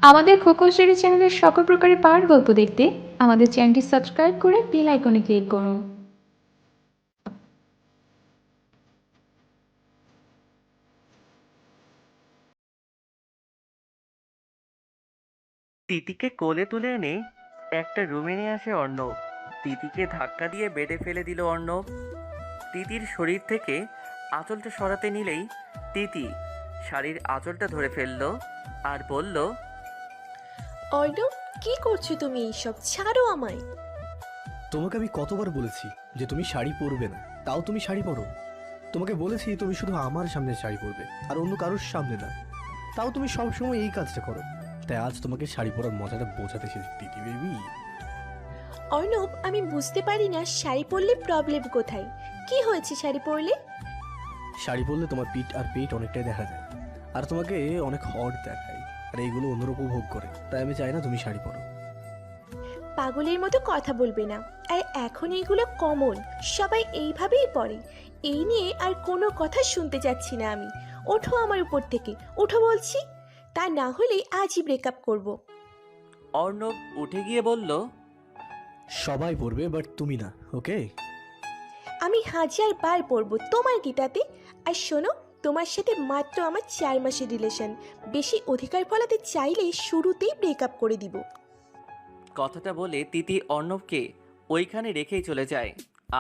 আমাদের খোকনস্টোরি চ্যানেলের সকল প্রকারের পাওয়ার গল্প দেখতে আমাদের চ্যানেলটি সাবস্ক্রাইব করে বেল আইকনে ক্লিক করুন। তিতিকে কোলে তুলে এনে একটা রুমে নিয়ে আসে অর্ণব। তিতিকে ধাক্কা দিয়ে বেডে ফেলে দিল অর্ণব। তিতির শরীর থেকে আঁচলটা সরাতে নিলেই তিতি শাড়ির আঁচলটা ধরে ফেললো আর বলল, অর্ণব, কি করছো তুমি? এইসব ছাড়ো আমায়। তোমাকে আমি কতবার বলেছি যে তুমি শাড়ি পরবে না, তাও তুমি শাড়ি পরো। তোমাকে বলেছি তুমি শুধু আমার সামনে শাড়ি পরবে আর অন্য কারোর সামনে না, তাও তুমি সবসময় এই কাজটা করো। তাই আজ তোমাকে শাড়ি পরার মজাটা বোঝাতে এসেছি দিদি বেবি। অর্ণব, আমি বুঝতে পারি না শাড়ি পরলে প্রবলেম কোথায়? কি হয়েছে শাড়ি পরলে? শাড়ি পরলে তোমার পিঠ আর পেট অনেকটাই দেখা যায়, আর তোমাকে অনেক হট দেখায়, আর এইগুলো অন্যরা উপভোগ করে। তাই আমি চাই না তুমি শাড়ি পরো। পাগলের মতো কথা বলবে না। আর এখন এইগুলো কমন, সবাই এইভাবেই পরে। এই নিয়ে আর কোনো কথা শুনতে যাচ্ছি না আমি। ওঠো আমার উপর থেকে, ওঠো বলছি। তা না হলে আজই ব্রেকআপ করব। অর্ণব উঠে গিয়ে বলল, সবাই পরবে বাট তুমি না, ওকে? আমি 1000 বার পরবো, তোমার কি তাতে? আর শোনো, তোমার সাথে মাত্র আমার 4 মাসের রিলেশন। বেশি অধিকার ফলাতে চাইলে শুরুতেই ব্রেকআপ করে দিব। কথাটা বলে তিতি অর্ণবকে ওইখানে রেখেই চলে যায়।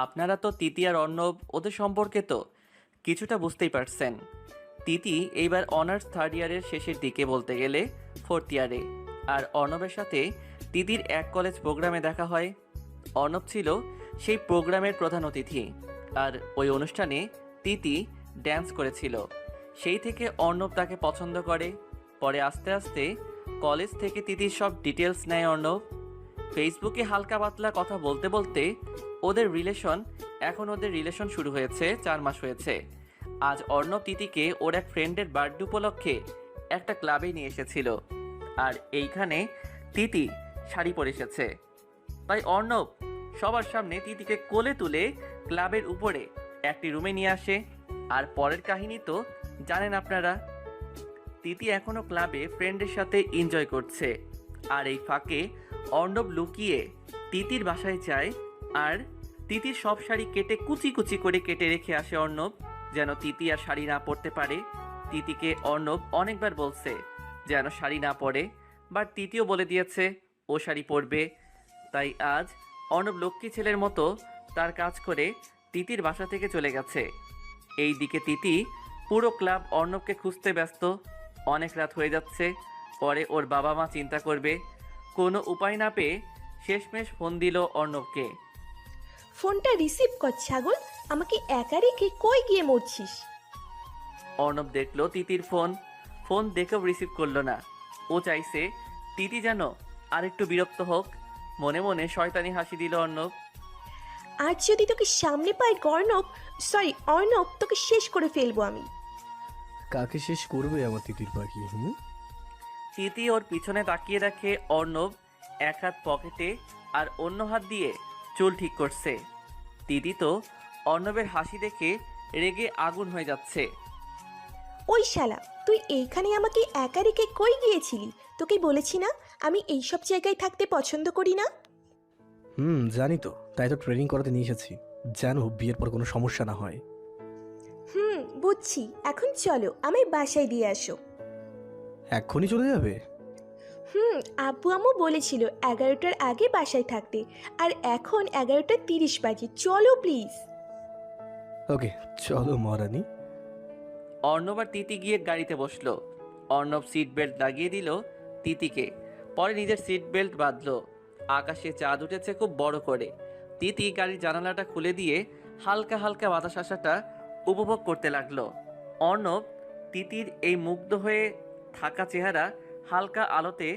আপনারা তো তিতি আর অর্ণব ওদের সম্পর্কে তো কিছুটা বুঝতেই পারছেন। তিতি এইবার অনার্স থার্ড ইয়ারের শেষের দিকে, বলতে গেলে ফোর্থ ইয়ারে। আর অর্ণবের সাথে তিতির এক কলেজ প্রোগ্রামে দেখা হয়। অর্ণব ছিল সেই প্রোগ্রামের প্রধান অতিথি, আর ওই অনুষ্ঠানে তিতি ড্যান্স করেছিল। সেই থেকে অর্ণব তাকে পছন্দ করে। পরে আস্তে আস্তে কলেজ থেকে তিতির সব ডিটেলস নেয় অর্ণব। ফেসবুকে হালকা পাতলা কথা বলতে বলতে ওদের রিলেশন শুরু হয়েছে, 4 মাস হয়েছে। আজ অর্ণব তিতিকে ওর এক ফ্রেন্ডের বার্থডে উপলক্ষে একটা ক্লাবে নিয়ে এসেছিল, আর এইখানে তিতি শাড়ি পরে এসেছে। তাই অর্ণব সবার সামনে তিতিকে কোলে তুলে ক্লাবের উপরে একটি রুমে নিয়ে আসে। আর পরের কাহিনী তো জানেন আপনারা। তিতি এখনো ক্লাবে ফ্রেন্ডের সাথে এনজয় করছে, আর এই ফাঁকে অর্ণব লুকিয়ে তিতির বাসায় যায়। আর তিতির সব শাড়ি কেটে কুচি কুচি করে কেটে রেখে আসে অর্ণব, যেন তিতি আর শাড়ি না পরতে পারে। তিতিকে অর্ণব অনেকবার বলছে যেন শাড়ি না পরে, বাট তিতিও বলে দিয়েছে ও শাড়ি পরবে। তাই আজ অর্ণব লক্ষ্মী ছেলের মতো তার কাজ করে তিতির বাসা থেকে চলে গেছে। এই দিকে তিতি পুরো ক্লাব অর্ণবকে খুঁজতে ব্যস্ত। অনেক রাত হয়ে যাচ্ছে। পরে ওর বাবা মা চিন্তা করবে, কোনো উপায় না পেয়ে শেষমেশ ফোন দিল অর্ণবকে। ফোনটা রিসিভ কর ছাগল, আমাকে একা রেখে কই গিয়ে মরছিস? অর্ণব দেখলো তিতির ফোন, ফোন দেখেও রিসিভ করলো না। ও চাইছে তিতি যেন আরেকটু বিরক্ত হোক। মনে মনে শয়তানি হাসি দিল অর্ণব। আজ যদি তোকে সামনে পাই অর্ণব, তোকে শেষ করে ফেলবো আমি। কাকে শেষ করবে আমার তিতির পাখি? তিতি ওর পিছনে তাকিয়ে দেখে অর্ণব এক হাত পকেটে আর অন্য হাত দিয়ে চুল ঠিক করছে। তিতি তো অর্ণবের হাসি দেখে রেগে আগুন হয়ে যাচ্ছে। ওই শালা, তুই এইখানে আমাকে একা রেখে কই গিয়েছিলি? তোকে বলেছি না আমি এইসব জায়গায় থাকতে পছন্দ করি না। জানি তো, তাই তো ট্রেনিং করাতে নিয়ে এসেছি, যেন বিয়ের পর কোনো সমস্যা না হয়। বুঝছি। এখন চলো আমায় বাসায় দিয়ে আসো। এক্ষুনি চলে যাবে? আব্বু আম্মু বলেছিল 11টার আগে বাসায় থাকতে, আর এখন 11:30 বাজে। চলো প্লিজ। ওকে, চলো মহারানী। অর্ণব আর তিতি গিয়ে গাড়িতে বসলো। অর্ণব সিট বেল্ট লাগিয়ে দিল তিতিকে, পরে নিজের সিট বেল্ট বাঁধলো। আকাশে চাঁদ উঠেছে খুব বড় করে। তিতি গাড়ির জানালাটা খুলে দিয়ে হালকা হালকা বাতাস আসাটা উপভোগ করতে লাগলো। অর্ণব তিতির এই মুগ্ধ হয়ে থাকা চেহারা হালকা আলোতে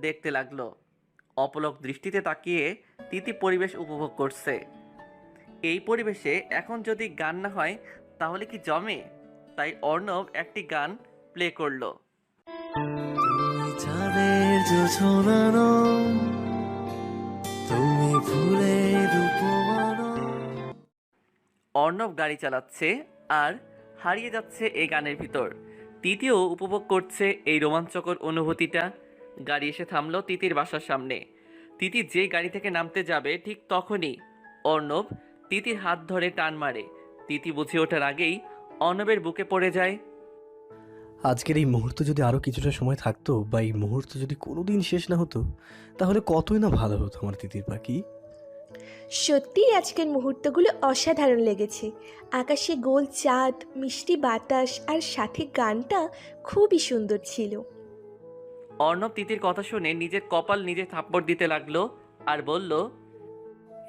দেখতে লাগলো। অপলক দৃষ্টিতে তাকিয়ে তিতি পরিবেশ উপভোগ করছে। এই পরিবেশে এখন যদি গান না হয় তাহলে কি জমে? তাই অর্ণব একটি গান প্লে করলো। তুমি চাঁদের জোছনানো, তুমি ফুলের উপমানো। অর্ণব গাড়ি চালাচ্ছে আর হারিয়ে যাচ্ছে এই গানের ভিতর। তৃতীয় উপভোগ করছে এই রোমাঞ্চকর অনুভূতিটা। গাড়ি এসে থামলো তিতির বাসার সামনে। তিতি যেই গাড়ি থেকে নামতে যাবে ঠিক তখনই অর্ণব তিতির হাত ধরে টান মারে। তিতি বুঝে ওঠার আগেই অর্ণবের বুকে পড়ে যায়। আজকের এই মুহূর্ত যদি আরও কিছুটা সময় থাকতো, বা এই মুহূর্ত যদি কোনোদিন শেষ না হতো, তাহলে কতই না ভালো হতো আমার তিতির পাখি। সত্যিই আজকের মুহূর্তগুলো অসাধারণ লেগেছে। আকাশে গোল চাঁদ, মিষ্টি বাতাস আর সাথে গানটা খুবই সুন্দর ছিল। অর্ণব তিতির কথা শুনে নিজের কপাল নিজে থাপ্পড় দিতে লাগলো আর বলল,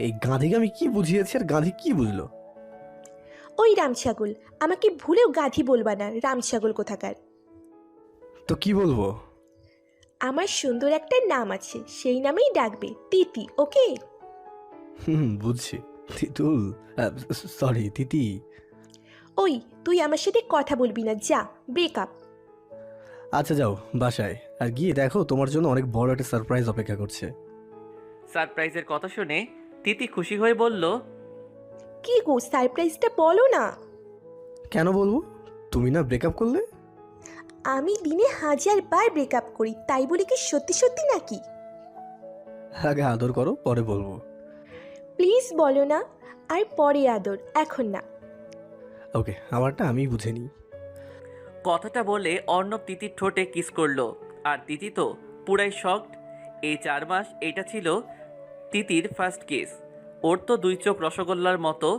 এই গাঁধিকে আমি কি বুঝিয়েছি আর গাঁধি কি বুঝলো? ওই রামছাগল, আমাকে ভুলেও গাধি বলবা না, রামছাগল কোথাকার। তো কি বলবো? আমার সুন্দর একটা নাম আছে, সেই নামেই ডাকবে, তিতি, ওকে? বুঝছি। তিতুল, সরি তিতি। ওই, তুই আমার সাথে কথা বলবি না, যা, ব্রেকআপ। আচ্ছা যাও বাসায়, আর গিয়ে দেখো তোমার জন্য অনেক বড় একটা সারপ্রাইজ অপেক্ষা করছে। সারপ্রাইজের কথা শুনে তিতি খুশি হয়ে বলল, কি গো, সারপ্রাইজটা বলো না। কেন বলবো? তুমি না ব্রেকআপ করলে? আমি দিনে 1000 বার ব্রেকআপ করি, তাই বলি কি সত্যি সত্যি নাকি? আগে আদর করো, পরে বলবো। প্লিজ বলো না, আর পরে আদর, এখন না। ওকে, আমারটা আমি বুঝে নিই। কথাটা বলে অর্ণব তিতির ঠোঁটে কিস করলো। আর তিতি তো পুরাই শকড। এই 4 মাস এইটা ছিল তিতির ফার্স্ট কিস। ওর তো 2 চোখ রসগোল্লার মতো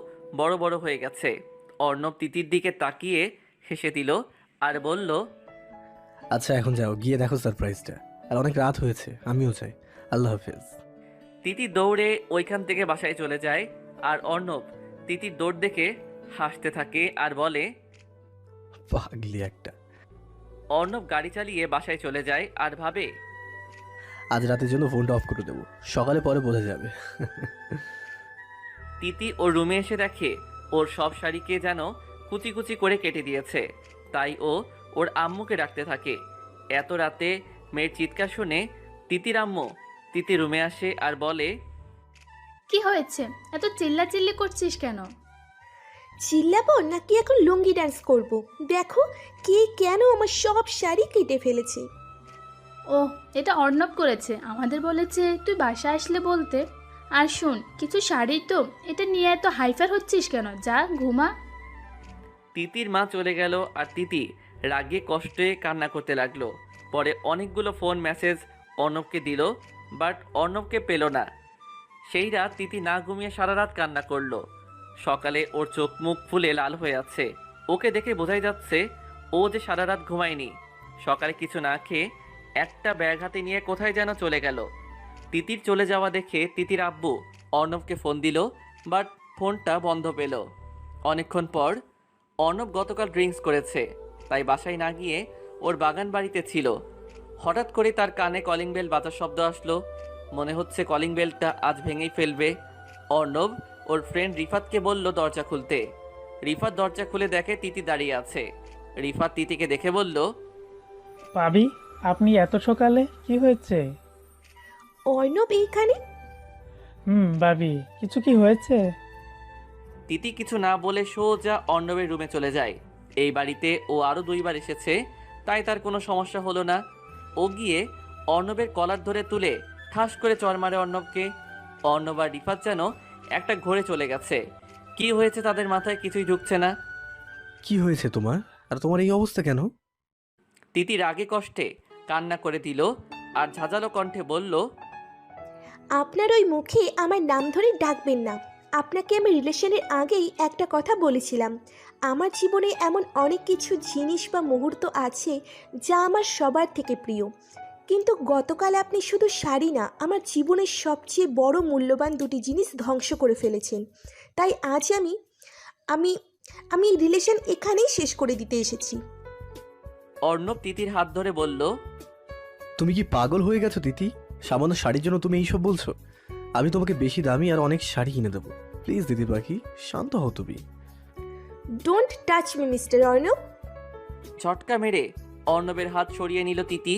বড় বড় হয়ে গেছে। অর্ণব তিতির দিকে তাকিয়ে হেসে দিল আর বলল, আচ্ছা এখন যাও, গিয়ে দেখো সারপ্রাইজটা। আর অনেক রাত হয়েছে, আমিও চাই। আল্লাহ হাফেজ। তিতি দৌড়ে ওইখান থেকে বাসায় চলে যায়। আর অর্ণব তিতির দৌড় দেখে হাসতে থাকে আর বলে, পাগলি একটা। অর্ণব গাড়ি চালিয়ে বাসায় চলে যায় আর ভাবে, আজ রাতের জন্য ফোনটা অফ করে দেবো, সকালে পরে বোঝা যাবে। তিতি ওর রুমে এসে দেখে ওর সব শাড়িকে যেন কুচি কুচি করে কেটে দিয়েছে। তাই ও ওর আম্মুকে ডাকতে থাকে। এত রাতে মেয়ের চিৎকার শুনে তিতির আম্মু তিতি রুমে আসে আর বলে, কি হয়েছে, এত চিল্লাচিল্লি করছিস কেন? চিল্লাবো নাকি এখন লুঙ্গি ডান্স করব? দেখো কে কেন আমার সব শাড়ি কেটে ফেলেছে। ও, এটা অর্ণব করেছে, আমাদের বলেছে তুই বাসায় আসলে বলতে। আর শোন, কিছু শাড়ি তো, এটা নিয়ে এত হাইফার হচ্ছিস কেন? যা ঘুমা। তিতির মা চলে গেল আর তিতি রাগে কষ্টে কান্না করতে লাগলো। পরে অনেকগুলো ফোন মেসেজ অর্ণবকে দিল, বাট অর্ণবকে পেল না। সেই রাত তিতি না ঘুমিয়ে সারা রাত কান্না করলো। সকালে ওর চোখ মুখ ফুলে লাল হয়ে আছে। ওকে দেখে বোঝাই যাচ্ছে ও যে সারা রাত ঘুমায়নি। সকালে কিছু না খেয়ে একটা ব্যাগ হাতে নিয়ে কোথায় যেন চলে গেল। তিতির চলে যাওয়া দেখে তিতির আব্বু অর্ণবকে ফোন দিল, বাট ফোনটা বন্ধ পেল। অনেকক্ষণ পর অর্ণব গতকাল ড্রিঙ্কস করেছে, তাই বাসায় না গিয়ে ওর বাগান বাড়িতে ছিল। হঠাৎ করে তার কানে কলিং বেল বাজার শব্দ আসলো। মনে হচ্ছে কলিং বেলটা আজ ভেঙেই ফেলবে। অর্ণব ওর ফ্রেন্ড রিফাতকে বলল দরজা খুলতে। রিফাত দরজা খুলে দেখে তিতি দাঁড়িয়ে আছে। রিফাত তিতিকে দেখে বলল, ভাবি, আপনি এত সকালে, কি হয়েছে? অর্ণব এইখানে? ভাবি, কিছু কি হয়েছে? তিতি কিছু না বলে সোজা অর্ণবের রুমে চলে যায়। এই বাড়িতে ও আরও 2 বার এসেছে, তাই তার কোনো সমস্যা হলো না। ও গিয়ে অর্ণবের কলার ধরে তুলে ঠাস করে চড় মারে অর্ণবকে। অর্ণব আর রিফাত যেন একটা ঘোরে চলে গেছে। কি হয়েছে তাদের মাথায় কিছুই ঢুকছে না। কি হয়েছে তোমার? আর তোমার এই অবস্থা কেন? তিতি রাগে কষ্টে কান্না করে দিল আর ঝাঁঝালো কণ্ঠে বলল, আপনার ওই মুখে আমার নাম ধরে ডাকবেন না। আপনাকে আমি রিলেশনের আগেই একটা কথা বলেছিলাম, আমার জীবনে এমন অনেক কিছু জিনিস বা মুহূর্ত আছে যা আমার সবার থেকে প্রিয়। কিন্তু গতকাল আপনি শুধু শাড়ি না, আমার জীবনের সবচেয়ে বড় মূল্যবান 2টি জিনিস ধ্বংস করে ফেলেছেন। তাই আজ আমি আমি রিলেশন এখানেই শেষ করে দিতে এসেছি। অর্ণব তিতির হাত ধরে বলল, তুমি কি পাগল হয়ে গেছো তিতি? সামান্য শাড়ির জন্য তুমি এইসব বলছো? আমি তোমাকে বেশি দামি আর অনেক শাড়ি কিনে দেবো। প্লিজ দিদি পাখি, শান্ত হও তুমি। Don't touch me mister Arnab. ঝটকা মেরে অর্ণবের হাত সরিয়ে নিল তিতি।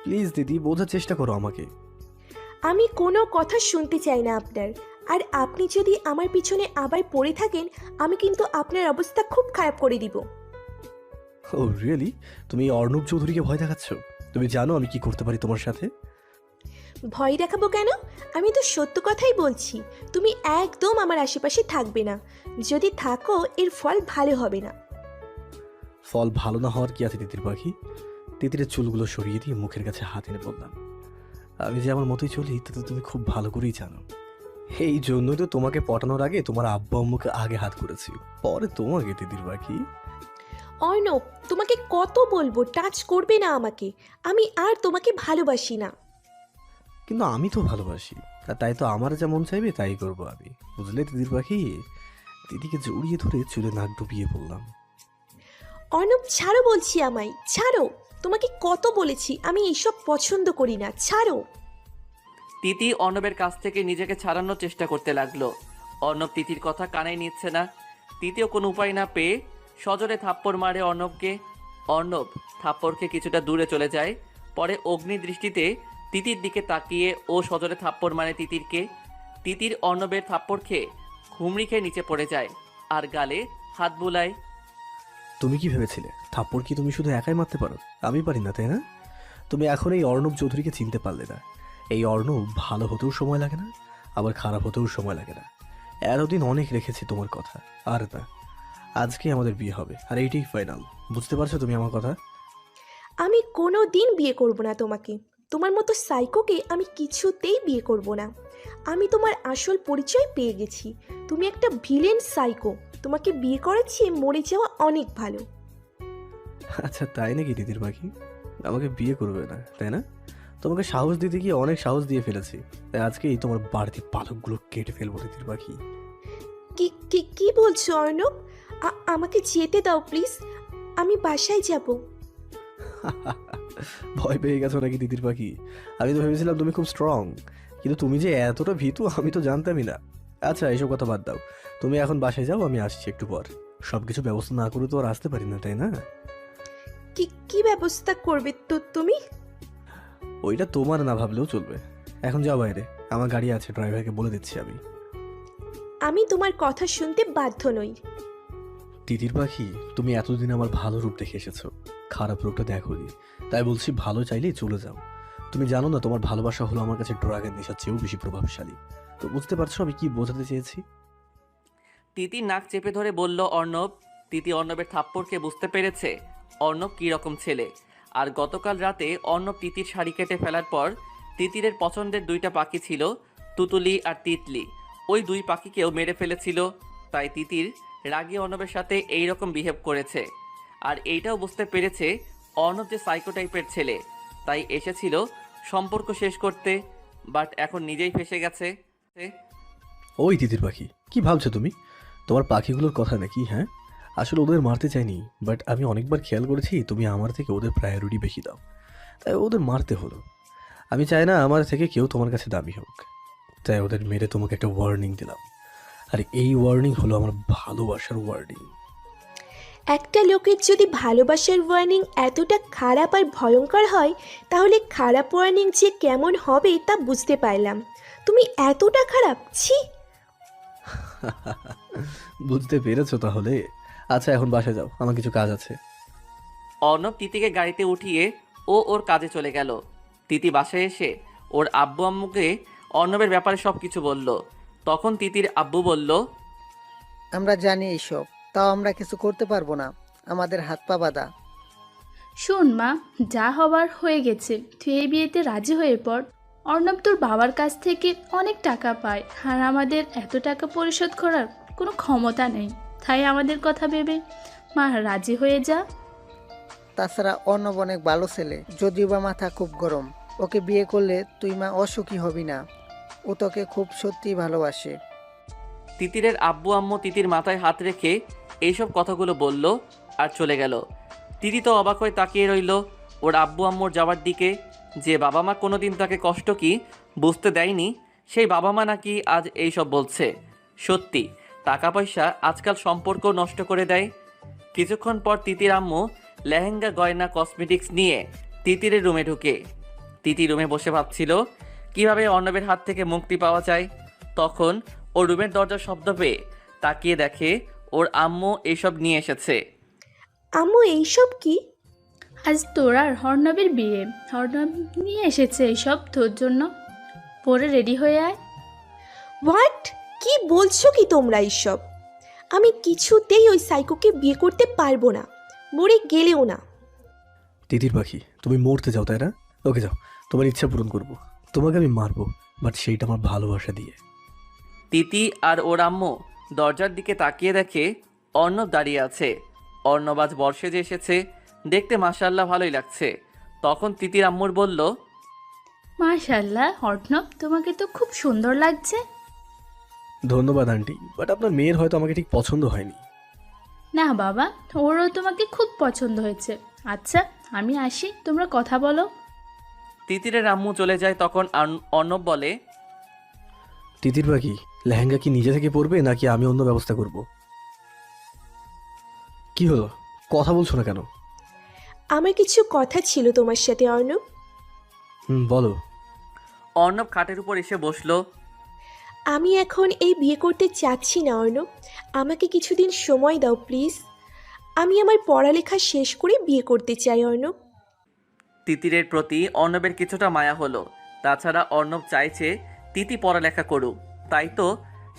প্লিজ দিদি, বোঝার চেষ্টা করো আমাকে। আমি কোনো কথা শুনতে চাই না আপনার। আর আপনি যদি আমার পিছনে আবার পড়ে থাকেন, আমি কিন্তু আপনার অবস্থা খুব খারাপ করে দিব। ও রিয়েলি? তুমি এই অর্ণব চৌধুরীকে ভয় দেখাচ্ছ? তুমি জানো আমি কি করতে পারি তোমার সাথে? ভয় দেখাবো কেন? আমি তো সত্য কথাই বলছি। তুমি একদম আমার আশেপাশে থাকবে না। যদি থাকো এর ফল ভালো হবে না। ফল ভালো না হওয়ার কি আছে তিতির পাখি? তিতিরের চুলগুলো সরিয়ে দিয়ে মুখের কাছে হাত এনে বললাম, আমি যে আমার মতোই চলি তা তো তুমি খুব ভালো করেই জানো। এই জন্যই তো তোমাকে পটানোর আগে তোমার আব্বু আম্মুকে আগে হাত করেছি, পরে তোমাকে তিতির পাখি। অর্ণব, তোমাকে কত বলবো টাচ করবে না আমাকে। আমি আর তোমাকে ভালোবাসি না। কিন্তু আমি তো ভালোবাসি, আর তাই তো আমার যা মন চাইবে তাই করবো আমি, বুঝলে তিতির পাখি? দিদিকে জড়িয়ে ধরে চুলে নাক ডুবিয়ে বললাম। অর্ণব ছাড়ো বলছি, আমায় ছাড়ো। তোমাকে কত বলেছি আমি এইসব পছন্দ করি না, ছাড়ো। তিতি অর্ণবের কাছ থেকে নিজেকে ছাড়ানোর চেষ্টা করতে লাগলো। অর্ণব তিতির কথা কানে নিচ্ছে না। তিতিও কোনো উপায় না পেয়ে সজোরে থাপ্পড় মারে অর্ণবকে। অর্ণব থাপ্পড়কে কিছুটা দূরে চলে যায়। পরে অগ্নি দৃষ্টিতে তিতির দিকে তাকিয়ে ও সজোরে থাপ্পড় মারে তিতিরকে। তিতির অর্ণবের থাপ্পড় খেয়ে হুমড়ি খেয়ে নিচে পড়ে যায় আর গালে হাত বুলায়। তুমি কি ভেবেছিলে থাপ্পড় কি তুমি শুধু একাই মারতে পারো? আমি পারি না, তাই না? তুমি এখন এই অর্ণব চৌধুরীকে চিনতে পারলে না। এই অর্ণব ভালো হতেও সময় লাগে না, আবার খারাপ হতেও সময় লাগে না। এতদিন অনেক রেখেছি তোমার কথা, আর না, আজকে আমাদের বিয়ে হবে আর এইটাই ফাইনাল। বুঝতে পারছো তুমি আমার কথা? আমি কোনো দিন বিয়ে করব না তোমাকে। তোমার মতো সাইকোকে আমি কিছুতেই বিয়ে করব না। আমি তোমার আসল পরিচয় পেয়ে গেছি। তুমি একটা ভিলেন সাইকো। তোমাকে বিয়ে করেছি মরে যাওয়া অনেক ভালো। আচ্ছা তাই নাকি দিদির পাখি? আমাকে বিয়ে করবে না তাই না? তোমাকে সাহস দিতে গিয়ে অনেক সাহস দিয়ে ফেলেছি, তাই আজকেই তোমার বাড়তি পালকগুলো কেটে ফেলবো দিদির পাখি। কি কি কি বলছো অর্ণব? আমাকে যেতে দাও প্লিজ। আমি বাসায় যাব। ভয় পেয়ে গেছো নাকি দিদির পাখি? আমি তো ভেবেছিলাম তুমি খুব স্ট্রং, কিন্তু তুমি যে এতটা ভীতু আমি তো জানতামই না। আচ্ছা এসব কথা বাদ দাও, তুমি এখন বাসায় যাও, আমি আসছি একটু পর। সবকিছু ব্যবস্থা না করে তো আর আসতে পারি না, তাই না? কি কি ব্যবস্থা করবে তো তুমি? ওইটা তোমার না ভাবলেও চলবে। এখন যাও বাইরে, আমার গাড়ি আছে, ড্রাইভারকে বলে দিচ্ছি আমি। আমি তোমার কথা শুনতে বাধ্য নই। তিতির পাখি, তুমি এতদিন আমার ভালো রূপ দেখে এসেছো, খারাপ রূপটা দেখোনি, তাই বলছি ভালো চাইলেই চলে যাও। তুমি জানো না তোমার ভালোবাসা হলো আমার কাছে ড্রাগের নেশার চেয়েও বেশি প্রভাবশালী। তো বুঝতে পারছো আমি কি বোঝাতে চেয়েছি? তিতি নাক চেপে ধরে বলল অর্ণব। তিতি অর্ণবের থাপ্পড়কে বুঝতে পেরেছে অর্ণব কী রকম ছেলে। আর গতকাল রাতে অর্ণব তিতির শাড়ি কেটে ফেলার পর তিতিরের পছন্দের দুইটা পাখি ছিল, তুতুলি আর তিতলি। ওই দুই পাখিকেও মেরে ফেলেছিল। তাই তিতির রাগী অর্ণবের সাথে এই রকম বিহেভ করেছে। আর এইটাও বুঝতে পেরেছে অর্ণব যে সাইকো টাইপের ছেলে, তাই এসেছিল সম্পর্ক শেষ করতে। বাট এখন নিজেই ফেসে গেছে। ওই তিতির পাখি, কি ভাবছো তুমি? তোমার পাখিগুলোর কথা নাকি? হ্যাঁ, আসলে ওদের মারতে চাইনি, বাট আমি অনেকবার খেয়াল করেছি তুমি আমার থেকে ওদের প্রায়োরিটি বেশি দাও, তাই ওদের মারতে হলো। আমি চাই না আমার থেকে কেউ তোমার কাছে দামি হোক, তাই ওদের মেরে তোমাকে একটা ওয়ার্নিং দিলাম। আর এই ওয়ার্নিং হলো আমার ভালোবাসার ওয়ার্নিং। একটা লোকের যদি ভালোবাসার ওয়ার্নিং এতটা খারাপ আর ভয়ঙ্কর হয়, তাহলে খারাপ ওয়ার্নিং যে কেমন হবে তা বুঝতে পারলাম। তুমি এতটা খারাপ, ছি। বুঝতে পেরেছো তাহলে? আচ্ছা এখন বাসায় যাও, আমার কিছু কাজ আছে। অর্ণব তিতিকে গাড়িতে উঠিয়ে ও ওর কাজে চলে গেল। তিতি বাসায় এসে ওর আব্বু আম্মুকে অর্ণবের ব্যাপারে সব কিছু বলল। তখন তিতির আব্বু বলল, আমরা জানি এইসব, তাও আমরা কিছু করতে পারবো না, আমাদের হাত পা বাঁধা। শোন মা, যা হবার হয়ে গেছে, তুই এই বিয়েতে রাজি হয়ে পড়। অর্ণব তোর বাবার কাছ থেকে অনেক টাকা পায়, আর আমাদের এত টাকা পরিশোধ করার কোনো ক্ষমতা নেই। তাই আমাদের কথা ভেবে মা রাজি হয়ে যা। তাছাড়া অর্ণব অনেক ভালো ছেলে, যদিও বা মাথা খুব গরম। ওকে বিয়ে করলে তুই মা অসুখী হবি না, ও তোকে খুব সত্যিই ভালোবাসে। তিতিরের আব্বু আম্মু তিতির মাথায় হাত রেখে এইসব কথাগুলো বলল আর চলে গেল। তিতি তো অবাক হয়ে তাকিয়ে রইল ওর আব্বু আম্মুর যাওয়ার দিকে। যে বাবা মা কোনোদিন তাকে কষ্ট কি বুঝতে দেয়নি, সেই বাবা মা নাকি আজ এইসব বলছে। সত্যি টাকা পয়সা আজকাল সম্পর্ক নষ্ট করে দেয়। কিছুক্ষণ পর তিতির আম্মু লেহেঙ্গা, গয়না, কসমেটিক্স নিয়ে তিতিরের রুমে ঢুকে। তিতি রুমে বসে ভাবছিল কিভাবে অর্ণবের হাত থেকে মুক্তি পাওয়া যায়। তখন ওর রুমের দরজার শব্দ পেয়ে তাকিয়ে দেখে ওর আম্মু এইসব নিয়ে এসেছে। আম্মু এইসব কি? আজ তোর আর অর্ণবের বিয়ে। অর্ণব নিয়ে এসেছে এইসব তোর জন্য, পরে রেডি হয়ে আয়। হোয়াট? কি বলছো কি তোমরা এইসব? আমি কিছুতেই ওই সাইকোকে বিয়ে করতে পারবো না, মরে গেলেও না। তিতির পাখি, তুমি মরতে যাও তাই না? ওকে যাও, তোমার ইচ্ছা পূরণ করব। তোমাকে আমি মারবো, বাট সেইটা আমার ভালোবাসা দিয়ে। তিতি আর ওর আম্মু দরজার দিকে তাকিয়ে দেখে অর্ণব দাঁড়িয়ে আছে। অর্ণব আজ বর্ষে যে এসেছে, দেখতে মাশাআল্লাহ ভালোই লাগছে। তখন তিতির আম্মুর বলল, মাশাআল্লাহ অর্ণব, তোমাকে তো খুব সুন্দর লাগছে। ধন্যবাদ আন্টি, বাট আপনার মেয়ের হয়তো আমাকে ঠিক পছন্দ হয়নি। না বাবা, ওরও তোমাকে খুব পছন্দ হয়েছে। আচ্ছা আমি আসি, তোমরা কথা বলো। তিতিরের আম্মু চলে যায়। তখন অর্ণব বলে, তিতির পাখি, লেহেঙ্গা কি নিজে থেকে পরবে নাকি আমি অন্য ব্যবস্থা করব? কি হলো, কথা বলছো না কেন? আমার কিছু কথা ছিল তোমার সাথে অর্ণব। বলো। অর্ণব খাটের উপর এসে বসলো। আমি এখন এই বিয়ে করতে চাচ্ছি না অর্ণব, আমাকে কিছুদিন সময় দাও প্লিজ। আমি আমার পড়ালেখা শেষ করে বিয়ে করতে চাই অর্ণব। তিতিরের প্রতি অর্ণবের কিছুটা মায়া হলো। তাছাড়া অর্ণব চাইছে তিতি পড়ালেখা করুক, তাই তো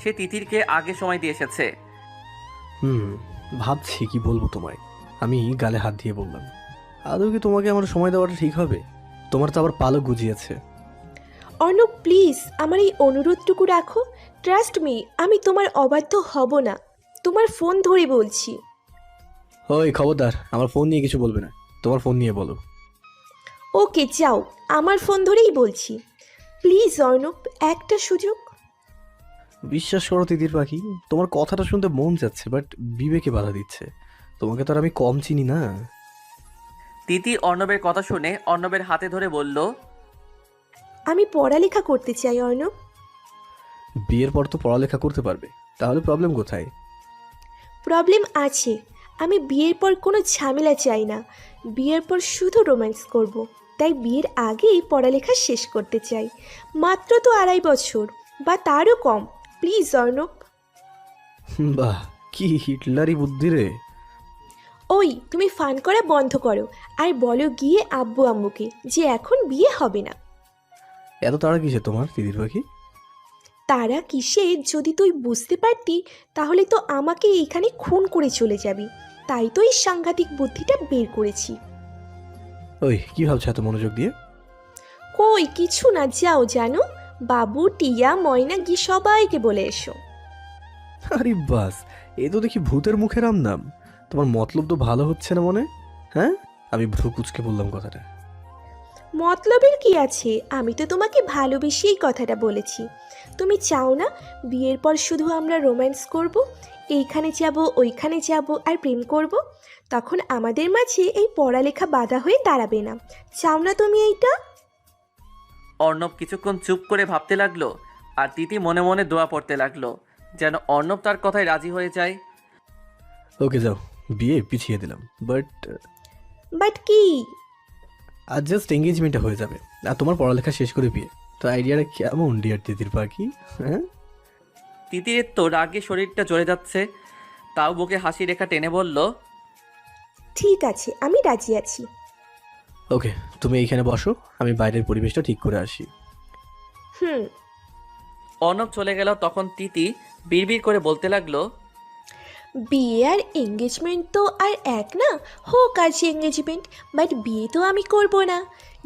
সে তিতিরকে আগে সময় দিয়ে এসেছে। ভাবছি কি বলবো তোমায়। আমি গালে হাত দিয়ে বললাম, আদৌ কি তোমাকে আমার সময় দেওয়াটা ঠিক হবে? তোমার তো আবার পালক গুজিয়েছে। অর্ণব প্লিজ আমার এই অনুরোধটুকু রাখো, ট্রাস্ট মি, আমি তোমার অবাধ্য হব না। তোমার ফোন ধরে বলছি। ওই খবরদার, আমার ফোন নিয়ে কিছু বলবে না। তোমার ফোন নিয়ে বলো। ওকে যাও, আমার ফোন ধরেই বলছি। প্লিজ অর্ণব, একটা সুযোগ। বিশ্বাস করো তিতির পাখি, তোমার কথাটা শুনতে মন যাচ্ছে, বাট বিবেকে বাধা দিচ্ছে। তোমাকে তো আর আমি কম চিনি না। তিতি অর্ণবের কথা শুনে অর্ণবের হাতে ধরে বলল, আমি পড়ালেখা করতে চাই অর্ণব। বিয়ের পর তো পড়ালেখা করতে পারবে, তাহলে প্রবলেম কোথায়? প্রবলেম আছে, আমি বিয়ের পর কোনো ঝামেলা চাই না। বিয়ের পর শুধু রোম্যান্স করব, তাই বিয়ের আগেই পড়ালেখা শেষ করতে চাই। মাত্র তো 2.5 বছর বা তারও কম। প্লিজ অর্ণব। বাহ, কি হিটলারি বুদ্ধি রে। ওই তুমি ফান করা বন্ধ করো আর বলো গিয়ে আব্বু আম্মুকে যে এখন বিয়ে হবে না। এত তাড়া কিসে তোমার তিতির পাখি? তারা কিসে যদি তুই বুঝতে পারতি তাহলে তো আমাকে এইখানে খুন করে চলে যাবি। তাই তো এই সাংঘাতিক বুদ্ধিটা বের করেছি। ওই কি ভাবছো এত মনোযোগ দিয়ে? কই কিছু না, যাও জানো, বাবু টিয়া ময়না গিয়ে সবাইকে বলে এসো। আরে বাস, এ তো দেখি ভূতের মুখের রাম নাম। তোমার মতলব তো ভালো হচ্ছে না মনে। হ্যাঁ, আমি ভ্রু কুচকে বললাম কথাটা। মতলবের কি আছে, আমি তো তোমাকে ভালোবেসেই কথাটা বলেছি। তুমি চাও না বিয়ের পর শুধু আমরা রোম্যান্স করব, এইখানে যাব ওইখানে যাব আর প্রেম করব? তখন আমাদের মাঝে এই পড়ালেখা বাধা হয়ে দাঁড়াবে না। চাও না তুমি এইটা? অর্ণব কিছুক্ষণ চুপ করে ভাবতে লাগলো, আর তিতি মনে মনে দোয়া পড়তে লাগলো যেন অর্ণব তার কথায় রাজি হয়ে যায়। ওকে যাও, বিয়ে পিছিয়ে দিলাম, বাট কি? আজ জাস্ট এঙ্গেজমেন্টটা হয়ে যাবে আর তোমার পড়ালেখা শেষ করে বিয়ে। তো আইডিয়াটা কেমন ডিয়ার তিতির পাখি? হ্যাঁ, তিতিরের তো রাগে শরীরটা জ্বলে যাচ্ছে, তাও বুকে হাসি রেখা টেনে বলল, ঠিক আছে, আমি রাজি আছি। ওকে, তুমি এইখানে বসো, আমি বাইরের পরিবেশটা ঠিক করে আসি। হুম। অর্ণব চলে গেল। তখন তিতি বিড়বিড় করে বলতে লাগলো, বিয়ে আর এঙ্গেজমেন্ট তো আর এক না, হোক আজ এঙ্গেজমেন্ট, বাট বিয়ে তো আমি করব না।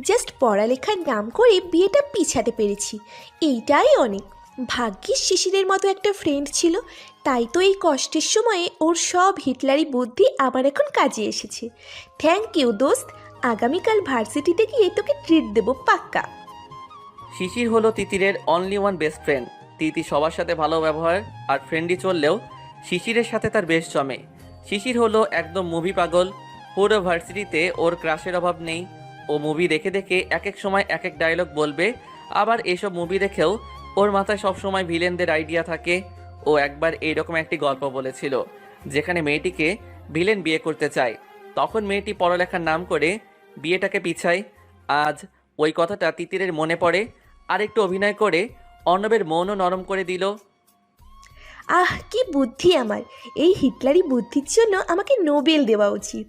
জাস্ট পড়ালেখার নাম করে বিয়েটা পিছাতে পেরেছি, এইটাই অনেক। ভাগ্যিস শিশিরের মতো একটা ফ্রেন্ড ছিল, তাই তো এই কষ্টের সময়ে ওর সব হিটলারি বুদ্ধি আমার এখন কাজে এসেছে। থ্যাংক ইউ দোস্ত, আগামীকাল ভার্সিটিতে গিয়ে তোকে ট্রিট দেবো পাক্কা। শিশির হলো তিতিরের অনলি ওয়ান বেস্ট ফ্রেন্ড। তিতি সবার সাথে ভালো ব্যবহার আর ফ্রেন্ডলি চললেও শিশিরের সাথে তার বেশ জমে। শিশির হলো একদম মুভি পাগল। পুরো ভার্সিটিতে ওর ক্রাশের অভাব নেই। ও মুভি দেখে দেখে এক এক সময় এক এক ডায়লগ বলবে। আবার এইসব মুভি দেখেও ওর মাথায় সবসময় ভিলেনদের আইডিয়া থাকে। ও একবার এইরকম একটি গল্প বলেছিল যেখানে মেয়েটিকে ভিলেন বিয়ে করতে চায়, তখন মেয়েটি পড়ালেখার নাম করে বিয়েটাকে পিছায়। আজ ওই কথাটা তিতিরের মনে পড়ে আর একটু অভিনয় করে অর্ণবের মনও নরম করে দিল। আহ কি বুদ্ধি আমার! এই হিটলারি বুদ্ধির জন্য আমাকে নোবেল দেওয়া উচিত।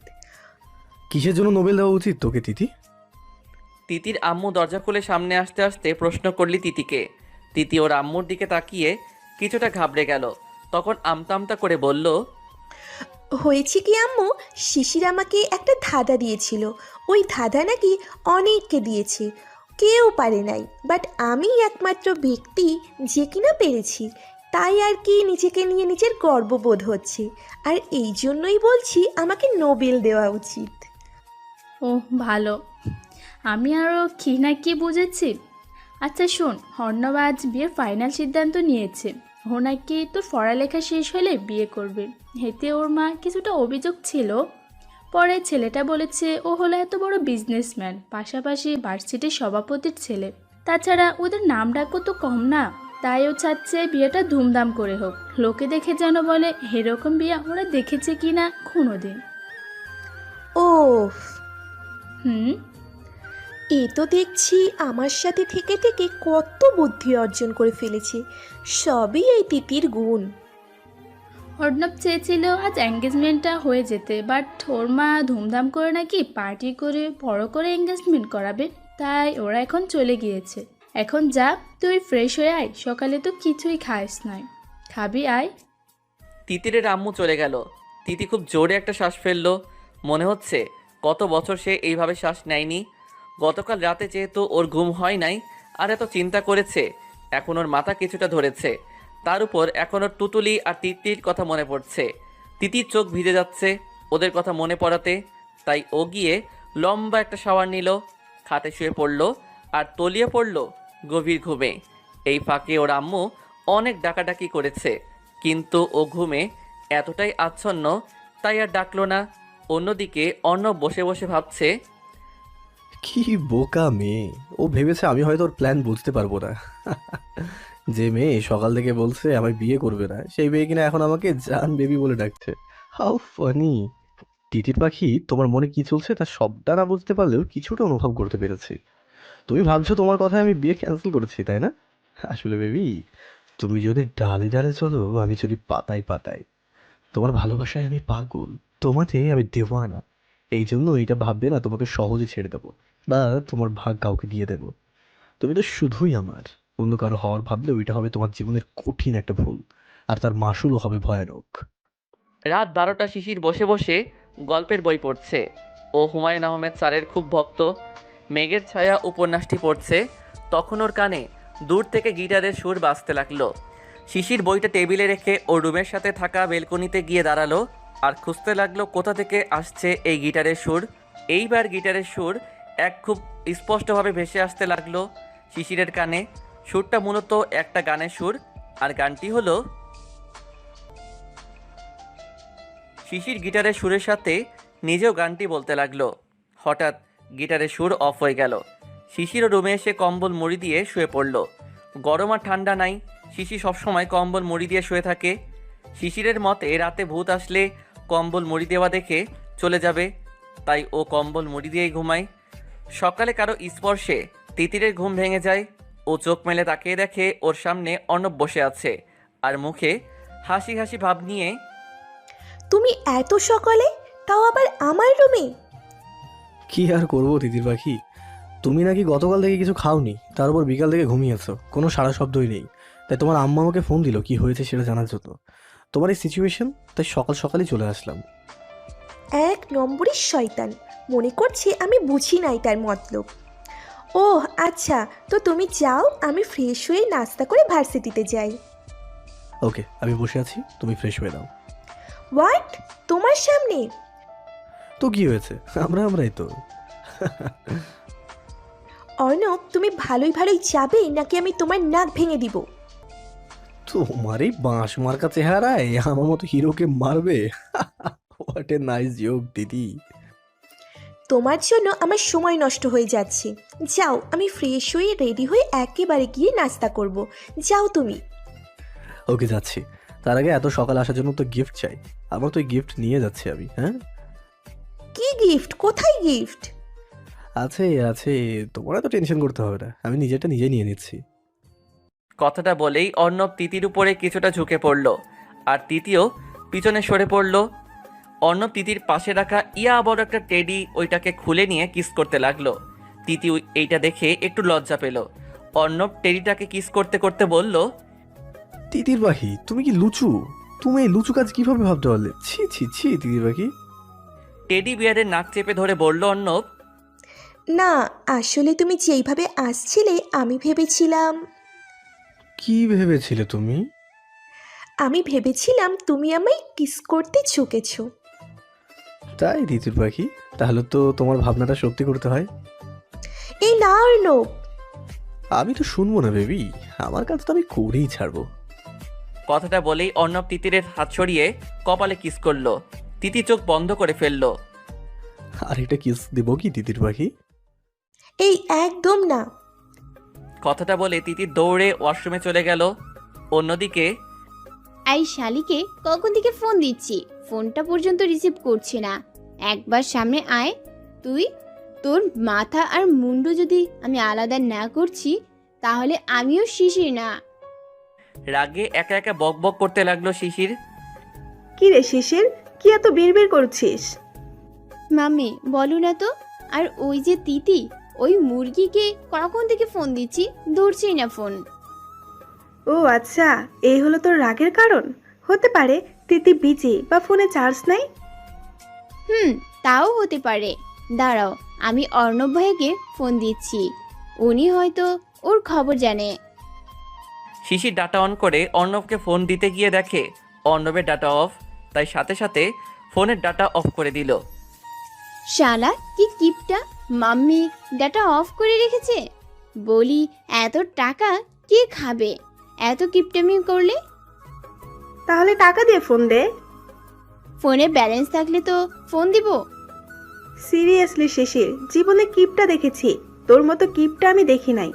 কিসের জন্য নোবেল দেওয়া উচিত তোকে তিথি? তিতির আম্মু দরজা খুলে সামনে আসতে আসতে প্রশ্ন করলি তিতিকে। তিতি ওর আম্মুর দিকে তাকিয়ে কিছুটা ঘাবড়ে গেল। তখন আমতা আমতা করে বলল, হয়েছে কি আম্মু, শিশির আমাকে একটা ধাঁধা দিয়েছিল। ওই ধাঁধা নাকি অনেককে দিয়েছে, কেউ পারে নাই, বাট আমি একমাত্র ব্যক্তি যে কিনা পেরেছি। তাই আর কি নিজেকে নিয়ে নিজের গর্ববোধ হচ্ছে, আর এই জন্যই বলছি আমাকে নোবেল দেওয়া উচিত। ও ভালো, আমি আরও কি না কি বুঝেছি। আচ্ছা শোন, অর্ণব আজ বিয়ের ফাইনাল সিদ্ধান্ত নিয়েছে। ও নাকি তোর পড়ালেখা শেষ হলে বিয়ে করবে। এতে ওর মা কিছুটা অভিযোগ ছিল। পরে ছেলেটা বলেছে ও হলো এত বড় বিজনেসম্যান, পাশাপাশি ভার্সিটির সভাপতির ছেলে। তাছাড়া ওদের নাম ডাকও তো কম না। তাই ও চাচ্ছে বিয়েটা ধুমধাম করে হোক, লোকে দেখে যেন বলে এরকম বিয়ে ওরা দেখেছে কি না কোনোদিন। ওফ, হুম, এ তো দেখছি আমার সাথে থেকে থেকে কত বুদ্ধি অর্জন করে ফেলেছে। সবই এই তিতির গুণ। অর্ণব চেয়েছিল আজ এঙ্গেজমেন্টটা হয়ে যেতে, বাট ওর মা ধুমধাম করে নাকি পার্টি করে বড় করে এঙ্গেজমেন্ট করাবে। তাই ওরা এখন চলে গিয়েছে। এখন যা, তুই ফ্রেশ হয়ে আয়, সকালে তো কিছুই খাস নাই। খাবি আয়। তিতিরের আম্মু চলে গেল। তিতি খুব জোরে একটা শ্বাস ফেললো। মনে হচ্ছে কত বছর সে এইভাবে শ্বাস নেয়নি। গতকাল রাতে যেহেতু ওর ঘুম হয় নাই আর এত চিন্তা করেছে, এখন ওর মাথা কিছুটা ধরেছে। তার উপর এখন ওর তুতুলি আর তিতির কথা মনে পড়ছে। তিতির চোখ ভিজে যাচ্ছে ওদের কথা মনে পড়াতে। তাই ও গিয়ে লম্বা একটা শাওয়ার নিল, খাটে শুয়ে পড়ল আর তলিয়ে পড়ল গভীর ঘুমে। এই ফাঁকে ওর আম্মু অনেক ডাকাডাকি করেছে, কিন্তু ও ঘুমে এতটাই আচ্ছন্ন তাই আর ডাকলো না। অন্যদিকে অর্ণব বসে বসে ভাবছে, কি বোকা মেয়ে! ও ভেবেছে আমি হয়তো ওর প্ল্যান বুঝতে পারবো না। যে মেয়ে সকাল থেকে বলছে আমায় বিয়ে করবে না, সেই মেয়ে কিনা এখন আমাকে জান বেবি বলে ডাকছে। How funny! তিতির পাখি, তোমার মনে কি চলছে তা সবটা না বুঝতে পারলেও কিছুটা অনুভব করতে পেরেছি। তুমি ভাবছো তোমার কথায় আমি বিয়ে ক্যান্সেল করেছি, তাই না? আসলে বেবি, তুমি যদি ডালে ডালে চলো, আমি যদি পাতায় পাতায়। তোমার ভালোবাসায় আমি পাগল, তোমাতে আমি দেওয়ানা। এই জন্য এটা ভাববে না তোমাকে সহজে ছেড়ে দেবো বা তোমার ভাগ কাউকে দিয়ে দেবো। তুমি তো শুধুই আমার, অন্য কারো হওয়ার ভাবলে ওইটা হবে তোমার জীবনের কঠিন একটা ভুল, আর তার মাসুলও হবে ভয়ানক। রাত 12টা শিশির বসে বসে গল্পের বই পড়ছে। ও হুমায়ুন আহমেদ স্যারের খুব ভক্ত। মেঘের ছায়া উপন্যাসটি পড়ছে। তখন ওর কানে দূর থেকে গিটারের সুর বাজতে লাগলো। শিশির বইটা টেবিলে রেখে ওর রুমের সাথে থাকা বেলকনিতে গিয়ে দাঁড়ালো আর খুঁজতে লাগলো কোথা থেকে আসছে এই গিটারের সুর। এইবার গিটারের সুর খুব স্পষ্টভাবে ভেসে আসতে লাগলো শিশিরের কানে। সুরটা মূলত একটা গানের সুর, আর গানটি হলো, শিশির গিটারের সুরের সাথে নিজেও গানটি বলতে লাগলো। হঠাৎ গিটারের সুর অফ হয়ে গেল। শিশিরও রুমে এসে কম্বল মুড়ি দিয়ে শুয়ে পড়ল। গরম আর ঠান্ডা নাই, শিশির সবসময় কম্বল মুড়ি দিয়ে শুয়ে থাকে। শিশিরের মতে রাতে ভূত আসলে কম্বল মুড়ি দেওয়া দেখে চলে যাবে, তাই ও কম্বল মুড়ি দিয়েই ঘুমায়। সকালে কারো স্পর্শে তিতিরের ঘুম ভেঙে যায়। ও চোখ মেলে তাকিয়ে দেখে ওর সামনে অর্ণব বসে আছে আর মুখে হাসি হাসি ভাব নিয়ে। তুমি এত সকালে, তাও আবার আমার রুমে? কি আর করবো তিতির পাখি, তুমি নাকি গতকাল থেকে কিছু খাওনি, তার উপর বিকাল থেকে ঘুমিয়েছো, কোনো সারা শব্দই নেই। তাই তোমার আম্মা আমাকে ফোন দিল কি হয়েছে সেটা জানার জন্য। তোমার এই সিচুয়েশন, তাই সকাল সকালই চলে আসলাম। এক নম্বরের শয়তান, মনে করছে আমি বুঝি নাই তার মতলব। ও আচ্ছা, তো তুমি যাও, আমি ফ্রেশ হয়ে নাস্তা করে ভার্সিটিতে যাই। ওকে, আমি বসে আছি, তুমি ফ্রেশ হয়ে নাও। হোয়াট? তোমার সামনে? তো কি হয়েছে, আমরাই তো। অর্ণব, তুমি ভালোই ভালোই যাবে নাকি আমি তোমার নাক ভেঙে দিব? তোমার এই বাঁশ মার্কা চেহারায় আমার মতো হিরোকে মারবে? হোয়াট এ নাইস জোক দিদি। তোমার জন্য আমার সময় নষ্ট হয়ে যাচ্ছে। যাও, আমি ফ্রেশ হয়ে রেডি হয়ে একেবারে গিয়ে নাস্তা করব। যাও তুমি। ওকে, যাচ্ছি। তার আগে এত সকাল আসার জন্য তো গিফট চাই। আমার তো গিফট নিয়ে যাচ্ছি আমি। হ্যাঁ, কি গিফট? কোথায় গিফট? আছে আছে, তোমার এত টেনশন করতে হবে না, আমি নিজেরটা নিজে নিয়ে নিচ্ছি। কথাটা বলেই অর্ণব তিতির উপরে কিছুটা ঝুঁকে পড়ল আর তিতিও পিছনে সরে পড়ল। অর্ণব তিতির পাশে রাখা ইয়া বড় একটা টেডি ওইটাকে খুলে নিয়ে কিস করতে লাগলো। তিতি এইটা দেখে একটু লজ্জা পেল। অর্ণব টেডিটাকে কিস করতে করতে বলল, তিতির পাখি, তুমি কি লুচু? তুমি এই লুচু কাজ কিভাবে ভাবতে পারলে? ছি ছি ছি তিতির পাখি। টেডি বিয়ারের নাক চেপে ধরে বলল অর্ণব, না, আসলে তুমি যেইভাবে আসছিলে আমি ভেবেছিলাম কি ভেবেছিলে তুমি? তুমি আমায় কিস করতে ঝুঁকেছো। তাই তিতির পাখি, তাহলে তো তোমার ভাবনাটা সত্যি করতে হয়। এই না অর্ণব, আমি তো শুনবো না বেবি, আমার কাজ তো আমি করেই ছাড়বো। কথাটা বলেই অর্ণব তিতিরের হাত সরিয়ে কপালে কিস করলো। তিতি চোখ বন্ধ করে ফেললো। আর এটা কিস দেবো কি তিতির পাখি? এই একদম না। কথাটা বলে তিতি দৌড়ে ওয়াশরুমে চলে গেল। অন্যদিকে এই শালিকে কখন থেকে ফোন দিচ্ছি, ফোনটা পর্যন্ত রিসিভ করছে না। একবার সামনে আয়। তোর মাথা আর মুন্ডু যদি আমি আলাদা না করছি তাহলে আমিও শিশির না। রাগে একা একা বক বক করতে লাগলো শিশির। কি রে শিশির, কি এত বিড়বিড় করছিস? মাম্মি বলো না তো। আর ওই যে তিতি, ওই মুরগিকে কখন থেকে ফোন দিচ্ছি, ধরছেই না ফোন। ও আচ্ছা, এই হলো তোর রাগের কারণ। হতে পারে তিতি বিজি বা ফোনে চার্জ নাই। তাও হতে পারে। দাঁড়াও, আমি অর্ণব ভাইকে ফোন দিচ্ছি, উনি হয়তো ওর খবর জানে। শিশির ডাটা অন করে অর্ণবকে ফোন দিতে গিয়ে দেখে অর্ণবের ডাটা অফ, তাই সাথে সাথে ফোনের ডাটা অফ করে দিল। শালা কি কিপটা, মাম্মি ডাটা অফ করে রেখেছে। বলি এত টাকা কে খাবে এত কিপটামি করলে? তাহলে টাকা দিয়ে ফোন দে। ফোনে ব্যালেন্স থাকলে তো ফোন দিব। সিরিয়াসলি শিশির, জীবনে কিপটা দেখেছি, তোর মতো কিপটা আমি দেখি নাই।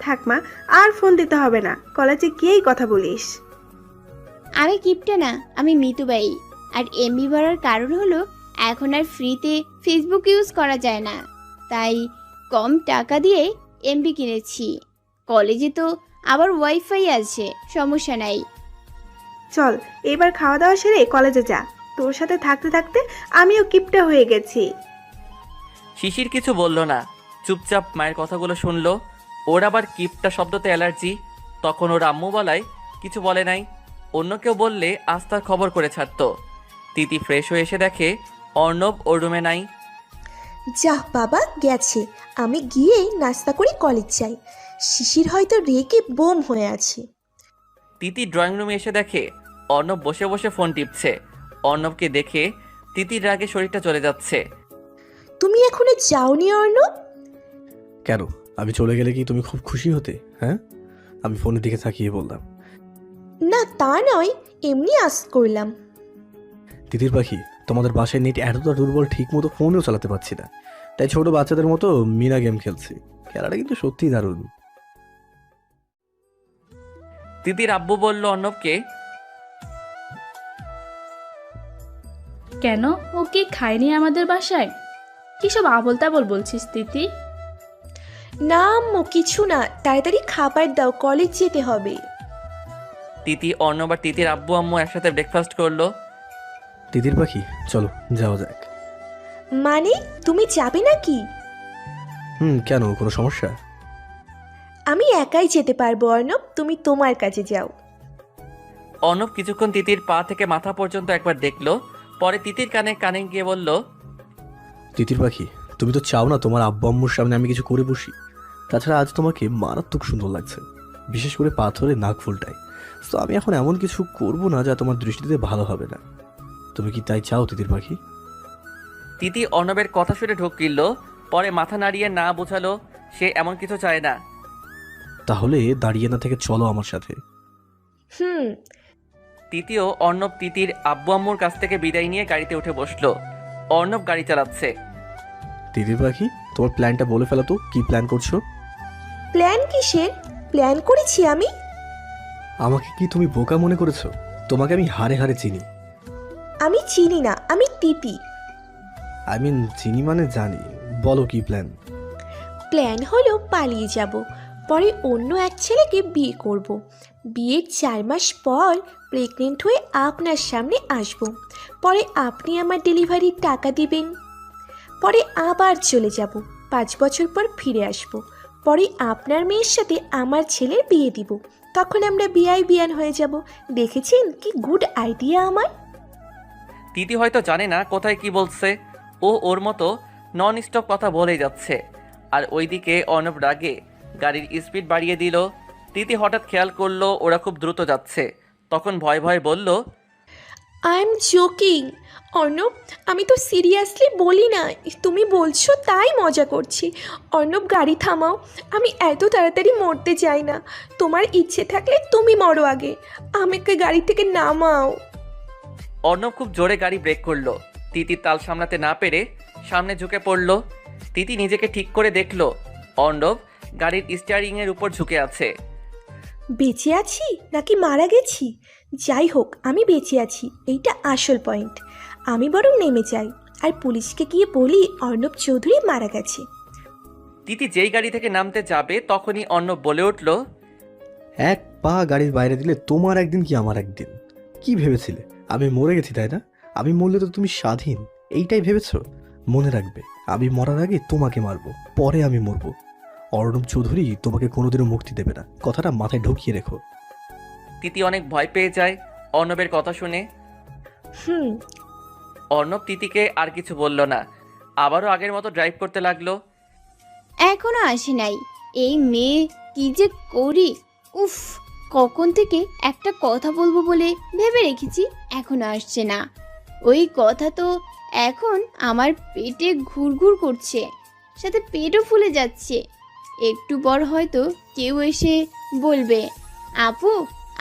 থাক মা, আর ফোন দিতে হবে না, কলেজে গিয়েই কথা বলিস। আমি কিপটা না, আমি মিতুবাই। আর এমবি বাড়ার কারণ হলো এখন আর ফ্রিতে ফেসবুক ইউজ করা যায় না, তাই কম টাকা দিয়ে এমবি কিনেছি। কলেজে তো আবার ওয়াইফাই আছে, সমস্যা নাই। চল এবার খাওয়া দাওয়া সেরে কলেজে যা। তোর সাথে থাকতে থাকতে আমিও কিপটা হয়ে গেছি। শিশির কিছু বলল না, চুপচাপ মায়ের কথাগুলো শুনলো। ওর আবার কিপটা শব্দতে অ্যালার্জি, তখন ওর আম্মু বলায় কিছু বলে নাই। অন্য কেউ বললে আস্তার খবর করে ছাড়তো। তিতি ফ্রেশ হয়ে এসে দেখে অর্ণব ওর রুমে নাই। যাহ বাবা গেছে, আমি গিয়ে নাস্তা করে কলেজ যাই। শিশির হয়তো রেগে বোম হয়ে আছে। তিতি ড্রয়িং রুমে এসে দেখে অর্ণব বসে বসে ফোন টিপছে। অর্ণবকে দেখে তিতির রাগে শরীরটা চলে যাচ্ছে। তুমি এখনো যাওনি অর্ণব? কেন, আমি চলে গেলে কি তুমি খুব খুশি হতে? হ্যাঁ, আমি ফোনের দিকে তাকিয়ে বললাম। না তা নয়, এমনি আস করলাম। তিতির পাখি, তোমাদের বাসায় নেট এতটা দুর্বল, ঠিক মতো ফোনেও চালাতে পারছি না, তাই ছোট বাচ্চাদের মতো মিনা গেম খেলছি। খেলাটা কিন্তু সত্যিই দারুণ। তিতির আব্বু বলল অর্ণবকে, কেন, ও কি খায়নি আমাদের বাসায়? কি সব আবল তাবল বলছিস তিতি? না আম্মু কিছু না, তাড়াতাড়ি খাবার দাও, কলেজ যেতে হবে। তিতি, অর্ণব আর তিতির আব্বু আম্মু একসাথে ব্রেকফাস্ট করলো। তিতির পাখি চলো যাওয়া যাক। মানে তুমি যাবে নাকি? কেন, কোনো সমস্যা? আমি একাই যেতে পারবো অর্ণব, তুমি তোমার কাছে যাও। অর্ণব কিছুক্ষণ তিতির পা থেকে মাথা পর্যন্ত একবার দেখলো, পরে তিতির কানে কানে গিয়ে বলল, তিতির পাখি, তুমি তো চাও না তোমার আব্বু আম্মুর সামনে আমি কিছু করে বসি। তাছাড়া আজ তোমাকে মারাত্মক সুন্দর লাগছে, বিশেষ করে পাথরে নাক ফুলটায়। তো আমি এখন এমন কিছু করব না যা তোমার দৃষ্টিতে ভালো হবে না। তুমি কি তাই চাও তিতির পাখি? তিতি অর্ণবের কথা শুনে ঢোক গিলল, পরে মাথা নাড়িয়ে না বোঝালো সে এমন কিছু চায় না। তাহলে দাঁড়িয়ে না থেকে চলো আমার সাথে। তৃতীয় অর্ণব তিতির আব্বু আম্মুর কাছ থেকে বিদায় নিয়ে গাড়িতে উঠে বসলো। অর্ণব গাড়ি চালাচ্ছে। তিতির পাখি, তোমার প্ল্যানটা বলে ফেলো তো, কি প্ল্যান করছো? প্ল্যান কিসের? প্ল্যান করেছি আমি। আমাকে কি তুমি বোকা মনে করেছো? তোমাকে আমি হাড়ে হাড়ে চিনি। আমি চিনি না, আমি তিতি। চিনি মানে জানি, বলো কি প্ল্যান? প্ল্যান হলো পালিয়ে যাব, পরে অন্য এক ছেলেকে বিয়ে করব। বিয়ের 4 মাস পর প্রেগনেন্ট হয়ে আপনার সামনে আসব। পরে আপনি আমার ডেলিভারির টাকা দিবেন। পরে আবার চলে যাব, 5 বছর পর ফিরে আসব। পরে আপনার মেয়ের সাথে আমার ছেলের বিয়ে দিব। তখন আমরা বিয়ান হয়ে যাব। দেখেছেন কি গুড আইডিয়া আমার? তিতি হয়তো জানে না কোথায় কি বলছে। ও ওর মতো নন স্টপ কথা বলেই যাচ্ছে। আর ওইদিকে অর্ণব রাগে গাড়ির স্পিড বাড়িয়ে দিল। তিতি হঠাৎ খেয়াল করলো ওরা খুব দ্রুত যাচ্ছে। তখন ভয় ভয় বলল, আই এম জোকিং অর্ণব, আমি তো সিরিয়াসলি বলি না, তুমি বলছো তাই মজা করছি। অর্ণব গাড়ি থামাও, আমি এত তাড়াতাড়ি মরতে চাই না। তোমার ইচ্ছে থাকলে তুমি মরো আগে, আমাকে গাড়ি থেকে নামাও। অর্ণব খুব জোরে গাড়ি ব্রেক করলো। তিতির তাল সামলাতে না পেরে সামনে ঝুঁকে পড়ল। তিতি নিজেকে ঠিক করে দেখলো অর্ণব গাড়ির স্টিয়ারিংয়ের উপর ঝুঁকে আছে। বেঁচে আছি নাকি মারা গেছি? যাই হোক, আমি বেঁচে আছি, এইটা আসল পয়েন্ট। আমি বরং নেমে যাই আর পুলিশকে গিয়ে বলি অর্ণব চৌধুরী মারা গেছে। তিতি যেই গাড়ি থেকে নামতে যাবে তখনই অর্ণব বলে উঠল, এক পা গাড়ির বাইরে দিলে তোমার একদিন কি আমার একদিন। কি ভেবেছিলে আমি মরে গেছি তাই না? আমি মরলে তো তুমি স্বাধীন, এইটাই ভেবেছ? মনে রাখবে, আমি মরার আগে তোমাকে মারবো, পরে আমি মরবো। অর্ণব চৌধুরী তোমাকে কোনোদিনও মুক্তি দেবে না, কথাটা মাথায় ঢুকিয়ে রেখো। তিতি অনেক ভয় পেয়ে যায় অর্ণবের কথা শুনে। অর্ণব তিতিকে আর কিছু বলল না, আবারও আগের মতো ড্রাইভ করতে লাগলো। এখনো আসে নাই, এই মেয়ে কি যে করি। উফ, কখন থেকে একটা কথা বলবো বলে ভেবে রেখেছি, এখনো আসছে না। ওই কথা তো এখন আমার পেটে ঘুরঘুর করছে, সাথে পেটও ফুলে যাচ্ছে। একটু পর হয়তো কেউ এসে বলবে, আপু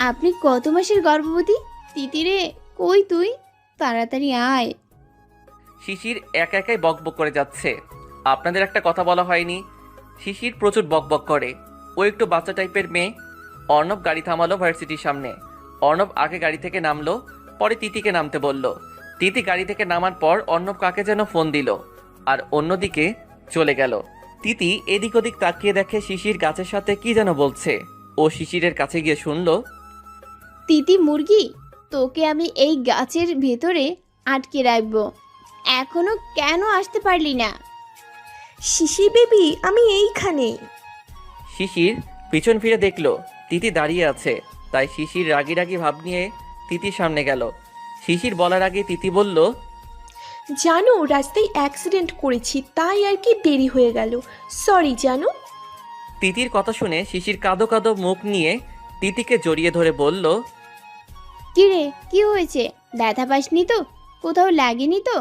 আপনি কত মাসের গর্ভবতী? তিতিরে কই তুই, তাড়াতাড়ি আয়। শিশির একা একাই বকবক করে যাচ্ছে। আপনাদের একটা কথা বলা হয়নি, শিশির প্রচুর বকবক করে। ও একটু বাচ্চা টাইপের মেয়ে। অর্ণব গাড়ি থামালো ভার্সিটির সামনে। অর্ণব আগে গাড়ি থেকে নামলো, পরে তিতিকে নামতে বলল। তিতি গাড়ি থেকে নামার পর অর্ণব কাকে যেন ফোন দিল আর অন্যদিকে চলে গেল। তিতি এদিক ওদিক তাকিয়ে দেখে শিশির গাছের সাথে কি যেন বলছে। ও শিশিরের কাছে গিয়ে শুনল, তিতি মুরগি, তোকে আমি এই গাছের ভেতরে আটকে রাখবো, এখনো কেন আসতে পারলি না? শিশির বেবি, আমি এইখানে। শিশির পিছন ফিরে দেখলো তিতি দাঁড়িয়ে আছে। তাই শিশির রাগি রাগি ভাব নিয়ে তিতির সামনে গেল। শিশির বলার আগে তিতি বলল, জানো রাস্তায় অ্যাক্সিডেন্ট করেছি, তাই আর কি দেরি হয়ে গেল, সরি জানো। তিতির কথা শুনে শিশির কাঁদো কাঁদো মুখ নিয়ে তিতিকে জড়িয়ে ধরে বলল, কি রে, কি হয়েছে? ব্যথা পাসনি তো? কোথাও লাগেনি তো?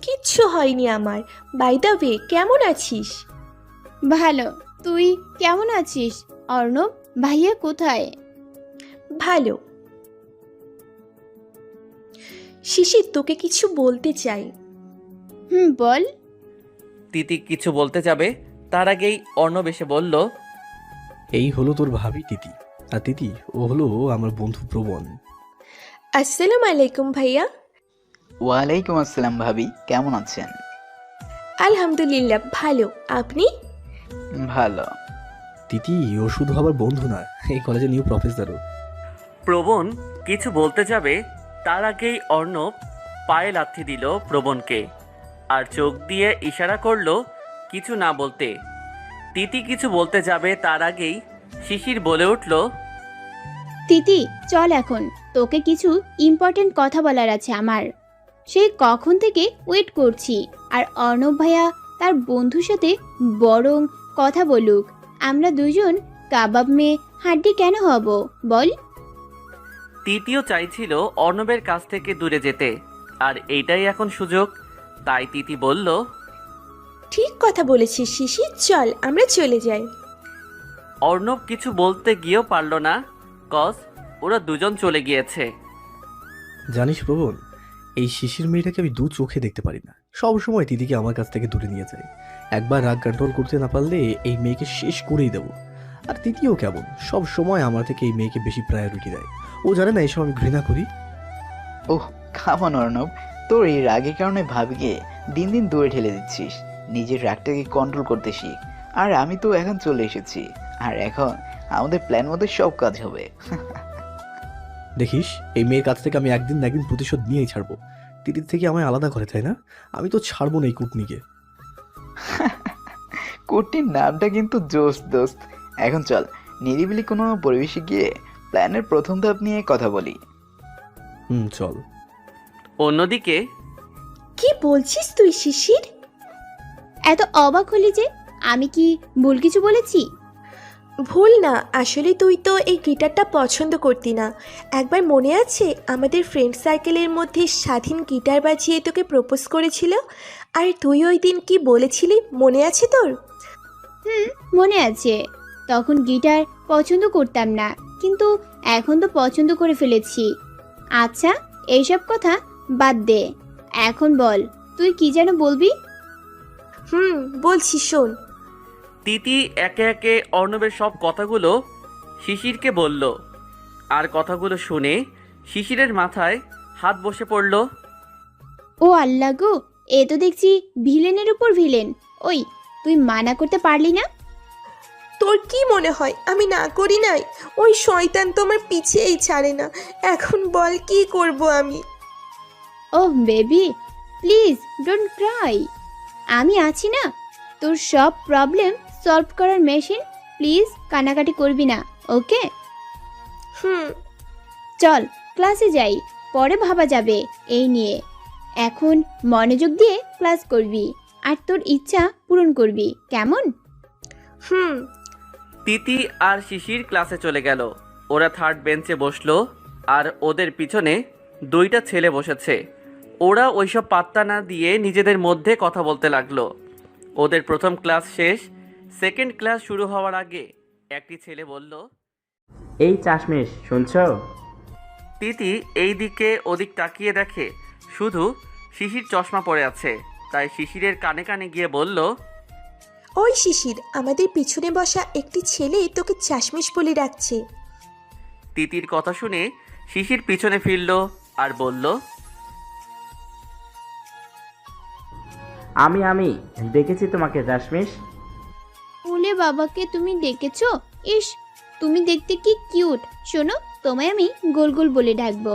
কিচ্ছু হয়নি আমার। বাই দ্য ওয়ে, কেমন আছিস? ভালো, তুই কেমন আছিস? অর্ণব ভাইয়া কোথায়? ভালো। শিশির, তোকে কিছু বলতে চাই। বল। তিতি কিছু বলতে যাবে তার আগেই অর্ণব এসে বলল, এই হলো তোর ভাবি তিতি, আর তিতি ও হলো আমার বন্ধু প্রবণ। আসসালামু আলাইকুম ভাইয়া। ওয়ালাইকুম আসসালাম ভাবি, কেমন আছেন? আলহামদুলিল্লাহ ভালো, আপনি? ভালো। তিতি ও শুধু আমার বন্ধু না, এই কলেজে নিউ প্রফেসরও। প্রবণ কিছু বলতে যাবে তার আগেই অর্ণব পায়ে লাথি দিল প্রবণকে আর চোখ দিয়ে ইশারা করলো কিছু না বলতে। তিতি কিছু বলতে যাবে তার আগেই শিশির বলে উঠল, তিতি চল, এখন তোকে কিছু ইম্পর্টেন্ট কথা বলার আছে আমার। সেই কখন থেকে ওয়েট করছি। আর অর্ণব ভাইয়া তার বন্ধুর সাথে বরং কথা বলুক, আমরা দুজন কাবাব মেয়ে হাড্ডি কেন হব বল? তিতিও চাইছিল অর্ণবের কাছ থেকে দূরে যেতে, আর এইটাই এখন সুযোগ। তাই তিতি বলল, ঠিক কথা বলেছিস শিশির, চল আমরা চলে যাই। অর্ণব কিছু বলতে গিয়েও পারল না, কজ ওরা দুজন চলে গিয়েছে। জানিস প্রবণ, এই শিশির মেয়েটাকে আমি দু চোখে দেখতে পারি না। সব সময় তিতিকে আমার কাছ থেকে দূরে নিয়ে যায়। একবার রাগ কন্ট্রোল করতে না পারলে এই মেয়েকে শেষ করেই দেবো। আর তিতিও কেমন, সব সময় আমার থেকে এই মেয়েকে বেশি প্রায়োরিটি দেয়। ও জানে না এসব আমি ঘৃণা করি। ওহ কামন অর্ণব, তোর এই রাগের কারণে ভাবিকে দিন দিন দূরে ঠেলে দিচ্ছিস। নিজের রাগটাকে কন্ট্রোল করতে শিখ। আর আমি তো এখন চলে এসেছি, আর এখন আমাদের প্ল্যান মতো সব কাজ হবে। দেখিস, এই মেয়ের কাছ থেকে আমি একদিন না একদিন প্রতিশোধ নিয়েই ছাড়বো। তিতির থেকে আমায় আলাদা করে, তাই না? আমি তো ছাড়বো না এই কুটনিকে। কুটির নামটা কিন্তু জোস দোস্ত। এখন চল নিরিবিলি কোনো পরিবেশে গিয়ে প্ল্যানের প্রথম ধাপ নিয়ে কথা বলি। চল। অন্যদিকে কি বলছিস তুই শিশির? এত অবাক হলি যে? আমি কি ভুল কিছু বলেছি? ভুল না, আসলে তুই তো এই গিটারটা পছন্দ করতি না। একবার মনে আছে আমাদের ফ্রেন্ড সার্কেলের মধ্যে স্বাধীন গিটার বাজিয়ে তোকে প্রপোজ করেছিল, আর তুই ওই দিন কি বলেছিলি মনে আছে তোর? মনে আছে। তখন গিটার পছন্দ করতাম না, কিন্তু এখন তো পছন্দ করে ফেলেছি। আচ্ছা, এইসব কথা বাদ দে, এখন বল তুই কি যেন বলবি? বলছি শোন। তিতি একে একে অর্ণবের সব কথাগুলো শিশিরকে বলল, আর কথাগুলো শুনে শিশিরের মাথায় হাত বসে পড়ল। ও আল্লাহ গো, এ তো দেখছি ভিলেনের উপর ভিলেন। ওই, তুই মানা করতে পারলি না? তোর কি মনে হয় আমি না করি নাই? ওই শয়তান তো আমার পিছেই ছাড়ে না। এখন বল কি করব আমি? ওহ বেবি, প্লিজ ডোন্ট ক্রাই। আমি আছি না, তোর সব প্রবলেম সলভ করার মেশিন। প্লিজ কানাকাটি করবি না, ওকে? চল ক্লাসে যাই, পরে ভাবা যাবে এই নিয়ে। এখন মনোযোগ দিয়ে ক্লাস করবি আর তোর ইচ্ছা পূরণ করবি, কেমন? তিতি আর শিশির ক্লাসে চলে গেল। ওরা থার্ড বেঞ্চে বসলো, আর ওদের পিছনে দুইটা ছেলে বসেছে। ওরা ওইসব পাত্তা না দিয়ে নিজেদের মধ্যে কথা বলতে লাগলো। ওদের প্রথম ক্লাস শেষ, সেকেন্ড ক্লাস শুরু হওয়ার আগে একটি ছেলে বলল, এই চাশমিশ শুনছ? তিতি এই দিকে ওদিক তাকিয়ে দেখে শুধু শিশির চশমা পরে আছে, তাই শিশিরের কানে কানে গিয়ে বলল, ওই শিশির, আমাদের পিছনে বসা একটি ছেলে তোকে চাশমিশ বলে ডাকছে। তিতির কথা শুনে শিশির পিছনে ফিরল আর বলল, আমি দেখেছি তোমাকে চাশমিশ। বলে বাবাকে তুমি ডেকেছো? ইস, তুমি দেখতে কি কিউট। শোনো, তোমায় আমি গোল গোল বলে ডাকবো।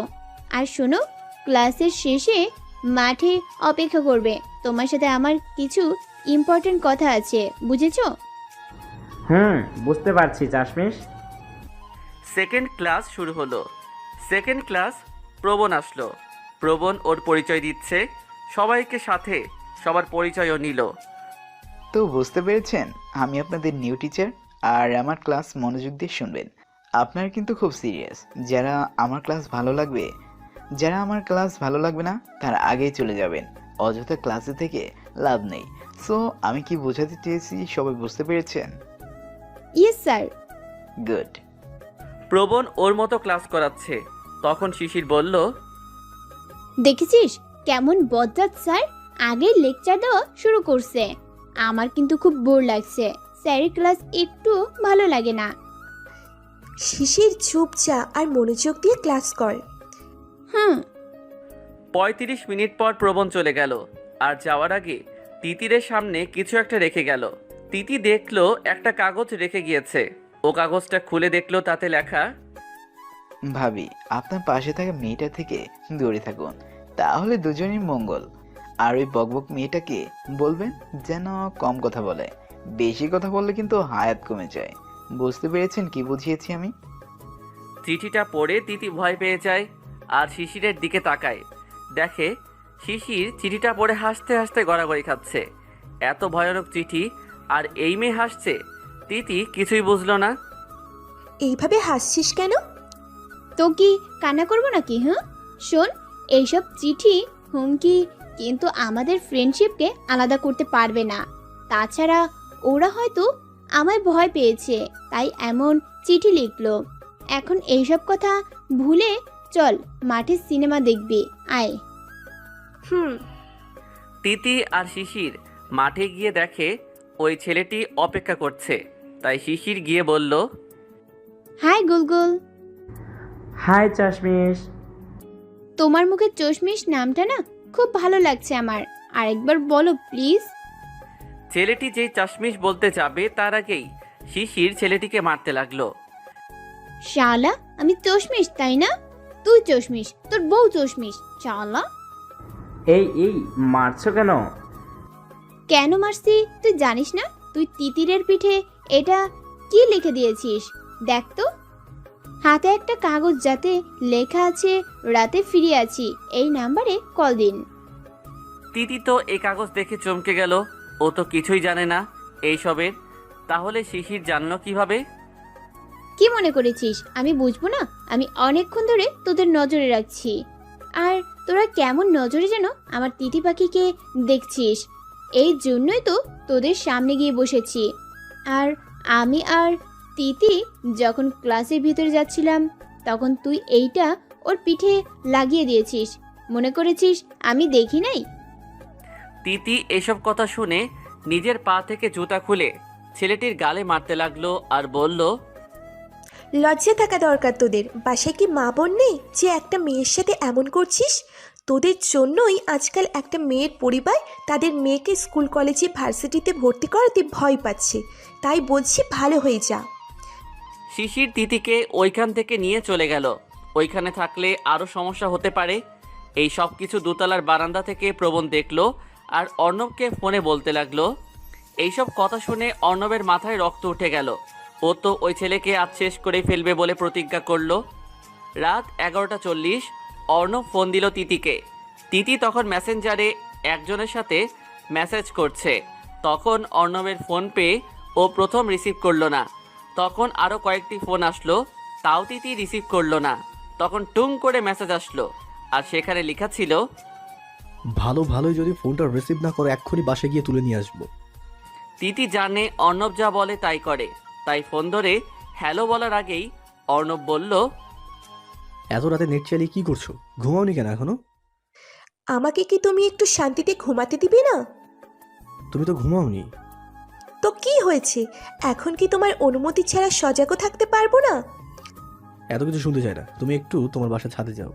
আর শোনো, ক্লাসের শেষে মাঠে অপেক্ষা করবে। তোমার সাথে আমার কিছু ইম্পর্টেন্ট কথা আছে, বুঝেছো? বুঝতে পারছি চাশমিশ। সেকেন্ড ক্লাস শুরু হলো। সেকেন্ড ক্লাস প্রবণ আসলো। প্রবণ ওর পরিচয় দিচ্ছে সবাইকে, সাথে সবার পরিচয়ও নিল। তো বুঝতে পেরেছেন, আমি আপনাদের নিউ টিচার, আর আমার ক্লাস মনোযোগ দিয়ে শুনবেন। আপনারা কিন্তু খুব সিরিয়াস। যারা আমার ক্লাস ভালো লাগবে না তারা আগেই চলে যাবেন। অযথা ক্লাসে থেকে লাভ নেই। সো আমি কি বোঝাতে চেয়েছি সবাই বুঝতে পেরেছেন? Yes sir. গুড। প্রবণ ওর মতো ক্লাস করাচ্ছে। তখন শিশির বলল, দেখেছিস কেমন বদজাত স্যার, আগে লেকচার দেওয়া শুরু করছে। আমার কিন্তু খুব বোর লাগছে, স্যারের ক্লাস একটু ভালো লাগে না। শিশির চুপ যা আর মনোযোগ দিয়ে ক্লাস কর। 35 মিনিট পর প্রবণ চলে গেল, আর যাওয়ার আগে তিতিরের সামনে কিছু একটা রেখে গেল। তিতি দেখলো একটা কাগজ রেখে গিয়েছে। ও কাগজটা খুলে দেখলো তাতে লেখা, ভাবি, আপনার পাশে থাকা মেয়েটা থেকে দূরে থাকুন, তাহলে দুজনের মঙ্গল। আর ওই বকবক মেয়েটাকে বলবেন যেন কম কথা বলে। বেশি কথা বললে কিন্তু হায়াত কমে যায়। বুঝতে পেরেছেন কি বুঝিয়েছি আমি? চিঠিটা পড়ে তিতি ভয় পেয়ে যায় আর শিশিরের দিকে তাকায়। দেখে শিশির চিঠিটা পড়ে হাসতে হাসতে গড়াগড়ি খাচ্ছে। এত ভয়ানক চিঠি, আর এই মেয়ে হাসছে। তিতি কিছুই বুঝলো না। এইভাবে হাসছিস কেন? তো কি কান্না করবো নাকি? শোন, এইসব চিঠি হুমকি কিন্তু আমাদের ফ্রেন্ডশিপকে আলাদা করতে পারবে না। তাছাড়া ওরা হয়তো আমায় ভয় পেয়েছে, তাই এমন চিঠি লিখলো। এখন এইসব কথা ভুলে চল মাঠে সিনেমা দেখবি, আয়। তিতি আর শিশির মাঠে গিয়ে দেখে ওই ছেলেটি অপেক্ষা করছে, তাই শিশির গিয়ে বলল, হাই গুলগুল। হাই চাশমিশ। তোমার মুখে চশমিশ নামটা না খুব ভালো লাগছে আমার, আরেকবার বলো প্লিজ। ছেলেটি যেই চাশমিশ বলতে যাবে তার আগেই শিশির ছেলেটিকে মারতে লাগলো। শালা, আমি চশমিশ তাই না? তুই চশমিশ, তোর বউ চশমিশ, শালা। এই মারছো কেন? কেন মারছি তুই জানিস না? তুই তিতিরের পিঠে এটা কি লিখে দিয়েছিস দেখ তো। হাতে একটা কাগজ যাতে লেখা আছে রাতে ফিরে আছি, এই নাম্বারে কল দিন। তিতি তো এই কাগজ দেখে চমকে গেল। ও তো কিছুই জানে না এইসবের। তাহলে শিশির জানলো কিভাবে? কি মনে করেছিস আমি বুঝবো না? আমি অনেকক্ষণ ধরে তোদের নজরে রাখছি, আর তোরা কেমন নজরে যেন আমার তিতি পাখিকে দেখছিস। এই জন্যই তো তোদের সামনে গিয়ে বসেছি। আর আমি আর তিতি যখন ক্লাসের ভিতরে যাচ্ছিলাম তখন তুই এইটা ওর পিঠে লাগিয়ে দিয়েছিস, মনে করেছিস আমি দেখি নাই? তিতি এসব কথা শুনে নিজের পা থেকে জুতা খুলে ছেলেটির গালে মারতে লাগলো আর বলল, লজ্জা থাকা দরকার তোদের। বাসায় কি মা বোন নেই যে একটা মেয়ের সাথে এমন করছিস? তোদের জন্যই আজকাল একটা মেয়ের পরিবার তাদের মেয়েকে স্কুল কলেজে ভার্সিটিতে ভর্তি করাতে ভয় পাচ্ছে। তাই বলছি ভালো হয়ে যা। শিশির তিতিকে ওইখান থেকে নিয়ে চলে গেল। ওইখানে থাকলে আরও সমস্যা হতে পারে। এই সব কিছু দোতলার বারান্দা থেকে প্রবণ দেখলো আর অর্ণবকে ফোনে বলতে লাগলো। এইসব কথা শুনে অর্ণবের মাথায় রক্ত উঠে গেল। ও তো ওই ছেলেকে আজ শেষ করে ফেলবে বলে প্রতিজ্ঞা করলো। রাত 11:40 অর্ণব ফোন দিল তিতিকে। তিতি তখন মেসেঞ্জারে একজনের সাথে মেসেজ করছে। তখন অর্ণবের ফোন পেয়ে ও প্রথম রিসিভ করলো না। তখন আরও কয়েকটি ফোন আসলো, তাও তিতি রিসিভ করলো না। তখন টুং করে মেসেজ আসলো আর সেখানে লেখা ছিল, ভালোই যদি ফোনটা রিসিভ না করে এক্ষুনি বাসে গিয়ে তুলে নিয়ে আসবো। তিতি জানে অর্ণব যা বলে তাই করে, তাই ফোন ধরে হ্যালো বলার আগেই অর্ণব বলল, এত রাতে নেট চালিয়ে কি করছো? ঘুমাওনি কেন এখনো? আমাকে কি তুমি একটু শান্তিতে ঘুমাতে দিবে না? তুমি তো ঘুমাওনি। তো কি হয়েছে? এখন কি তোমার অনুমতি ছাড়া সজাগও থাকতে পারবো না? এত কিছু শুনতে চাই না, তুমি একটু তোমার বাসা ছাদে যাও।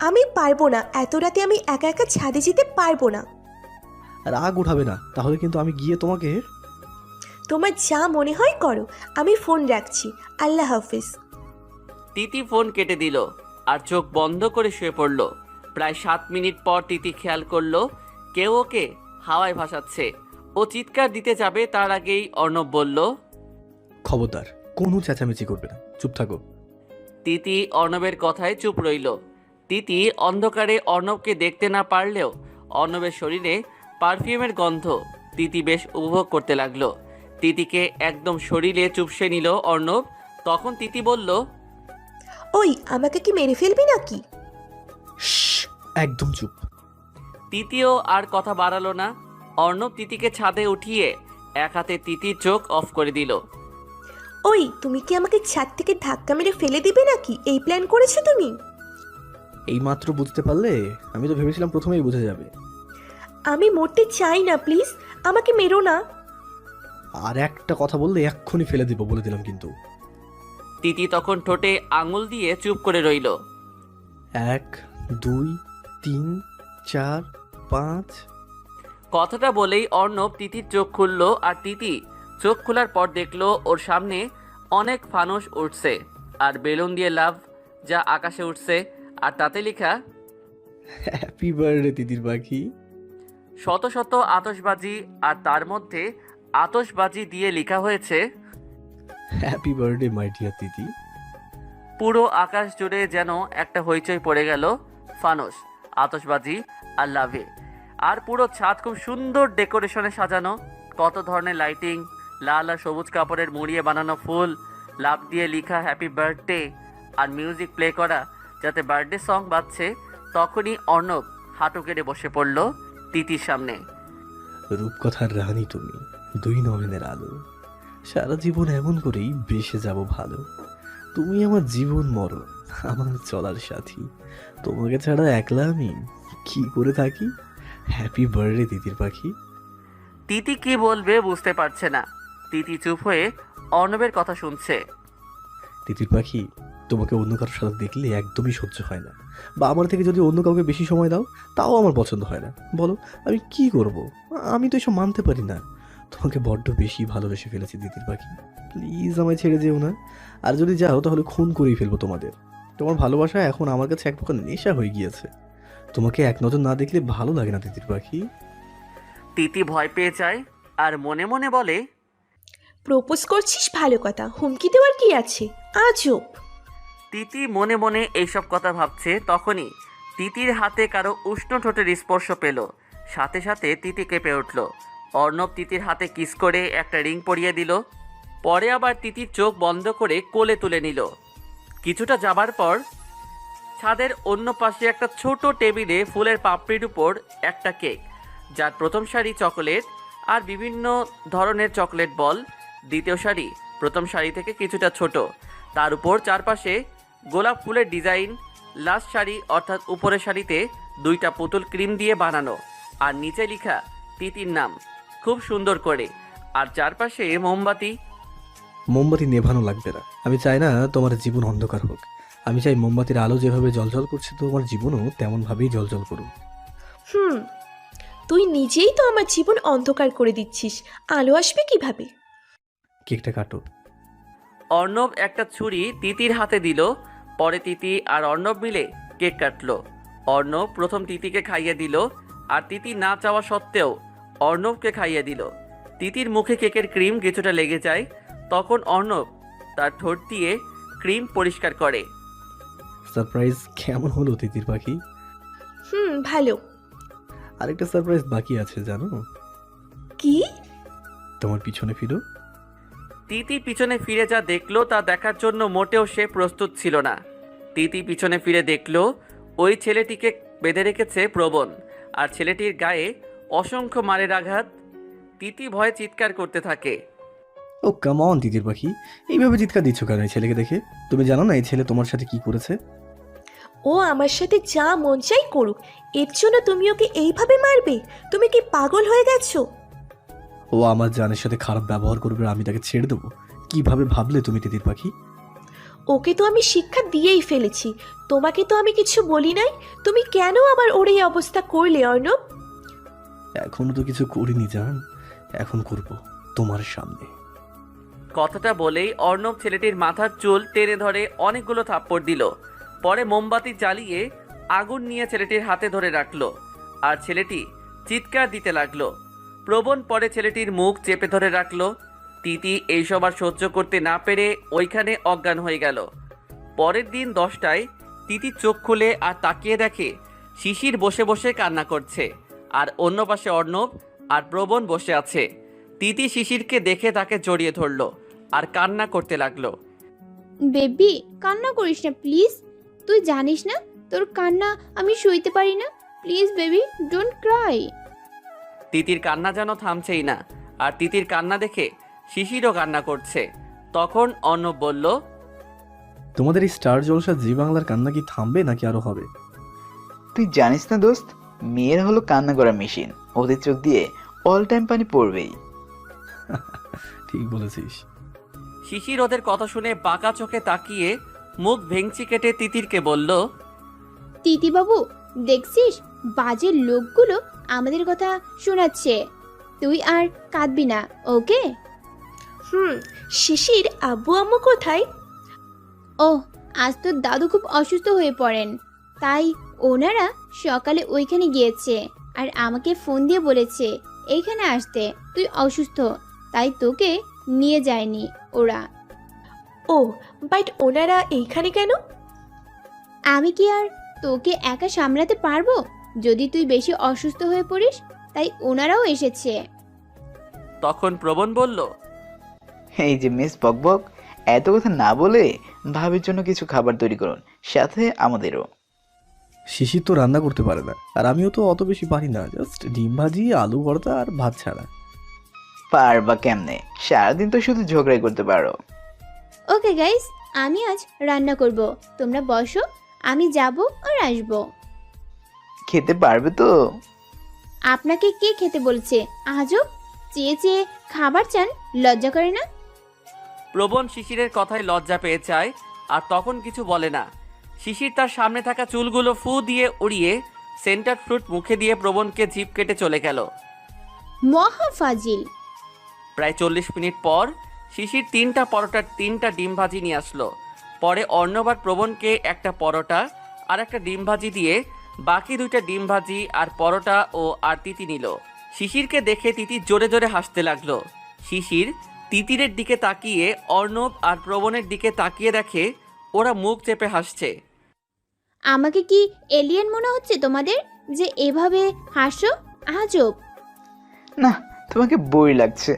আমি পারবো না, এত রাতে আমি একা একা ছাদে যেতে পারবো না। রাগ উঠাবে না, তাহলে কিন্তু আমি গিয়ে তোমাকে। তোমার যা মনে হয় করো, আমি ফোন রাখছি। আল্লাহ হাফিজ। তিতি ফোন কেটে দিল আর চোখ বন্ধ করে শুয়ে পড়ল। প্রায় 7 মিনিট পর তিতি খেয়াল করলো কেউ ওকে হাওয়ায় ভাসাচ্ছে। ও চিৎকার দিতে যাবে তার আগেই অর্ণব বলল, খবরদার, কোনো চেঁচামেচি করবে না, চুপ থাকো। তিতি অর্ণবের কথায় চুপ রইল। তিতি অন্ধকারে অর্ণবকে দেখতে না পারলেও অর্ণবের শরীরে পারফিউমের গন্ধ তিতি বেশ উপভোগ করতে লাগলো। তিতিকে একদম শরীরে চুপসে নিল অর্ণব। তখন তিতি বলল, ওই আমাকে কি মেরে ফেলবি নাকি? একদম চুপ। তিতিও আর কথা বাড়ালো না। অর্ণব তিতিকে ছাদে উঠিয়ে এক হাতে তিতির চোখ অফ করে দিল। ওই তুমি কি আমাকে ছাদ থেকে ধাক্কা মেরে ফেলে দিবে নাকি? এই প্ল্যান করেছো তুমি? এই মাত্র বুঝতে পারলে? আমি তো ভেবেছিলাম প্রথমেই বুঝে যাবে। আমি মরতে চাই না, প্লিজ আমাকে মেরো না। আর একটা কথা বললে এক্ষুনি ফেলে দিব বলে দিলাম কিন্তু। তিতি তখন ঠোঁটে আঙুল দিয়ে চুপ করে রইল। 1 2 3 4 5। কথাটা বলেই অর্ণব তিতির চোখ খুললো আর তিতি চোখ খোলার পর দেখলো ওর সামনে অনেক ফানুস উঠছে আর বেলুন দিয়ে লাভ যা আকাশে উঠছে আর তাতে লেখা, হ্যাপি বার্থডে তিতির পাখি। শত শত আতশবাজি আর তার মধ্যে আতশবাজি দিয়ে লেখা হয়েছে, হ্যাপি বার্থডে মাই ডিয়ার তিতি। পুরো আকাশ জুড়ে যেন একটা হইচই পড়ে গেল। ফানুস, আতশবাজি আর লাভে। আর পুরো ছাদ খুব সুন্দর ডেকোরেশনে সাজানো, কত ধরনের লাইটিং, লাল আর সবুজ কাপড়ের মুড়িয়ে বানানো ফুল, লাভ দিয়ে লেখা হ্যাপি বার্থডে আর মিউজিক প্লে করা যাতে বার্থডে সং বাজছে। তখনই অর্ণব হাঁটু কেটে বসে পড়ল তিতির সামনে। রূপকথার রানী তুমি, 2 নয়নের আলো, সারা জীবন এমন করেই বেসে যাব ভালো। তুমি আমার জীবন মরণ, আমার চলার সাথী, তোমাকে ছাড়া একলা আমি কি করে থাকি। হ্যাপি বার্থডে তিতির পাখি। তিতি কি বলবে বুঝতে পারছে না। তিতি চুপ হয়ে অর্ণবের কথা শুনছে। তিতির পাখি, তোমাকে অন্য কারোর সাথে দেখলে একদমই সহ্য হয় না, বা আমার থেকে যদি অন্য কাউকে বেশি সময় দাও তাও আমার পছন্দ হয় না। বলো আমি কি করব? আমি তো এসব মানতে পারি না। তোমাকে বড্ড বেশি ভালোবেসে ফেলেছি তিতির পাখি, প্লিজ আমায় ছেড়ে যেও না। আর যদি যাও তাহলে খুন করেই ফেলবো তোমাদের। তোমার ভালোবাসা এখন আমার কাছে এক প্রকার নেশা হয়ে গিয়েছে। তোমাকে এক নজর না দেখলে ভালো লাগে না তিতির পাখি। তিতি ভয় পেয়ে যায় আর মনে মনে বলে, প্রপোজ করছিস ভালো কথা, হুমকি দেওয়ার কি আছে? আজব। তিতি মনে মনে এইসব কথা ভাবছে, তখনই তিতির হাতে কারো উষ্ণ ঠোঁটের স্পর্শ পেল। সাথে সাথে তিতি কেঁপে উঠল। অর্ণব তিতির হাতে কিস করে একটা রিং পরিয়ে দিল। পরে আবার তিতির চোখ বন্ধ করে কোলে তুলে নিল। কিছুটা যাবার পর ছাদের অন্য পাশে একটা ছোট টেবিলে ফুলের পাপড়ির উপর একটা কেক, যার প্রথম সারি চকোলেট আর বিভিন্ন ধরনের চকলেট বল, দ্বিতীয় সারি প্রথম সারি থেকে কিছুটা ছোট, তার উপর চারপাশে গোলাপ ফুলের ডিজাইন, লাস্ট সারি অর্থাৎ উপরের সারিতে দুইটা পুতুল ক্রিম দিয়ে বানানো, আর নিচে লেখা তিতির নাম খুব সুন্দর করে, আর চারপাশে মোমবাতি। মোমবাতি নেভানো লাগবে না। আমি চাই না তোমার জীবন অন্ধকার হোক। আমি চাই মোমবাতির আলো যেভাবে জ্বলজ্বল করছে তোমার জীবনও তেমনভাবেই জ্বলজ্বল করুক। তুই নিজেই তো আমার জীবন অন্ধকার করে দিচ্ছিস, আলো আসবে কিভাবে? কেকটা কাটো। অর্ণব একটা ছুরি তিতির হাতে দিল। পরে তিতি আর অর্ণব মিলে কেক কাটলো। অর্ণব প্রথম তিতিকে খাইয়ে দিল, আর তিতি না চাওয়া সত্ত্বেও অর্ণবকে খাইয়ে দিল। তিতির মুখে কেকের ক্রিম কিছুটা লেগে যায়, তখন অর্ণব তার ঠোঁট দিয়ে ক্রিম পরিষ্কার করে। সারপ্রাইজ কেমন হলো তিতির পাখি? ভালো। আরেকটা সারপ্রাইজ বাকি আছে জানো? কি? তোমার পিছনে ফিরো। তিতি পিছনে ফিরে যা দেখলো তা দেখার জন্য মোটেও সে প্রস্তুত ছিল না। তিতি পিছনে ফিরে দেখলো ওই ছেলেটিকে বেঁধে রেখেছে প্রবণ, আর ছেলেটির গায়ে অসংখ্য মারের আঘাত। তিতি ভয়ে চিৎকার করতে থাকে। ও কাম অন তিতির পাখি, এইভাবে চিৎকার দিচ্ছ কেন এই ছেলেকে দেখে? তুমি জানো না এই ছেলে তোমার সাথে কি করেছে? ও আমার সাথে যা মন চাই করুক, এর জন্য তুমি ওকে এইভাবে মারবে? তুমি কি পাগল হয়ে গেছো? ও আমার জানের সাথে খারাপ ব্যবহার করবে, আমি তাকে ছেড়ে দেবো? কিভাবে ভাবলে তুমি তিতির পাখি? ওকে তো আমি শিক্ষা দিয়েই ফেলেছি, তোমাকে তো আমি কিছু বলি নাই। তুমি কেন আবার ওর এই অবস্থা করলে অর্ণব? এখনো তো কিছু করিনি জান, এখন করব তোমার সামনে। কথাটা বলেই অর্ণব ছেলেটির মাথার চুল টেনে ধরে অনেকগুলো থাপ্পড় দিল। পরে মোমবাতি জ্বালিয়ে আগুন নিয়ে ছেলেটির হাতে ধরে রাখলো, আর ছেলেটি চিৎকার দিতে লাগলো। প্রবণ পরে ছেলেটির মুখ চেপে ধরে রাখলো। তিতি এইসব আর সহ্য করতে না পেরে ওইখানে অজ্ঞান হয়ে গেল। পরের দিন 10টায় তিতি চোখ খুলে আর তাকিয়ে দেখে শিশির বসে বসে কান্না করছে, আর অন্য পাশে অর্ণব আর প্রবণ বসে আছে। তিতি শিশিরকে দেখে তাকে জড়িয়ে ধরলো আর কান্না করতে লাগলো। বেবি কান্না করিস না প্লিজ, তুই জানিস না তোর কান্না আমি সইতে পারি না। Please baby don't cry. Titir কান্না যেন থামছেই না, আর তিতির কান্না দেখে শিশিরও কান্না করছে। তখন অর্ণব বলল, তোমাদের এই স্টার জলসা জি বাংলার কান্না কি থামবে নাকি আরো হবে? তুই জানিস না দোস্ত, মেয়েরা হলো কান্না করা মেশিন, ওদের চোখ দিয়ে অল টাইম পানি পড়বেই। ঠিক বলেছিস। শিশির ওদের কথা শুনে বাঁকা চোখে তাকিয়ে মুখ ভেঙচি কেটে তিতিরকে বলল, তিতি বাবু দেখছিস বাজে লোকগুলো আমাদের কথা শোনাচ্ছে, তুই আর কাঁদবি না, ওকে? শিশির আব্বু আম্মু কোথায়? ও আজ তোর দাদু খুব অসুস্থ হয়ে পড়েন, তাই ওনারা সকালে ওইখানে গিয়েছে আর আমাকে ফোন দিয়ে বলেছে এইখানে আসতে, তুই অসুস্থ তাই তোকে নিয়ে যায়নি ওরা। ও বাট ওনারা এইখানে কেন? আমি কি আর তোকে একা সামলাতে পারবো যদি তুই বেশি অসুস্থ হয়ে পড়িস, তাই ওনারাও এসেছে। তখন প্রবণ বলল, এই যে মিস বকবক, এত কথা না বলে ভাবির জন্য কিছু খাবার তৈরি করুন, সাথে আমাদেরও। শিশির তো রান্না করতে পারে না, আর আমিও তো অত বেশি পারি না, জাস্ট ডিম ভাজি, আলু ভর্তা আর ভাত ছাড়া। পারবা কেমনে? সারাদিন তো শুধু ঝগড়াই করতে পারো। ওকে গাইস, আমি আজ রান্না করব, তোমরা বসো, আমি যাব আর আসব। খেতে পারবে তো? আপনাকে কে খেতে বলছে? আজও চেয়ে চেয়ে খাবার চান, লজ্জা করে না? প্রবণ শিশিরের কথায় লজ্জা পেয়ে যায়, আর তখন কিছু বলে না। শিশির তার সামনে থাকা চুলগুলো ফু দিয়ে উড়িয়ে সেন্টার ফ্রুট মুখে দিয়ে প্রবণকে জিভ কেটে চলে গেল। মহা ফাজিল। প্রায় 40 মিনিট পর শিশির 3টা পরোটার 3টা ডিম ভাজি নিয়ে আসলো। পরে অর্ণব আর প্রবণকে একটা পরোটা আর একটা ডিম ভাজি দিয়ে বাকি 2টা ডিম ভাজি আর পরোটা আর তিতি নিল। শিশিরকে দেখে তিতি জোরে জোরে হাসতে লাগলো। শিশির তিতিরের দিকে তাকিয়ে অর্ণব আর প্রবণের দিকে তাকিয়ে দেখে ওরা মুখ চেপে হাসছে। আমাকে কি এলিয়েন মনে হচ্ছে তোমাদের যে এভাবে হাসো? আজব। না, তোমাকে বই লাগছে।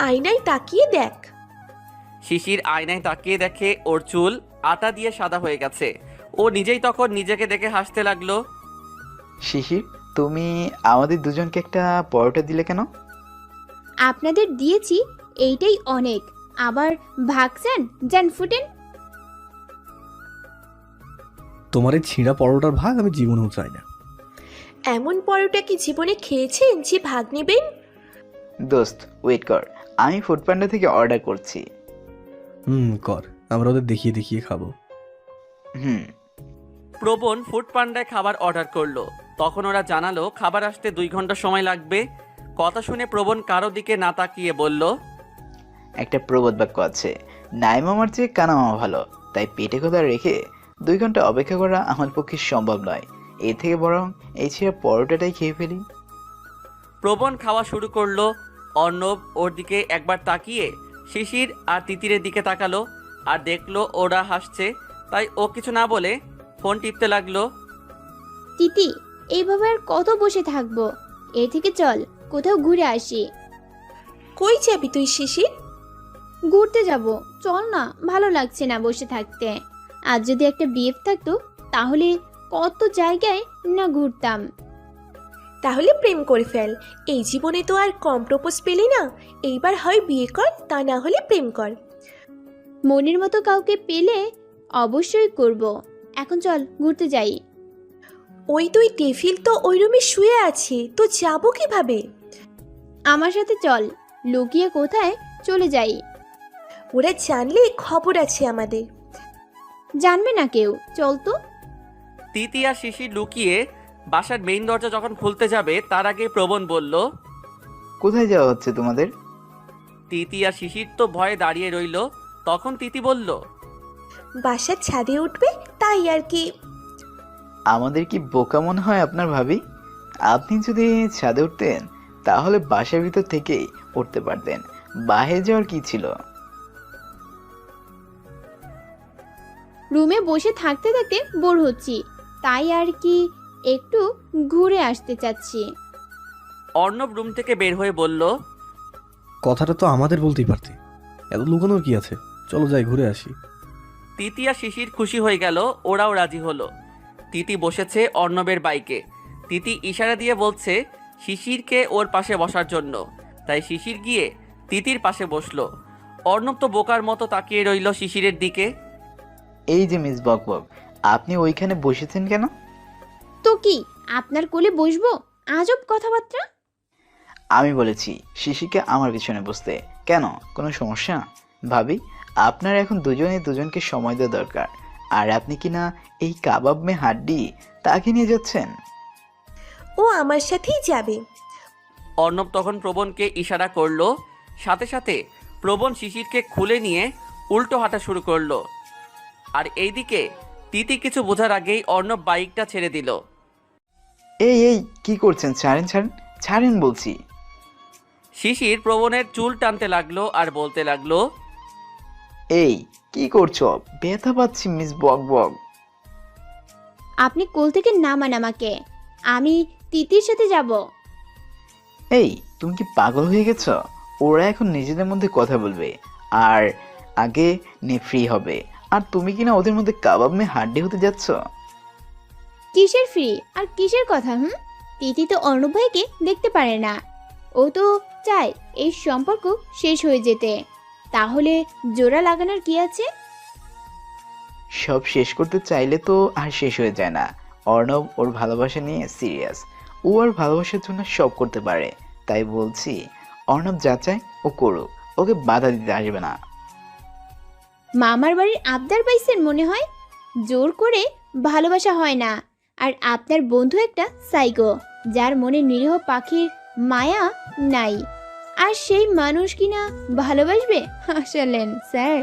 আয়নায় তাকিয়ে দেখ। শিশির আয়নায় তাকিয়ে দেখে ওর চুল আটা দিয়ে সাদা হয়ে গেছে। ও নিজেই তখন নিজেকে দেখে হাসতে লাগলো। শিশির, তুমি আমাদের দুজনকে একটা পরোটা দিলে কেন? আপনাদের দিয়েছি, এইটাই অনেক। আবার ভাগ চান? যান ফুটেন। তোমার এই ছিঁড়া পরোটার ভাগ আমি জীবনেও চাই না। এমন পরোটা কি জীবনে খেয়েছেন যে ভাগ নেবেন? দোস্ত ওয়েট কর, আমি ফুড পান্ডা থেকে অর্ডার করছি। কর, আমরা ওদের দেখিয়ে দেখিয়ে খাবো। প্রবণ ফুড পান্ডায় খাবার অর্ডার করলো। তখন ওরা জানালো খাবার আসতে 2 ঘন্টা সময় লাগবে। কথা শুনে প্রবণ কারো দিকে না তাকিয়ে বলল, একটা প্রবাদ বাক্য আছে, নাই মামার চেয়ে কানা মামা ভালো। তাই পেটে কথা রেখে 2 ঘন্টা অপেক্ষা করা আমার পক্ষে সম্ভব নয়। এর থেকে বরং এই ছিঁড়া পরোটাটাই খেয়ে ফেলি। প্রবণ খাওয়া শুরু করলো। অর্ণব ওর দিকে একবার তাকিয়ে শিশির আর তিতিরের দিকে তাকালো আর দেখলো ওরা হাসছে। তাই ও কিছু না বলে ফোন টিপতে লাগলো। তিতি, এইভাবে আর কত বসে থাকবো? এর থেকে চল কোথাও ঘুরে আসি। কই যাবি তুই শিশির? ঘুরতে যাব, চল না, ভালো লাগছে না বসে থাকতে। আজ যদি একটা বিএফ থাকতো তাহলে কত জায়গায় না ঘুরতাম। তাহলে প্রেম করে ফেল। এই জীবনে তো আর কম প্রপোজ পেলি না। এইবার হয় বিয়ে কর, তা না হলে প্রেম কর। মনের মতো কাউকে পেলে অবশ্যই করব। এখন চল ঘুরতে যাই। ওই তুই টেফিল তো ওই রুমে শুয়ে আছে, তো যাবো কিভাবে? আমার সাথে চল, লুকিয়ে কোথায় চলে যাই। ওরা জানলে খবর আছে আমাদের। জানবে না কেউ, চল তো। তিতি আর শিশির লুকিয়ে বাসার মেইন দরজা যখন খুলতে যাবে তার আগে প্রবণ বলল, কোথায় যাওয়া হচ্ছে তোমাদের? তিতি আর শিশির তো ভয়ে দাঁড়িয়ে রইল। তখন তিতি বলল, বাসার ছাদে উঠবে, তাই আর কি। আমাদের কি বোকা মনে হয় আপনার ভাবি? আপনি যদি ছাদে উঠতেন তাহলে বাসার ভিতর থেকেই উঠতে পারতেন। বাইরে যাওয়ার কি ছিল? রুমে বসে থাকতে থাকতে বোর হচ্ছি, তাই আর কি একটু ঘুরে আসতে চাচ্ছি। অর্ণব রুম থেকে বের হয়ে বলল, কথাটা তো আমাদের বলতেই পারতি, এত লুকানোর কি আছে? চলো যাই, ঘুরে আসি। তিতি আর শিশির খুশি হয়ে গেল, ওরাও রাজি হলো। তিতি বসেছে অর্ণবের বাইকে। তিতি ইশারা দিয়ে বলছে শিশিরকে ওর পাশে বসার জন্য। তাই শিশির গিয়ে তিতির পাশে বসলো। অর্ণব তো বোকার মতো তাকিয়ে রইল শিশিরের দিকে। এই যে মিস বকবক, আপনি ওইখানে বসেছেন কেন? তো কি আপনার কোলে বসবো? আজব কথাবার্তা। আমি বলেছি শিশিরকে আমার পিছনে বসতে। কেন, কোনো সমস্যা? ভাবি, আপনার এখন দুজনকে সময় দেওয়া দরকার। আর আপনি কি না এই কাবাব মে হাড্ডি তাকে নিয়ে যাচ্ছেন? ও আমার সাথেই যাবে। অর্ণব তখন প্রবণকে ইশারা করলো। সাথে সাথে প্রবণ শিশিরকে খুলে নিয়ে উল্টো হাঁটা শুরু করলো। আর এইদিকে তিতি কিছু বোঝার আগেই অর্ণব বাইকটা ছেড়ে দিল। এই এই কি করছেন? ছাড়েন ছাড়েন ছাড়েন বলছি। শিশির প্রবণের চুল টানতে লাগলো আর বলতে লাগলো, এই কি করছো? ব্যথা পাচ্ছি মিস বকবক। আপনি কোল থেকে নামান আমাকে, আমি তিতির সাথে যাব। এই তুমি কি পাগল হয়ে গেছ? ওরা এখন নিজেদের মধ্যে কথা বলবে আর আগে ফ্রি হবে, আর তুমি কিনা ওদের মধ্যে কাবাব মে হাড্ডি হতে যাচ্ছ। কিসের ফ্রি আর কিসের কথা? তিতি তো অর্ণব ভাইকে দেখতে পারে না। ও তো চায় এই সম্পর্ক শেষ হয়ে যেতে। তাহলে জোড়া লাগানোর কি আছে? সব শেষ করতে চাইলে তো আর শেষ হয়ে যায় না। অর্ণব ওর ভালোবাসা নিয়ে সিরিয়াস। ও আর ভালোবাসার জন্য সব করতে পারে। তাই বলছি অর্ণব যা চায় ও করুক, ওকে বাধা দিতে আসবে না। মামার বাড়ির আবদার পাইছেন মনে হয়। জোর করে ভালোবাসা হয় না। আর আপনার বন্ধু একটা সাইকো, যার মনে নিরীহ পাখির মায়া নাই। আর সেই মানুষ কিনা ভালোবাসবে? হাসালেন স্যার।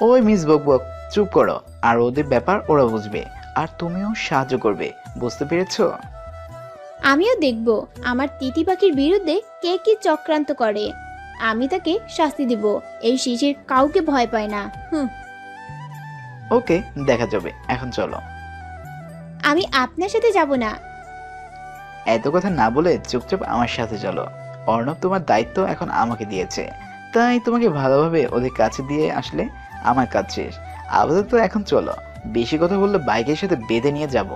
ওই মিস বকবক, চুপ করো। আর ওদের ব্যাপার ওরা বুঝবে, আর তুমিও সাহায্য করবে, বুঝতে পেরেছো? আমিও দেখব আমার তিতি পাখির বিরুদ্ধে কে কি চক্রান্ত করে। আমি তাকে শাস্তি দিব। এই শিশির কাউকে ভয় পায় না। ওকে, দেখা যাবে। এখন চলো। আমি আপনার সাথে যাব না। এত কথা না বলে চুপচাপ আমার সাথে চলো। অর্ণব তোমার দায়িত্ব এখন আমাকে দিয়েছে, তাই তোমাকে ভালোভাবে ওদের কাছে দিয়ে আসলে আমার কাজ শেষ। আপাতত এখন চলো। বেশি কথা বললে বাইকের সাথে বেঁধে নিয়ে যাব।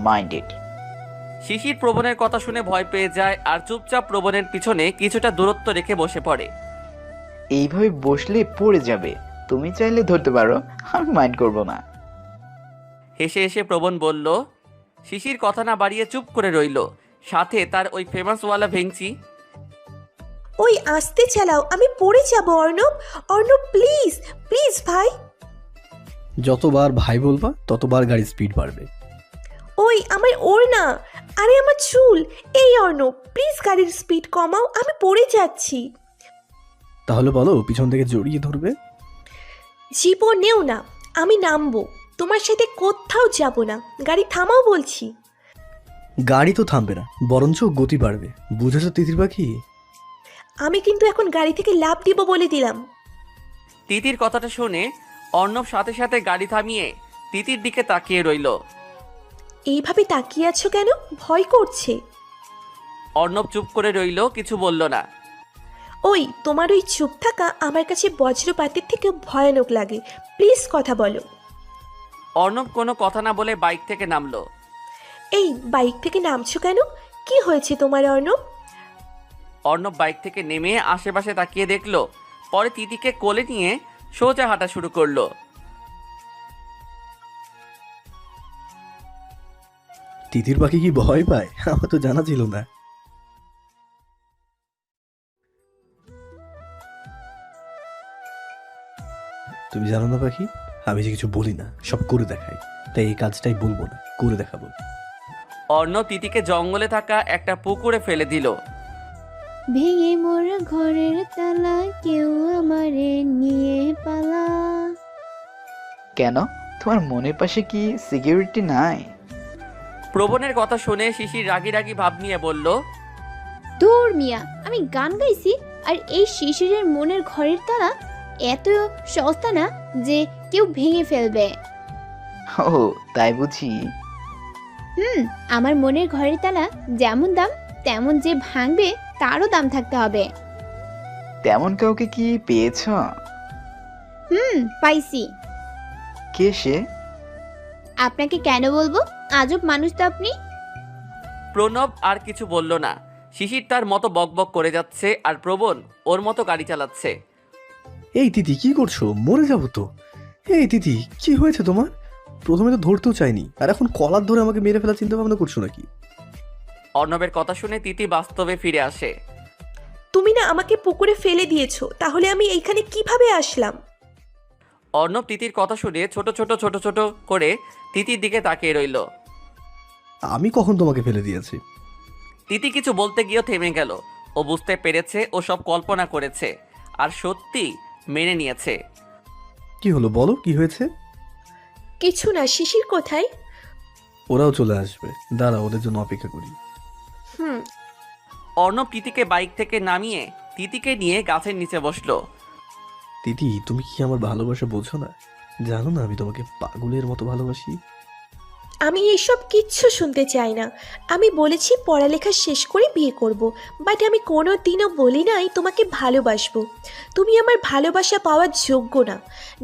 Mind it. শিশির প্রবণের কথা শুনে ভয় পেয়ে যায় আর চুপচাপ প্রবণের পিছনে কিছুটা দূরত্ব রেখে বসে পড়ে। এইভাবে বসলে পড়ে যাবে। তুমি চাইলে ধরতে পারো, আমি মাইন্ড করবো না। হেসে হেসে প্রবণ বলল। শিশির কথা না বাড়িয়ে চুপ করে রইল, সাথে তার ওই ফেমাসওয়ালা ভেংচি। ওই আস্তে চালাও, আমি পড়ে যাব অর্ণব। অর্ণব প্লিজ প্লিজ ভাই। যতবার ভাই বলবা ততবার গাড়ির স্পিড বাড়বে। ওই আমার ওর না, আরে আমার চুল। এই অর্ণব প্লিজ গাড়ির স্পিড কমাও, আমি পড়ে যাচ্ছি। তাহলে বলো পিছন থেকে জড়িয়ে ধরবে? জীবনেও না, আমি নামবো। তোমার সাথে কোথাও যাব না, গাড়ি থামাও বলছি। গাড়ি তো থামবে না, বরঞ্চ গতি বাড়বে। বুঝেছো তিতির পাখি? আমি কিন্তু এখন গাড়ি থেকে লাফ দিব বলে দিলাম। তিতির কথাটা শুনে অর্ণব সাথে সাথে গাড়ি থামিয়ে তিতির দিকে তাকিয়ে রইল। এইভাবে তাকিয়ে আছো কেন? ভয় করছে। অর্ণব চুপ করে রইল, কিছু বলল না। ওই তোমার ওই চুপ থাকা আমার কাছে বজ্রপাতের থেকে ভয়ানক লাগে। প্লিজ কথা বলো। অর্ণব কোনো কথা না বলে বাইক থেকে নামলো। এই বাইক থেকে নামছো কেন? কি হয়েছে তোমার অর্ণব? অর্ণব বাইক থেকে নেমে আশেপাশে তাকিয়ে দেখলো, পরে তিতিকে কোলে নিয়ে সোজা হাঁটা শুরু করলো। তিতির পাখি কি ভয় পায়? আমার তো জানা ছিল না। তুমি জানো না পাখি, আমি যে কিছু বলি না সব করে দেখাই, তাই এই কাজটাই বলবো না, করে দেখাবো। অর্ণব তিতিকে জঙ্গলে থাকা একটা পুকুরে ফেলে দিল। ভেঙে মোর ঘরের তালা, কেউ আমারে নিয়ে পালা। কেন, তোমার মনের পাশে কি সিকিউরিটি নাই? প্রবণের কথা শুনে শিশির রাগি রাগি ভাব নিয়ে বলল। দূর মিয়া, আমি গান গাইছি আর এই শিশিরের মনের ঘরের তালা এত সস্তা না যে কেউ ভেঙে ফেলবে। ও তাই বুঝি। আমার মনের ঘরের তালা যেমন দাম, তেমন যে ভাঙবে তারও দাম থাকতে হবে। তেমন কাউকে কি পেয়েছ? পাইছি। কে সে? আপনাকে কেন বলবো, আজব মানুষ তো আপনি। প্রণব আর কিছু বলল না। শিশির তার মতো বকবক করে যাচ্ছে আর প্রবণ ওর মতো গাড়ি চালাচ্ছে। এই তিতি কি করছো? মরে যাবো তো। এই তিতি কি হয়েছে তোমার? প্রথমে তো ধরতেও চাইনি, আর এখন কলার ধরে আমাকে মেরে ফেলার চিন্তা ভাবনা করছো নাকি? অর্ণবের কথা শুনে তিতি বাস্তবে ফিরে আসে। তুমি না আমাকে পুকুরে ফেলে দিয়েছো, তাহলে আমি এইখানে কিভাবে আসলাম? অর্ণব তিতির কথা শুনে ছোট ছোট করে তিতির দিকে তাকিয়ে রইল। আমি কখন তোমাকে ফেলে দিয়েছি? তিতি কিছু বলতে গিয়েও থেমে গেল। ও বুঝতে পেরেছে ও সব কল্পনা করেছে আর সত্যি মেনে নিয়েছে। কি হলো বলো, কি হয়েছে? কিছু না। শিশির কোথায়? ওরাও চলে আসবে, দাঁড়া ওদের জন্য অপেক্ষা করি। অর্ণব তিতিকে বাইক থেকে নামিয়ে তিতিকে নিয়ে গাছের নিচে বসলো। তিতি তুমি কি আমার ভালোবাসা বোঝো না? জানো না আমি তোমাকে পাগলের মতো ভালোবাসি। আমি এসব কিচ্ছু শুনতে চাই না। আমি বলেছি পড়ালেখা শেষ করে বিয়ে করব, বাট আমি কোনো দিনও বলি নাই তোমাকে ভালোবাসবো। তুমি আমার ভালোবাসা পাওয়ার যোগ্য না।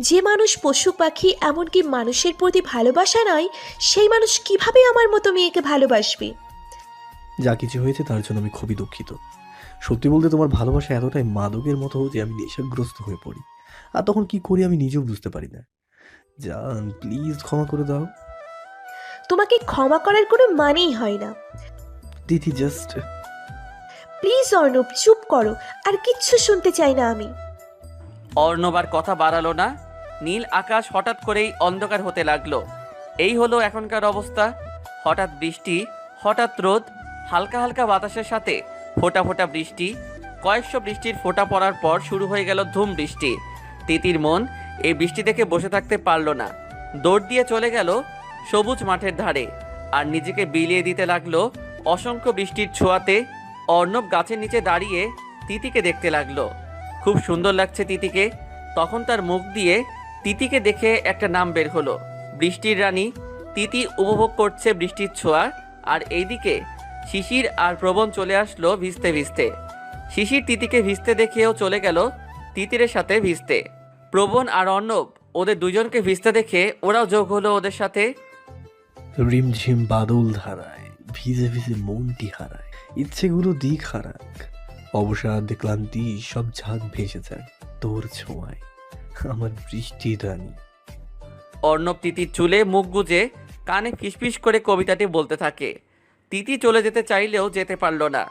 যে মানুষ পশু পাখি এমনকি মানুষের প্রতি ভালোবাসা নয়, সেই মানুষ কিভাবে আমার মতো মেয়েকে ভালোবাসবে? যা কিছু হয়েছে তার জন্য আমি খুবই দুঃখিত। সত্যি বলতে তোমার ভালোবাসা এতটাই মাদকের মতো যে আমি নেশাগ্রস্ত হয়ে পড়ি, আর তখন কি করি আমি নিজেও বুঝতে পারি না। জান প্লিজ ক্ষমা করে দাও। তোমাকে ক্ষমা করার কোনো মানেই হয় না। তিথি জাস্ট প্লিজ অর্ণব চুপ করো, আর কিচ্ছু শুনতে চাই না আমি। অর্ণব আর কথা বাড়ালো না। নীল আকাশ হঠাৎ করেই অন্ধকার হতে লাগলো। এই হলো এখনকার অবস্থা। হঠাৎ বৃষ্টি, হঠাৎ রোদ, হালকা হালকা বাতাসের সাথে ফোঁটা ফোঁটা বৃষ্টি। কয়েকশো বৃষ্টির ফোঁটা পড়ার পর শুরু হয়ে গেল ধুম বৃষ্টি। তিতির মন এই বৃষ্টি দেখে বসে থাকতে পারল না, দৌড় দিয়ে চলে গেল সবুজ মাঠের ধারে আর নিজেকে বিলিয়ে দিতে লাগলো অসংখ্য বৃষ্টির ছোঁয়াতে। অর্ণব গাছের নিচে দাঁড়িয়ে তিতিকে দেখতে লাগলো। খুব সুন্দর লাগছে তিতিকে। তখন তার মুখ দিয়ে তিতিকে দেখে একটা নাম বের হলো, বৃষ্টির রানী। তিতি উপভোগ করছে বৃষ্টির ছোঁয়া, আর এইদিকে শিশির আর প্রবণ চলে আসলো ভিজতে ভিজতে। শিশির তিতিকে ভিজতে দেখেও চলে গেল তিতিরের সাথে ভিজতে। প্রবণ আর অর্ণব ওদের দুজনকে ভিজতে দেখে ওরাও যোগ হলো ওদের সাথে। রিমঝিম বাদল ধারায় ভিজে ভিজে মনটি হারায়, ইচ্ছেগুলো দিক হারাক, অবসাদ ক্লান্তি সব ঝাঁক ভেসে যায় তোর ছোঁয়ায়, আমার বৃষ্টি রানী। অর্ণব তিতির চুলে মুখ গুজে কানে ফিসফিস করে কবিতাটি বলতে থাকে। তিতি চলে যেতে চাইলেও যেতে পারল না।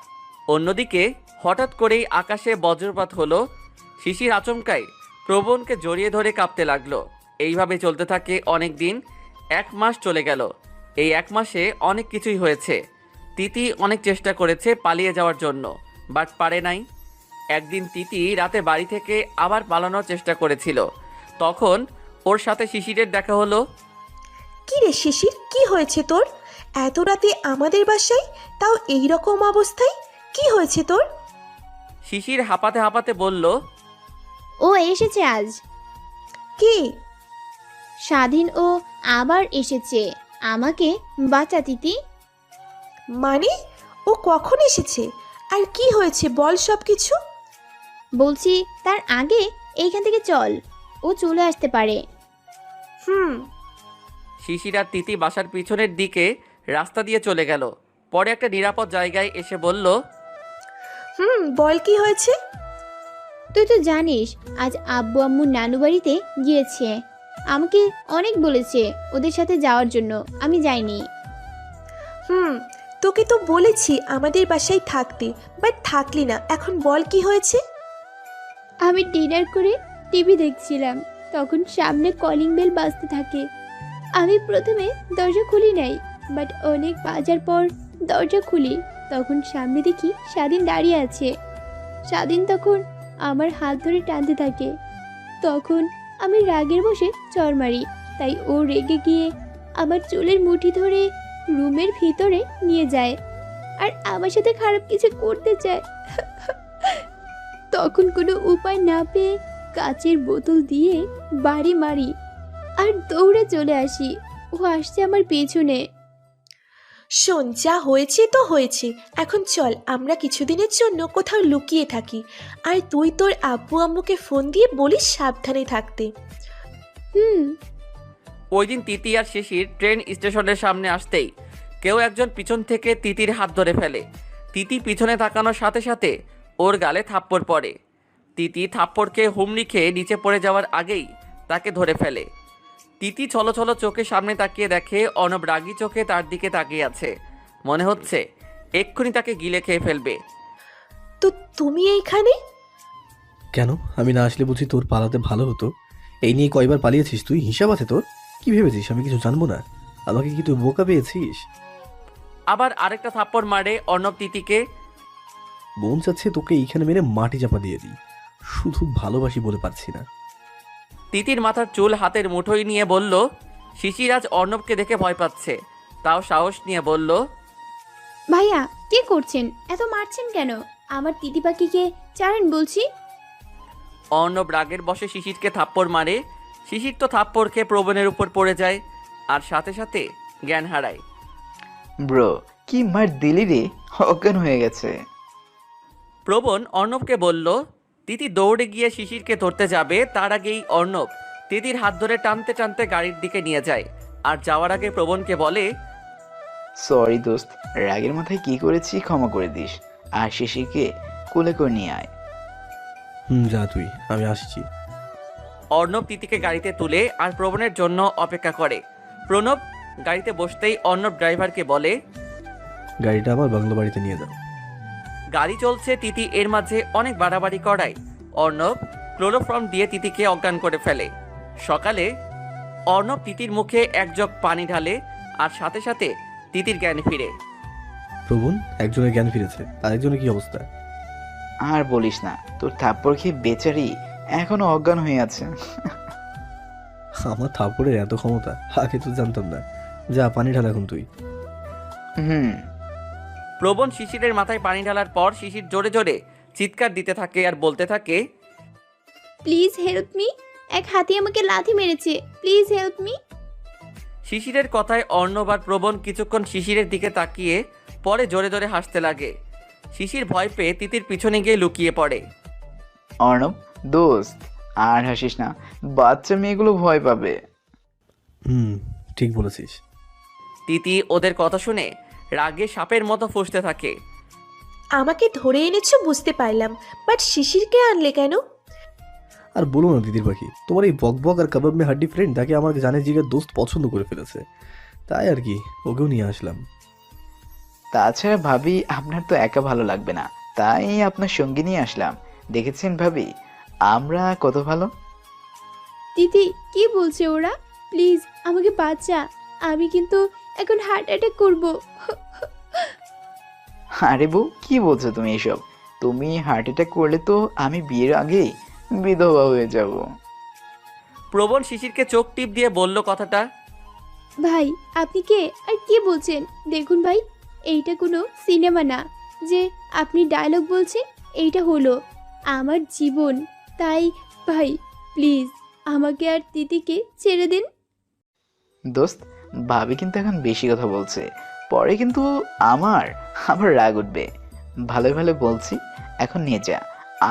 অন্যদিকে হঠাৎ করেই আকাশে বজ্রপাত হলো। শিশির আচমকাই প্রবণকে জড়িয়ে ধরে কাঁপতে লাগলো। এইভাবে চলতে থাকে অনেক দিন। 1 মাস চলে গেল। এই 1 মাসে অনেক কিছুই হয়েছে। তিতি অনেক চেষ্টা করেছে পালিয়ে যাওয়ার জন্য, বাট পারে নাই। একদিন তিতি রাতে বাড়ি থেকে আবার পালানোর চেষ্টা করেছিল। তখন ওর সাথে শিশিরের দেখা হলো। কি রে শিশির, কি হয়েছে তোর? এত রাতে আমাদের বাসায়, তাও এই রকম অবস্থায়? কি হয়েছে তোর? শিশির হাঁপাতে হাঁপাতে বলল, ও এসেছে আজ। কি? স্বাধীন ও আবার এসেছে আমাকে বাঁচা তিতি। মানে ও কখন এসেছে আর কি হয়েছে বল সব কিছু। বলছি তার আগে এইখান থেকে চল, ও চলে আসতে পারে। শিশির আর তিতি বাসার পিছনের দিকে রাস্তা দিয়ে চলে গেল। পরে একটা নিরাপদ জায়গায় এসে বলল, বল কি হয়েছে? তুই তো জানিস আজ আব্বু আম্মু নানু বাড়িতে গিয়েছে, আমাকে অনেক বলেছে ওদের সাথে যাওয়ার জন্য, আমি যাইনি। তোকে তো বলেছি আমাদের বাসায় থাকতে, বাট থাকলি না। এখন বল কি হয়েছে? আমি ডিনার করে টিভি দেখছিলাম, তখন সামনে কলিং বেল বাজতে থাকে। আমি প্রথমে দরজা খুলি নাই, বাট অনেক বাজার পর দরজা খুলি, তখন সামনে দেখি স্বাধীন দাঁড়িয়ে আছে। স্বাধীন তখন আমার হাত ধরে টানতে থাকে। তখন আমি রাগের বসে চড় মারি, তাই ও রেগে গিয়ে আমার চুলের মুঠি ধরে রুমের ভিতরে নিয়ে যায় আর আমার সাথে খারাপ কিছু করতে চায়। তখন কোনো উপায় না পেয়ে কাচের বোতল দিয়ে বাড়ি মারি আর দৌড়ে চলে আসি। ও আসছে আমার পেছনে। শোন, যা হয়েছে তো হয়েছে, এখন চল আমরা কিছুদিনের জন্য কোথাও লুকিয়ে থাকি, আর তুই তোর আব্বু আম্মুকে ফোন দিয়ে বলিস সাবধানে থাকতে। ওই দিন তিতি আর শিশির ট্রেন স্টেশনের সামনে আসতেই কেউ একজন পিছন থেকে তিতির হাত ধরে ফেলে। তিতি পিছনে তাকানোর সাথে সাথে ওর গালে থাপ্পড় পড়ে। তিতি থাপ্পড়কে হুমড়ি খেয়ে নিচে পড়ে যাওয়ার আগেই তাকে ধরে ফেলে। তিতি ছলছল চোখে সামনে তাকিয়ে দেখে অর্ণব রাগী চোখে তার দিকে তাকিয়ে আছে। মনে হচ্ছে এক্ষুনি তাকে গিলে খেয়ে ফেলবে। তো তুমি এইখানে কেন? আমি না আসলে বুঝি তোর পালাতে ভালো হতো? এই নিয়ে কয়বার পালিয়েছিস তুই? হিসাব আছে তোর? কি ভেবেছিস আমি কিছু জানবো না? আমাকে কি তুই বোকা পেয়েছিস? আবার আরেকটা থাপ্পড় মারে অর্ণব তিতিকে। মন চাচ্ছে তোকে এইখানে মেরে মাটি চাপা দিয়ে দিই, শুধু ভালোবাসি বলে পারছি না। তিতির মাথার চুল হাতের মুঠোয় নিয়ে বলল। শিশির আজ অর্ণবকে দেখে ভয় পাচ্ছে, তাও সাহস নিয়ে বলল, ভাইয়া কি করছেন? এত মারছেন কেন? আমার তিতি পাখিকে ছাড়েন বলছি। অর্ণব রাগের বশে শিশিরকে থাপ্পড় মারে। শিশির তো থাপ্পড় খেয়ে প্রবণের উপর পড়ে যায় আর সাথে সাথে জ্ঞান হারায়। ব্রো কি মার দিলি রে, অজ্ঞান হয়ে গেছে। প্রবণ অর্ণবকে বলল। তিতি দৌড়ে গিয়ে শিশিরকে ধরতে যাবে, তার আগেই অর্ণব তিতির হাত ধরে টানতে টানতে গাড়ির দিকে নিয়ে যায়। আর যাওয়ার আগে প্রবণকে বলে, সরি দোস্ত, রাগের মাথায় কি করেছি ক্ষমা করে দিস, আর শিশিরকে কোলে করে নিয়ে আয়। যা তুই, আমি আসছি। অর্ণব তিতিকে গাড়িতে তুলে আর প্রবণের জন্য অপেক্ষা করে। প্রণব গাড়িতে বসতেই অর্ণব ড্রাইভারকে বলে, গাড়িটা আমার বাংলো বাড়িতে নিয়ে যাও। গাড়ি চলছে, তিতি এর মাঝে অনেক বাড়াবাড়ি করায় অর্ণব ক্লোরোফর্ম দিয়ে তিতিকে অজ্ঞান করে ফেলে। সকালে অর্ণব তিতির মুখে এক জগ পানি ঢালে আর সাথে সাথে তিতির জ্ঞান ফিরে। প্রবণ, একজনের জ্ঞান ফিরেছে, আরেকজনের কি অবস্থা? আর বলিস না, তোর থাপ্পড় খেয়ে বেচারি এখনো অজ্ঞান হয়ে আছে। আমার থাপড়ের এত ক্ষমতা আগে তো জানতাম না। যা পানি ঢাল এখন তুই। হুম। প্রবণ শিশিরের মাথায় পানি ঢালার পর শিশির জোরে জোরে চিৎকার দিতে থাকে আর বলতে থাকে, প্লিজ হেল্প মি, এক হাতি আমাকে লাথি মেরেছে, প্লিজ হেল্প মি। শিশিরের কথায় অর্ণব আর প্রবণ কিছুক্ষণ শিশিরের দিকে তাকিয়ে পরে জোরে জোরে হাসতে লাগে। শিশির ভয় পেয়ে তিতির পিছনে গিয়ে লুকিয়ে পড়ে। অর্ণব দোস্ত আর হাসিস না, বাচ্চা মেয়েগুলো ভয় পাবে। ঠিক বলেছিস। তিতি ওদের কথা শুনে রাগে সাপের মতো ফুঁসতে থাকে। আমাকে ধরে এনেছো বুঝতে পারলাম, বাট শিশিরকে আনলে কেন? আর বলো না দিদির পাখি, তোমার এই বকবক আর কাবাব মে হাড্ডি ফ্রেন্ড তাকে আমার জানে জিগার দোস্ত পছন্দ করে ফেলেছে, তাই আর কি ওকেও নিয়ে আসলাম। তাছাড়া ভাবি আপনার তো একা ভালো লাগবে না, তাই আপনার সঙ্গী নিয়ে আসলাম। দেখেছেন ভাবি আমরা কত ভালো। দিদি কি বলছে ওরা? প্লিজ আমাকে বাঁচা, আমি কিন্তু এখন হার্ট অ্যাটাক করব। আরে বউ কি বলছো তুমি এসব? তুমি হার্ট অ্যাটাক করলে তো আমি বিয়ের আগেই বিধবা হয়ে যাব। প্রবণ শিশিরকে চোখ টিপ দিয়ে বলল কথাটা। ভাই আপনি কে আর কি বলছেন? দেখুন ভাই, এইটা কোনো সিনেমা না যে আপনি ডায়লগ বলছেন, এইটা হলো আমার জীবন। তাই ভাই প্লিজ আমাকে আর দিদিকে ছেড়ে দিন। দোস্ত ভাবি কিন্তু এখন বেশি কথা বলছে, পরে কিন্তু আমার আবার রাগ উঠবে। ভালো ভালো বলছি, এখন নিয়ে যা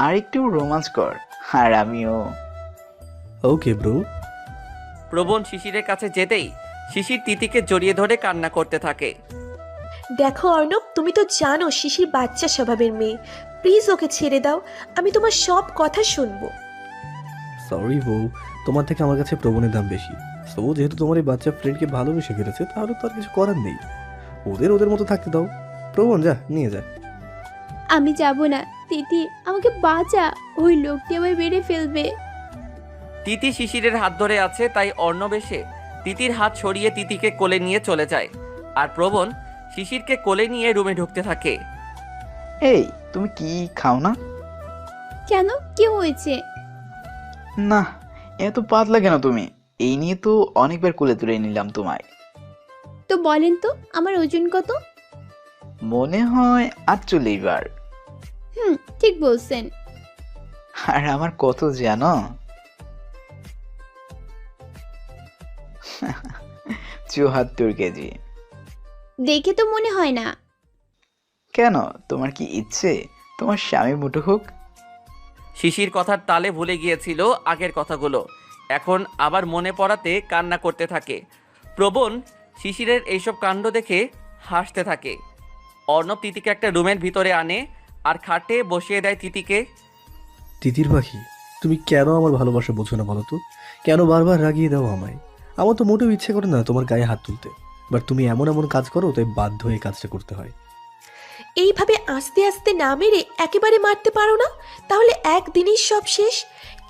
আর একটু রোমান্স কর, আর আমিও। Okay bro. প্রবণ শিশিরের কাছে যেতেই শিশির তিতিকে জড়িয়ে ধরে কান্না করতে থাকে। দেখো অর্ণব, তুমি তো জানো শিশির বাচ্চা স্বভাবের মেয়ে, প্লিজ ওকে ছেড়ে দাও, আমি তোমার সব কথা শুনবো। সরি বউ, তোমার থেকে আমার কাছে প্রবণের দাম বেশি। সো যেহেতু তোমার এই বাচ্চা ফ্রেন্ডকে ভালোবেসে ফেলেছে, তাহলে তো আর কিছু করার নেই, ওদের মতো থাকতে দাও। প্রবণ যা, নিয়ে যা। আমি যাব না দিদি, আমাকে বাঁচা, ওই লোকটি আমায় মেরে ফেলবে। তিতি শিশিরের হাত ধরে আছে, তাই অর্ণব এসে তিতির হাত সরিয়ে তিতিকে কোলে নিয়ে চলে যায়। আর প্রবণ শিশিরকে কোলে নিয়ে রুমে ঢুকতে থাকে। এই তুমি কি খাও না? কেন, কি হয়েছে? না এত পাতলা কেন তুমি? এই নিয়ে তো অনেকবার কোলে তুলে নিলাম তোমায়। তো বলেন তো আমার ওজন কত? মনে হয় 48 বার। ঠিক বলছেন। আর আমার কত জানো? 74 কেজি। দেখে তো মনে হয় না। কেন, তোমার কি ইচ্ছে তোমার স্বামী মুঠো হোক? শিশির কথার তালে ভুলে গিয়েছিল আগের কথাগুলো, এখন আবার মনে পড়াতে কান্না করতে থাকে। প্রবণ শিশিরের এইসব কাণ্ড দেখে হাসতে থাকে। অর্ণব তিতিকে একটা রুমের ভিতরে আনে আর খাটে বসিয়ে দেয় তিতিকে। তিতির পাখি, তুমি কেন আমার ভালোবাসা বোঝো না বলো তো? কেন বারবার রাগিয়ে দাও আমায়? আমার তো মোটেও ইচ্ছে করে না তোমার গায়ে হাত তুলতে, বাট তুমি এমন এমন কাজ করো, তাই বাধ্য হয়ে কাজটা করতে হয়। এইভাবে আস্তে আস্তে না মেরে একেবারে মারতে পারো না? তাহলে একদিনই সব শেষ।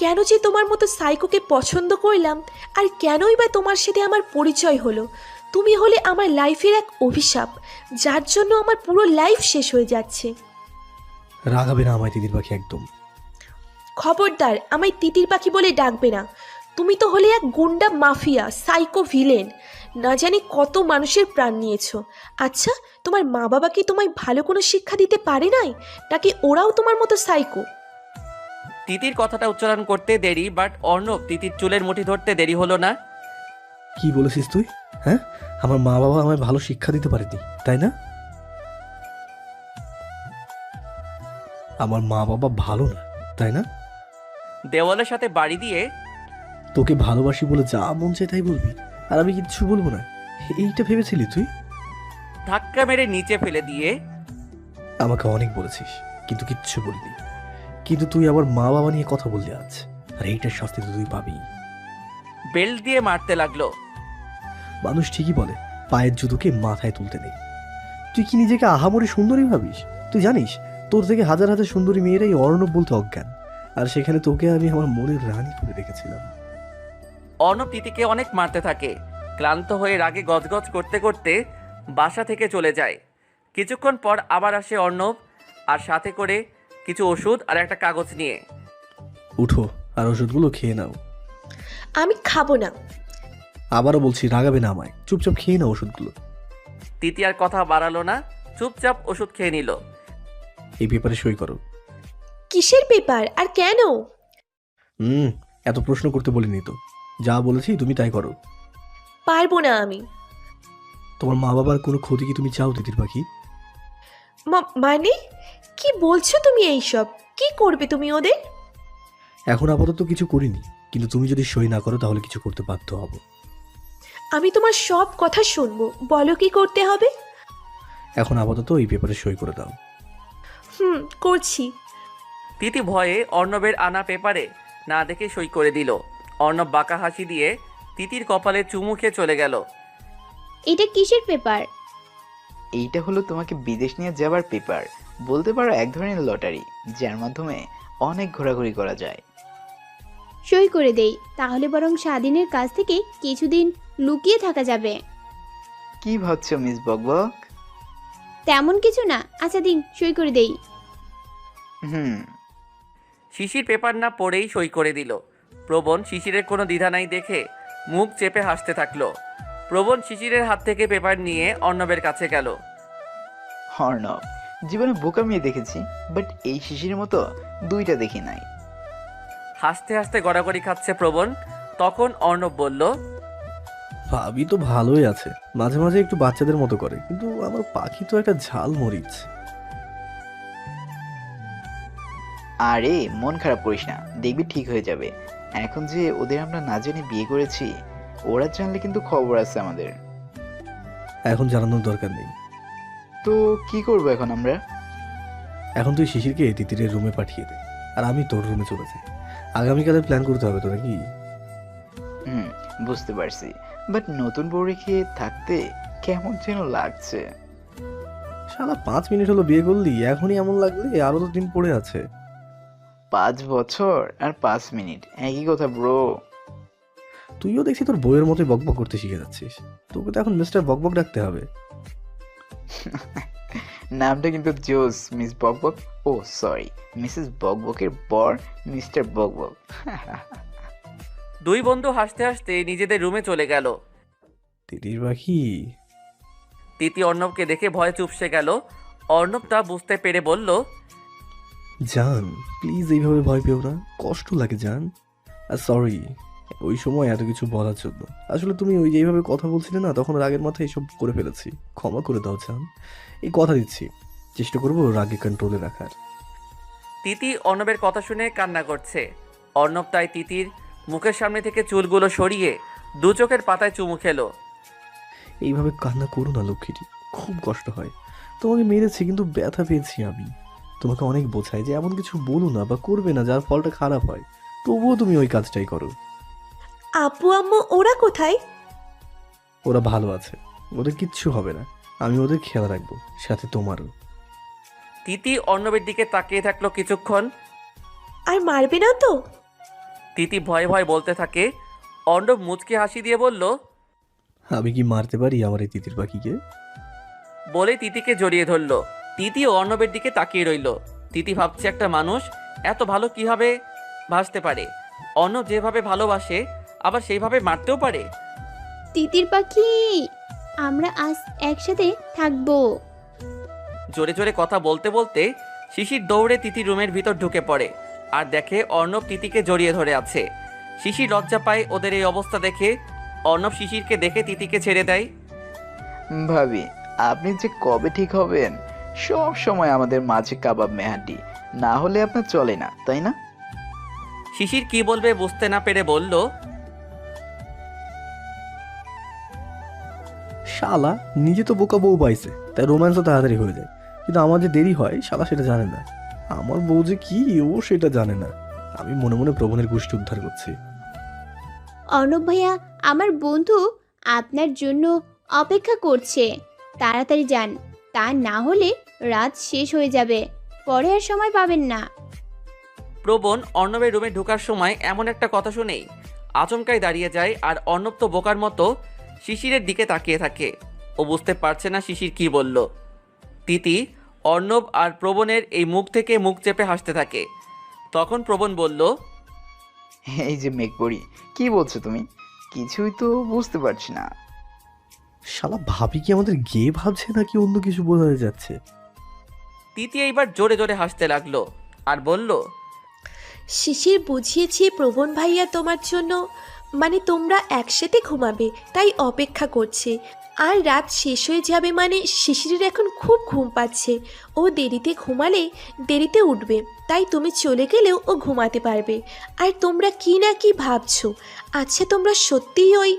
কেন যে তোমার মতো সাইকোকে পছন্দ করলাম, আর কেনই বা তোমার সাথে আমার পরিচয় হলো? তুমি হলে আমার লাইফের এক অভিশাপ, যার জন্য আমার পুরো লাইফ শেষ হয়ে যাচ্ছে। রাগাবে না আমায় তিতির পাখি, একদম। খবরদার আমায় তিতির পাখি বলে ডাকবে না। তুমি তো হলে এক গুন্ডা মাফিয়া, সাইকো ভিলেন, না জানি কত মানুষের প্রাণ নিয়েছো। আচ্ছা, তোমার মা বাবা কি তোমায় ভালো কোনো শিক্ষা দিতে পারে নাই, নাকি ওরাও তোমার মতো সাইকো? তিতির কথাটা উচ্চারণ করতে দেরি, বাট অর্ণব তিতির চুলের মুঠি ধরতে দেরি হলো না। কি বলেছিস তুই? হ্যাঁ, আমার মা বাবা আমায় ভালো শিক্ষা দিতে পারেনি, তাই না? আমার মা বাবা ভালো না, তাই না? দেওয়ালের সাথে বাড়ি দিয়ে, তোকে ভালোবাসি বলে যা মন চায় তাই বলবি, আর আমি কিচ্ছু বলবো না, এইটা ভেবেছিলি তুই? ধাক্কা মেরে নিচে ফেলে দিয়ে, আমাকে অনেক বলেছিস কিন্তু কিচ্ছু বলিনি, কিন্তু তুই আবার মা বাবা নিয়ে কথা বললি আজ, আর এইটার শাস্তি তো তুই পাবি। বেল্ট দিয়ে মারতে লাগলো। মানুষ ঠিকই বলে পায়ের জুতোকে মাথায় তুলতে নেই। তুই কি নিজেকে আহামরি সুন্দরী ভাবিস? তুই জানিস তোর থেকে হাজার হাজার সুন্দরী মেয়েরাই অর্ণব বলতে অজ্ঞান, আর সেখানে তোকে আমি আমার মনের রানী করে রেখেছিলাম। অর্ণব তিতিকে অনেক মারতে থাকে। ক্লান্ত হয়ে রাগে গজগজ করতে করতে বাসা থেকে চলে যায়। কিছুক্ষণ পর আবার আসে অর্ণব, আর সাথে করে কিছু ওষুধ আর একটা কাগজ নিয়ে। উঠো আর ওষুধগুলো খেয়ে নাও। আমি খাবো না। আবারও বলছি, রাগাবে না আমায়, চুপচাপ খেয়ে না ওষুধগুলো। তিতি আর কথা বাড়ালো না, চুপচাপ ওষুধ খেয়ে নিল। এই পেপারে সই করো। কিসের পেপার আর কেন? এত প্রশ্ন করতে বলিনি তো, যা বলেছি তুমি তাই করো। পারবো না আমি। তোমার মা বাবার কোনো ক্ষতি কি তুমি চাও তিতির পাখি? মানে কি বলছো তুমি এইসব? কি করবে তুমি ওদের? এখন আপাতত কিছু করিনি, কিন্তু তুমি যদি সই না করো তাহলে কিছু করতে বাধ্য হব। আমি তোমার সব কথা শুনবো, বলো কি করতে হবে। এখন আপাতত এই পেপারে সই করে দাও। করছি। তিতি ভয়ে অর্ণবের আনা পেপারে না দেখে সই করে দিল। অর্ণব বাঁকা হাসি দিয়ে তিতির কপালে চুমু খেয়ে চলে গেল। এটা কিসের পেপার? এইটা হলো তোমাকে বিদেশ নিয়ে যাবার পেপার, বলতে পারো এক ধরনের লটারি, যার মাধ্যমে অনেক ঘোরাঘুরি করা যায়। সই করে দেই, তাহলে বরং স্বাধীনের কাছ থেকে কিছুদিন লুকিয়ে থাকা যাবে। কি ভাবছো মিস বকবক? তেমন কিছু না। আচ্ছা দিন, সই করে দেই। শিশির পেপার না পড়েই সই করে দিল। প্রবণ শিশিরের কোনো দ্বিধা নাই দেখে মুখ চেপে হাসতে থাকলো। প্রবণ শিশিরের হাত থেকে পেপার নিয়ে অর্ণবের কাছে গেল। অর্ণব, জীবনে বোকা মেয়ে দেখেছি, বাট এই শিশির মতো দুইটা দেখি নাই। হাসতে হাসতে গড়াগড়ি খাচ্ছে প্রবণ। তখন অর্ণব বলল, ভাবি তো ভালোই আছে, মাঝে মাঝে একটু বাচ্চাদের মতো করে, কিন্তু আমার পাখি তো একটা ঝাল মরিচ। আরে মন খারাপ করিস না, দেখবি ঠিক হয়ে যাবে। এখন যে ওদের আমরা না জেনে বিয়ে করেছি, ওরা জানলে কিন্তু খবর আছে আমাদের। এখন জানানোর দরকার নেই। তো কি করবো এখন আমরা? এখন তুই শিশিরকে তিতিরের রুমে পাঠিয়ে দে, আর আমি তোর রুমে চলে যাই। আগামীকালের প্ল্যান করতে হবে তো নাকি? বুঝতে পারছি, বাট নতুন বউ রেখে থাকতে কেমন যেন লাগছে। শালা 5 মিনিট হলো বিয়ে করলি, এখনই এমন লাগলে? আরো তো দিন পড়ে আছে। 5 বছর আর 5 মিনিট একই কথা ব্রো। তুইও দেখছি তোর বউয়ের মতোই বকবক করতে শিখে যাচ্ছিস। তোকে তো এখন মিস্টার বকবক ডাকতে হবে। নামটা কিন্তু জোস, মিস বকবক। ও সরি, মিসেস বকবকের বর মিস্টার বকবক। দুই বন্ধু হাসতে হাসতে নিজেদের রুমে চলে গেল। তিতির পাখি। তিতি অর্ণবকে দেখে ভয়ে চুপসে গেল। অর্ণব তা বুঝতে পেরে বলল, জান প্লিজ এইভাবে ভয় পেও না, কষ্ট লাগে জান। আর সরি ওই সময় এত কিছু বলার জন্য। আসলে তুমি ওই যেভাবে কথা বলছিলে না, তখন রাগের মাথায় এসব করে ফেলেছি, ক্ষমা করে দাও জান। এই কথা দিচ্ছি, চেষ্টা করবো রাগে কন্ট্রোলে রাখার। তিতি অর্ণবের কথা শুনে কান্না করছে। অর্ণব তাই তিতির মুখের সামনে থেকে চুলগুলো সরিয়ে দু চোখের পাতায় চুমু খেলো। এইভাবে কান্না করো না লক্ষ্মীটি, খুব কষ্ট হয়। তোমাকে মেরেছি কিন্তু ব্যথা পেয়েছি আমি। তোমাকে অনেক বোঝাই যে এমন কিছু বলো না বা করবে না যার ফলটা খারাপ হয়, তবুও তুমি ওই কাজটাই করো। আপু আম্মু ওরা কোথায়? ওরা ভালো আছে, ওদের কিচ্ছু হবে না। আমি ওদের খেয়াল রাখবো, সাথে তোমারও। তিতি অর্ণবের দিকে তাকিয়ে থাকলো কিছুক্ষণ। আর মারবে না তো? তিতি ভয়ে ভয়ে বলতে থাকে। অর্ণব মুচকি হাসি দিয়ে বলল, আমি কি মারতে পারি আমার এই তিতির পাখিকে? বলে তিতিকে জড়িয়ে ধরলো। তিতি অর্ণবের দিকে তাকিয়ে রইল। তিতি ভাবছে একটা মানুষ এত ভালো কিভাবে ভাসতে পারে। অর্ণব যেভাবে ভালোবাসে আবার সেইভাবে মারতেও পারে। তিতির পাখি, আমরা আজ একসাথে থাকবো। জোরে জোরে কথা বলতে বলতে শিশির দৌড়ে তিতির রুমের ভিতর ঢুকে পড়ে আর দেখে অর্ণব তিতিকে জড়িয়ে ধরে আছে। শিশির লজ্জা পায় ওদের এই অবস্থা দেখে। অর্ণব শিশিরকে দেখে তিতিকে ছেড়ে দেয়। ভাবি, আপনি যে কবে ঠিক হবেন? সব সময় আমাদের মাঝে কাবাব মেহান্ডি না হলে আপনার চলে না, তাই না? শিশির কি বলবে বুঝতে না পেরে বলল, শালা নিজে তো বোকা বউ পাইছে, তাই রোম্যান্সও তাড়াতাড়ি হয়ে যায়। কিন্তু আমার যে দেরি হয় শালা সেটা জানে না। আমার বউ যে কি ও সেটা জানে না। আমি মনে মনে প্রবণের গোষ্ঠী উদ্ধার করছি। অর্ণব ভাইয়া, আমার বন্ধু আপনার জন্য অপেক্ষা করছে, তাড়াতাড়ি যান, তা না হলে রাত শেষ হয়ে যাবে, পরে আর সময় পাবেন না। প্রবণ অর্ণবের রুমে ঢোকার সময় এমন একটা কথা শুনেই আচমকাই দাঁড়িয়ে যায়। আর অর্ণব তো বোকার মতো শিশিরের দিকে তাকিয়ে থাকে। ও বুঝতে পারছে না শিশির কি বলল। তিতি অর্ণব আর প্রবণের এই মুখ থেকে মুখ চেপে হাসতে থাকে। তখন প্রবণ বলল, এই যে মেঘপরি, কি বলছো তুমি? কিছুই তো বুঝতে পারছি না। শালা ভাবি কি আমাদের গে ভাবছে নাকি অন্য কিছু বোঝা যাচ্ছে? তিতি এইবার জোরে জোরে হাসতে লাগলো আর বলল, শিশির বুঝিয়েছি প্রবণ ভাইয়া তোমার জন্য, মানে তোমরা একসাথে ঘুমাবে তাই অপেক্ষা করছে। আর রাত শেষ হয়ে যাবে মানে শিশিরের এখন খুব ঘুম পাচ্ছে, ও দেরিতে ঘুমালে দেরিতে উঠবে, তাই তুমি চলে গেলেও ও ঘুমাতে পারবে। আর তোমরা কি না কি ভাবছো? আচ্ছা তোমরা সত্যিই ওই?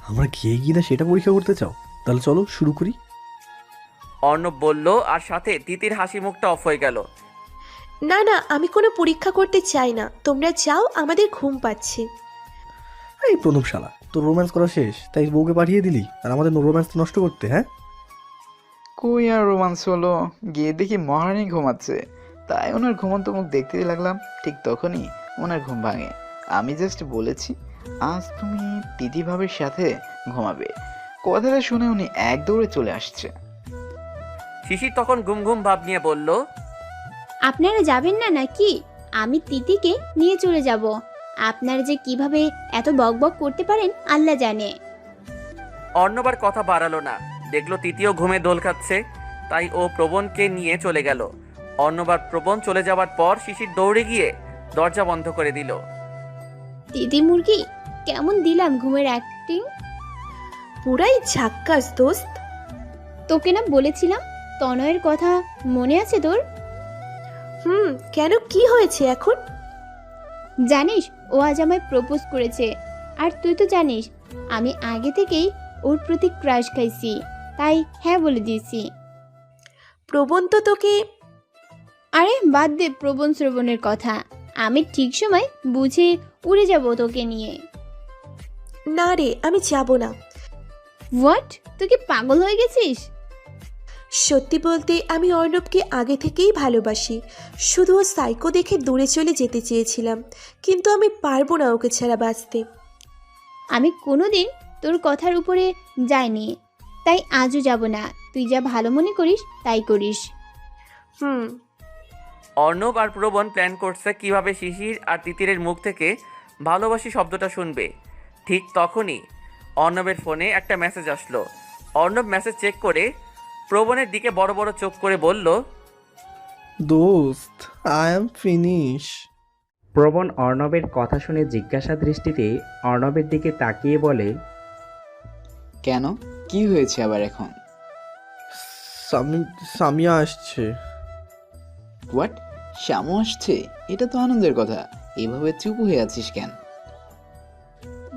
আমরা গিয়ে গিয়ে না সেটা পরীক্ষা করতে চাও? তাহলে চলো শুরু করি। অর্ণব বলল, আর সাথে তিতির হাসি মুখটা অফ হয়ে গেল। না না, আমি কোনো পরীক্ষা করতে চাই না, তোমরা যাও, আমাদের ঘুম পাচ্ছে। এই প্রণব শালা, তোর রোম্যান্স করা শেষ তাই বউকে পাঠিয়ে দিলি আর আমাদের রোম্যান্স নষ্ট করতে? হ্যাঁ, কই আর রোমান্স হলো, গিয়ে দেখি মহারানী ঘুমাচ্ছে, তাই ওনার ঘুমন্ত মুখ দেখতে লাগলাম। ঠিক তখনই ওনার ঘুম ভাঙে। আমি জাস্ট বলেছি আজ তুমি দিদি ভাবির সাথে ঘুমাবে, কথাটা শুনে উনি এক দৌড়ে চলে আসছে। শিশির তখন ঘুম ঘুম ভাব নিয়ে বলল, আপনারা যাবেন না নাকি? আমি তিতিকে নিয়ে চলে যাব। আপনারা যে কিভাবে এত বকবক করতে পারেন আল্লাহ জানে। অর্ণব আর কথা বাড়ালো না, দেখলো তিতিও ঘুমে দোল খাচ্ছে, তাই ও প্রবণকে নিয়ে চলে গেল। অর্ণব আর প্রবণ চলে যাওয়ার পর শিশির দৌড়ে গিয়ে দরজা বন্ধ করে দিল। তিতি মুরগি, কেমন দিলাম ঘুমের অ্যাক্টিং? পুরাই ঝাক্কাস দোস্ত। তোকে না বলেছিলাম তনয়ের কথা মনে আছে তোর? কেন, কি হয়েছে এখন? জানিস ও আজ আমায় প্রপোজ করেছে। আর তুই তো জানিস আমি আগে থেকেই ওর প্রতি ক্রাশ খাইছি, তাই হ্যাঁ বলে দিয়েছি। প্রবণ তো তোকে... আরে বাদ দে প্রবণ শ্রবণের কথা, আমি ঠিক সময় বুঝে উড়ে যাব তোকে নিয়ে। না রে, আমি যাব না। হোয়াট, তুই কি পাগল হয়ে গেছিস? সত্যি বলতে আমি অর্ণবকে আগে থেকেই ভালোবাসি, শুধু ও সাইকো দেখে দূরে চলে যেতে চেয়েছিলাম, কিন্তু আমি পারবো না ওকে ছাড়া বাঁচতে। আমি কোনোদিন তোর কথার উপরে যাইনি, তাই আজও যাব না। তুই যা ভালো মনে করিস তাই করিস। অর্ণব আর প্রবণ প্ল্যান করছে কিভাবে শিশির আর তিতিরের মুখ থেকে ভালোবাসি শব্দটা শুনবে। ঠিক তখনই অর্ণবের ফোনে একটা মেসেজ আসলো। অর্ণব মেসেজ চেক করে প্রবণের দিকে বড় বড় চোখ করে বলল, দোস্ত আই এম ফিনিশ। প্রবণ অর্ণবের কথা শুনে জিজ্ঞাসা দৃষ্টিতে অর্ণবের দিকে তাকিয়ে বলে, কেন, কি হয়েছে আবার এখন? সামিয়া আসছে। হোয়াট, শ্যামু আসছে? এটা তো আনন্দের কথা, এভাবে চুপ হয়ে আছিস কেন?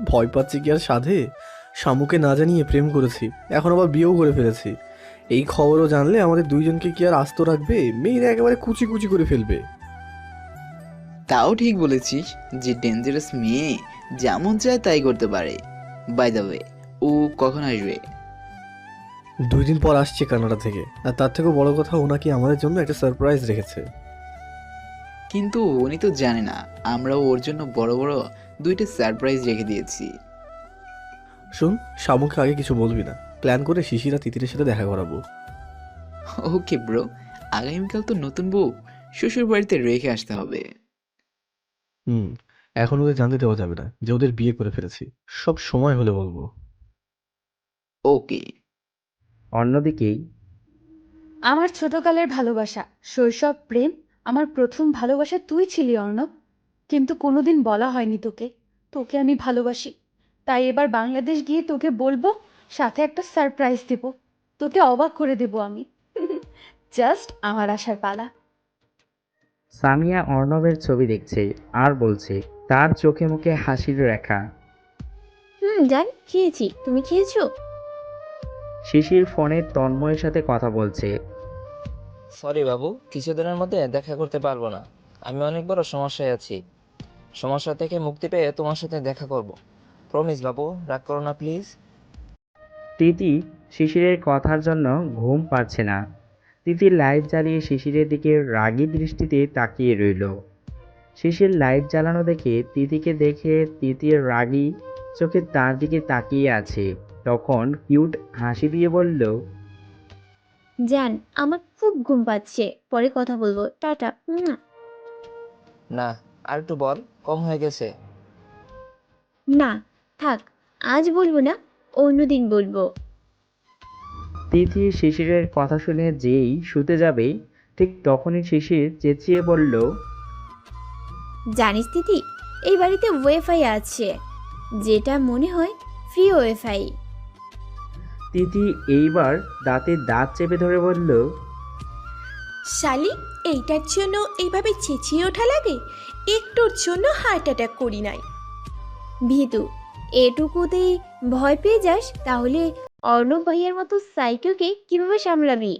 ভয় পাচ্ছি কি আর সাধে? শামুকে না জানিয়ে প্রেম করেছি, এখন আবার বিয়েও করে ফেলেছি। এই খবরও জানলে আমাদের দুইজনকে কি আর আস্ত রাখবে? মেয়েরা একেবারে কুচি কুচি করে ফেলবে। তাও ঠিক বলেছিস যে ডেঞ্জারাস মেয়ে যেমন চায় তাই করতে পারে। বাই দ্য ওয়ে, ও কখন আসবে? 2 দিন পর আসছে কানাডা থেকে, আর তার থেকেও বড় কথা ও নাকি আমাদের জন্য একটা সারপ্রাইজ রেখেছে। কিন্তু উনি তো জানে না আমরাও ওর জন্য বড় বড় 2টা সারপ্রাইজ রেখে দিয়েছি। শোন, শামুকে আগে কিছু বলবি না, প্ল্যান করে শিশিরা তিতিরের সাথে দেখা করাবো। ওকে ব্রো, আগামীকাল তো নতুন বউ শ্বশুর বাড়িতে রেখে আসতে হবে। এখন ওদের জানতে দেওয়া যাবে না যে ওদের বিয়ে করে ফেলেছি, সব সময় হলে বলবো। ওকে। অন্যদিকেই আমার ছোটকালের ভালোবাসা, শৈশব প্রেম, আমার প্রথম ভালোবাসা তুই ছিলি অর্ণব, কিন্তু কোনোদিন বলা হয়নি তোকে আমি ভালোবাসি। তাই এবার বাংলাদেশ গিয়ে তোকে বলবো, সাথে একটা সারপ্রাইজ দেব, তোকে অবাক করে দেব আমি। জাস্ট আমার আসার পালা। সামিয়া অর্ণবের ছবি দেখছে আর বলছে, তার চোখে মুখে হাসির রেখা। জান, খেয়েছি, তুমি খেয়েছো? শিশির ফোনে তন্ময়ের সাথে কথা বলছে। সরি বাবু, কিছুদিনের মধ্যে দেখা করতে পারবো না, আমি অনেক বড় সমস্যায় আছি। সমস্যা থেকে মুক্তি পেয়ে তোমার সাথে দেখা করব, প্রমিস বাবু, রাগ করো না প্লিজ। তিতি শিশিরের কথার জন্য ঘুম পাচ্ছে না। তিতির লাইট জ্বালিয়ে শিশিরের দিকে রাগী দৃষ্টিতে তাকিয়ে রইল। শিশির লাইট জ্বালানো দেখে তিতির রাগী চোখে তার দিকে তাকিয়ে আছে। তখন কিউট হাসি দিয়ে বলল, জান, আমার খুব ঘুম পাচ্ছে, পরে কথা বলবো, টাটা। না, আর একটু বল, কম হয়ে গেছে। না থাক, আজ বলবো না, অন্যদিন বলবো। তিথি শিশিরের কথা শুনে যেই শুতে যাবে ঠিক তখনই শিশির চেঁচিয়ে বলল, জানিস তিথি, এই বাড়িতে ওয়াইফাই আছে, যেটা মনে হয় ফ্রি ওয়াইফাই। তিথি এইবার দাঁতে দাঁত চেপে ধরে বলল, শালি, এইটার জন্য এইভাবে চেঁচিয়ে ওঠা লাগে? একটুর জন্য হার্ট অ্যাটাক করি নাই। ভীতু, এটুকুতেই ভয় পেয়ে যাস, তাহলে অর্ণব ভাইয়ার মতো সাইকোকে কিভাবে সামলাবি?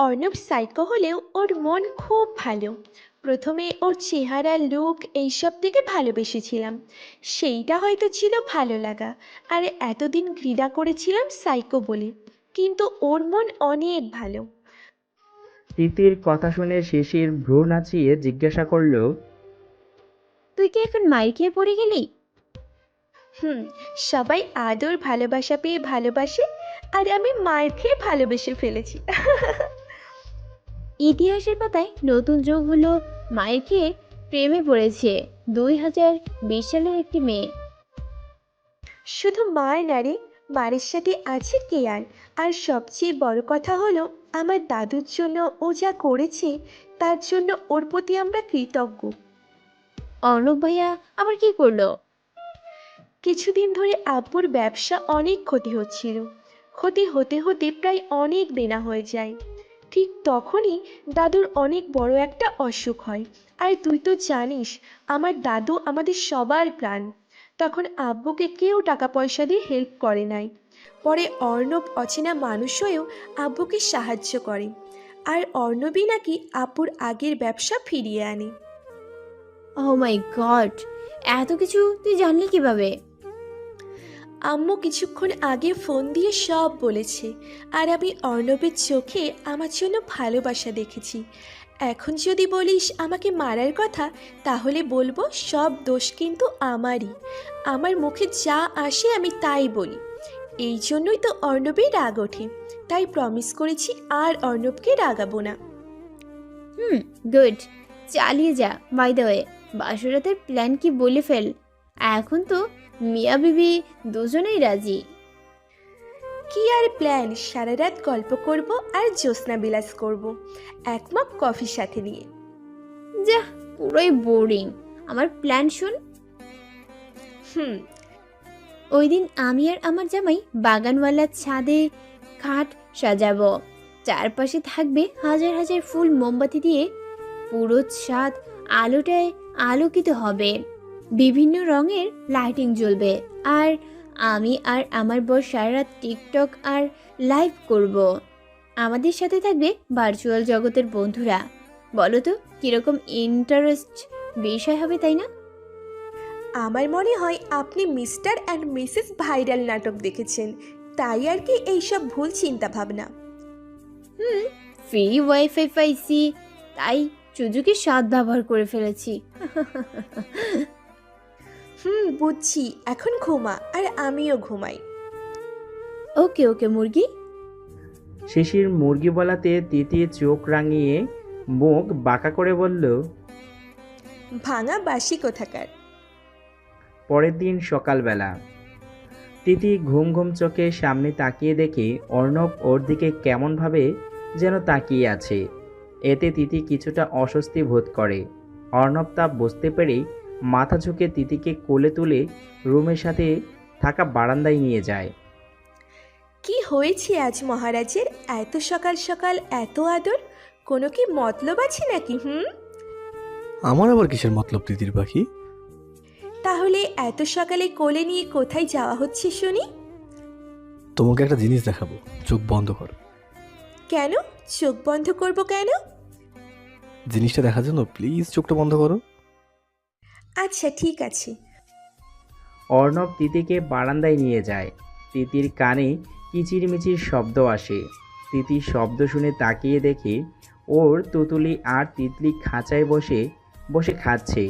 অর্ণব সাইকো হলেও ওর মন খুব ভালো। প্রথমে ওর চেহারা, লুক এইসব থেকে ভালোবেসেছিলাম, সেইটা হয়তো ছিল ভালো লাগা, আর এতদিন ঘৃণা করেছিলাম সাইকো বলে। কিন্তু ওর মন অনেক ভালো। তিতির কথা শুনে শিশির ভ্রু নাচিয়ে জিজ্ঞাসা করল, তুই কি এখন মাইর খেয়ে পড়ে গেলি? সবাই আদর ভালোবাসা পেয়ে ভালোবাসে, আর আমি মায়ের খেয়ে ভালোবেসে ফেলেছি। ইতিহাসের পাতায় নতুন যোগ হলো, মায়ের খেয়ে প্রেমে পড়েছে 2020 সালের একটি মেয়ে। শুধু মায়ের না রে, মায়ের সাথে আছে কেয়ার। আর সবচেয়ে বড় কথা হলো, আমার দাদুর জন্য ও যা করেছে, তার জন্য ওর প্রতি আমরা কৃতজ্ঞ। অর্ণব ভাইয়া আবার কি করলো? কিছুদিন ধরে আব্বুর ব্যবসা অনেক ক্ষতি হচ্ছিল। ক্ষতি হতে হতে প্রায় অনেক দেনা হয়ে যায়। ঠিক তখনই দাদুর অনেক বড় একটা অসুখ হয়। আর তুই তো জানিস, আমার দাদু আমাদের সবার প্রাণ। তখন আব্বুকে কেউ টাকা পয়সা দিয়ে হেল্প করে নাই। পরে অর্ণব অচেনা মানুষ হয়েও আব্বুকে সাহায্য করে, আর অর্ণবই নাকি আব্বুর আগের ব্যবসা ফিরিয়ে আনে। ও মাই গড, এত কিছু তুই জানলি কিভাবে? আম্মু কিছুক্ষণ আগে ফোন দিয়ে সব বলেছে, আর আমি অর্ণবের চোখে আমার জন্য ভালোবাসা দেখেছি। এখন যদি বলিস আমাকে মারার কথা, তাহলে বলবো সব দোষ কিন্তু আমারই। আমার মুখে যা আসে আমি তাই বলি। এই জন্যই তো অর্ণবের রাগ ওঠে। তাই প্রমিস করেছি আর অর্ণবকে রাগাবো না। গুড, চালিয়ে যা। বাই দ্য ওয়ে, বাসরাতের প্ল্যান কি বলে ফেল। এখন তো মিয়া বিবি দুজনেই রাজি। কি আর প্ল্যান, সারা রাত গল্প করব আর জ্যোৎস্না বিলাস করব, এক মাপ কফির সাথে নিয়ে। যা, পুরোই বোরিং। আমার প্ল্যান শুন। ওই দিন আমি আর আমার জামাই বাগানওয়ালার ছাদে খাট সাজাবো। চারপাশে থাকবে হাজার হাজার ফুল, মোমবাতি দিয়ে পুরো ছাদ আলোটায় আলোকিত হবে। বিভিন্ন রঙের লাইটিং জ্বলবে। আর আমি আর আমার বর সারা রাত টিকটক আর লাইভ করব। আমাদের সাথে থাকবে ভার্চুয়াল জগতের বন্ধুরা। বলো তো কিরকম ইন্টারেস্ট বিষয় হবে, তাই না? আমার মনে হয় আপনি মিস্টার অ্যান্ড মিসেস ভাইরাল নাটক দেখেছেন, তাই আর কি এইসব ভুল চিন্তা ভাবনা। ফ্রি ওয়াইফাই পাইছি, তাই সুযোগের সৎ ব্যবহার করে ফেলেছি। বুঝছি, এখন ঘুমা আর আমিও ঘুমাই। ওকে ওকে মুরগি। শিশির মুরগি বলাতে তিতি চোখ রাঙিয়ে মুখ বাঁকা করে বলল, ভাঙা বাসি কোথাকার। পরের দিন সকালবেলা তিতি ঘুম ঘুম চোখে সামনে তাকিয়ে দেখে অর্ণব ওর দিকে কেমনভাবে যেন তাকিয়ে আছে। এতে তিতি কিছুটা অস্বস্তি বোধ করে। অর্ণব তা বুঝতে পেরে মাথা ঝুঁকে তিতিকে কোলে তুলে রুমের সাথে থাকা বারান্দায় নিয়ে যায়। কি হয়েছে আজ মহারাজের, এত সকাল সকাল এত আদর? কোনো কি মতলব আছে নাকি? আমার আবার কিসের মতলব তিতির পাখি? তাহলে এত সকালে কোলে নিয়ে কোথায় যাওয়া হচ্ছে শুনি? তোমাকে একটা জিনিস দেখাবো, চোখ বন্ধ কর। কেন চোখ বন্ধ করব কেন? জিনিসটা দেখার জন্য প্লিজ চোখটা বন্ধ করো। আচ্ছা ঠিক আছে। অর্ণব তিতিকে বারান্দায় নিয়ে যায়। তিতির কানে কিচিরমিচির শব্দ আসে। তিতি শব্দ শুনে তাকিয়ে দেখে ওর তুতুলি আর তিতলি খাঁচায় বসে বসে খাচ্ছে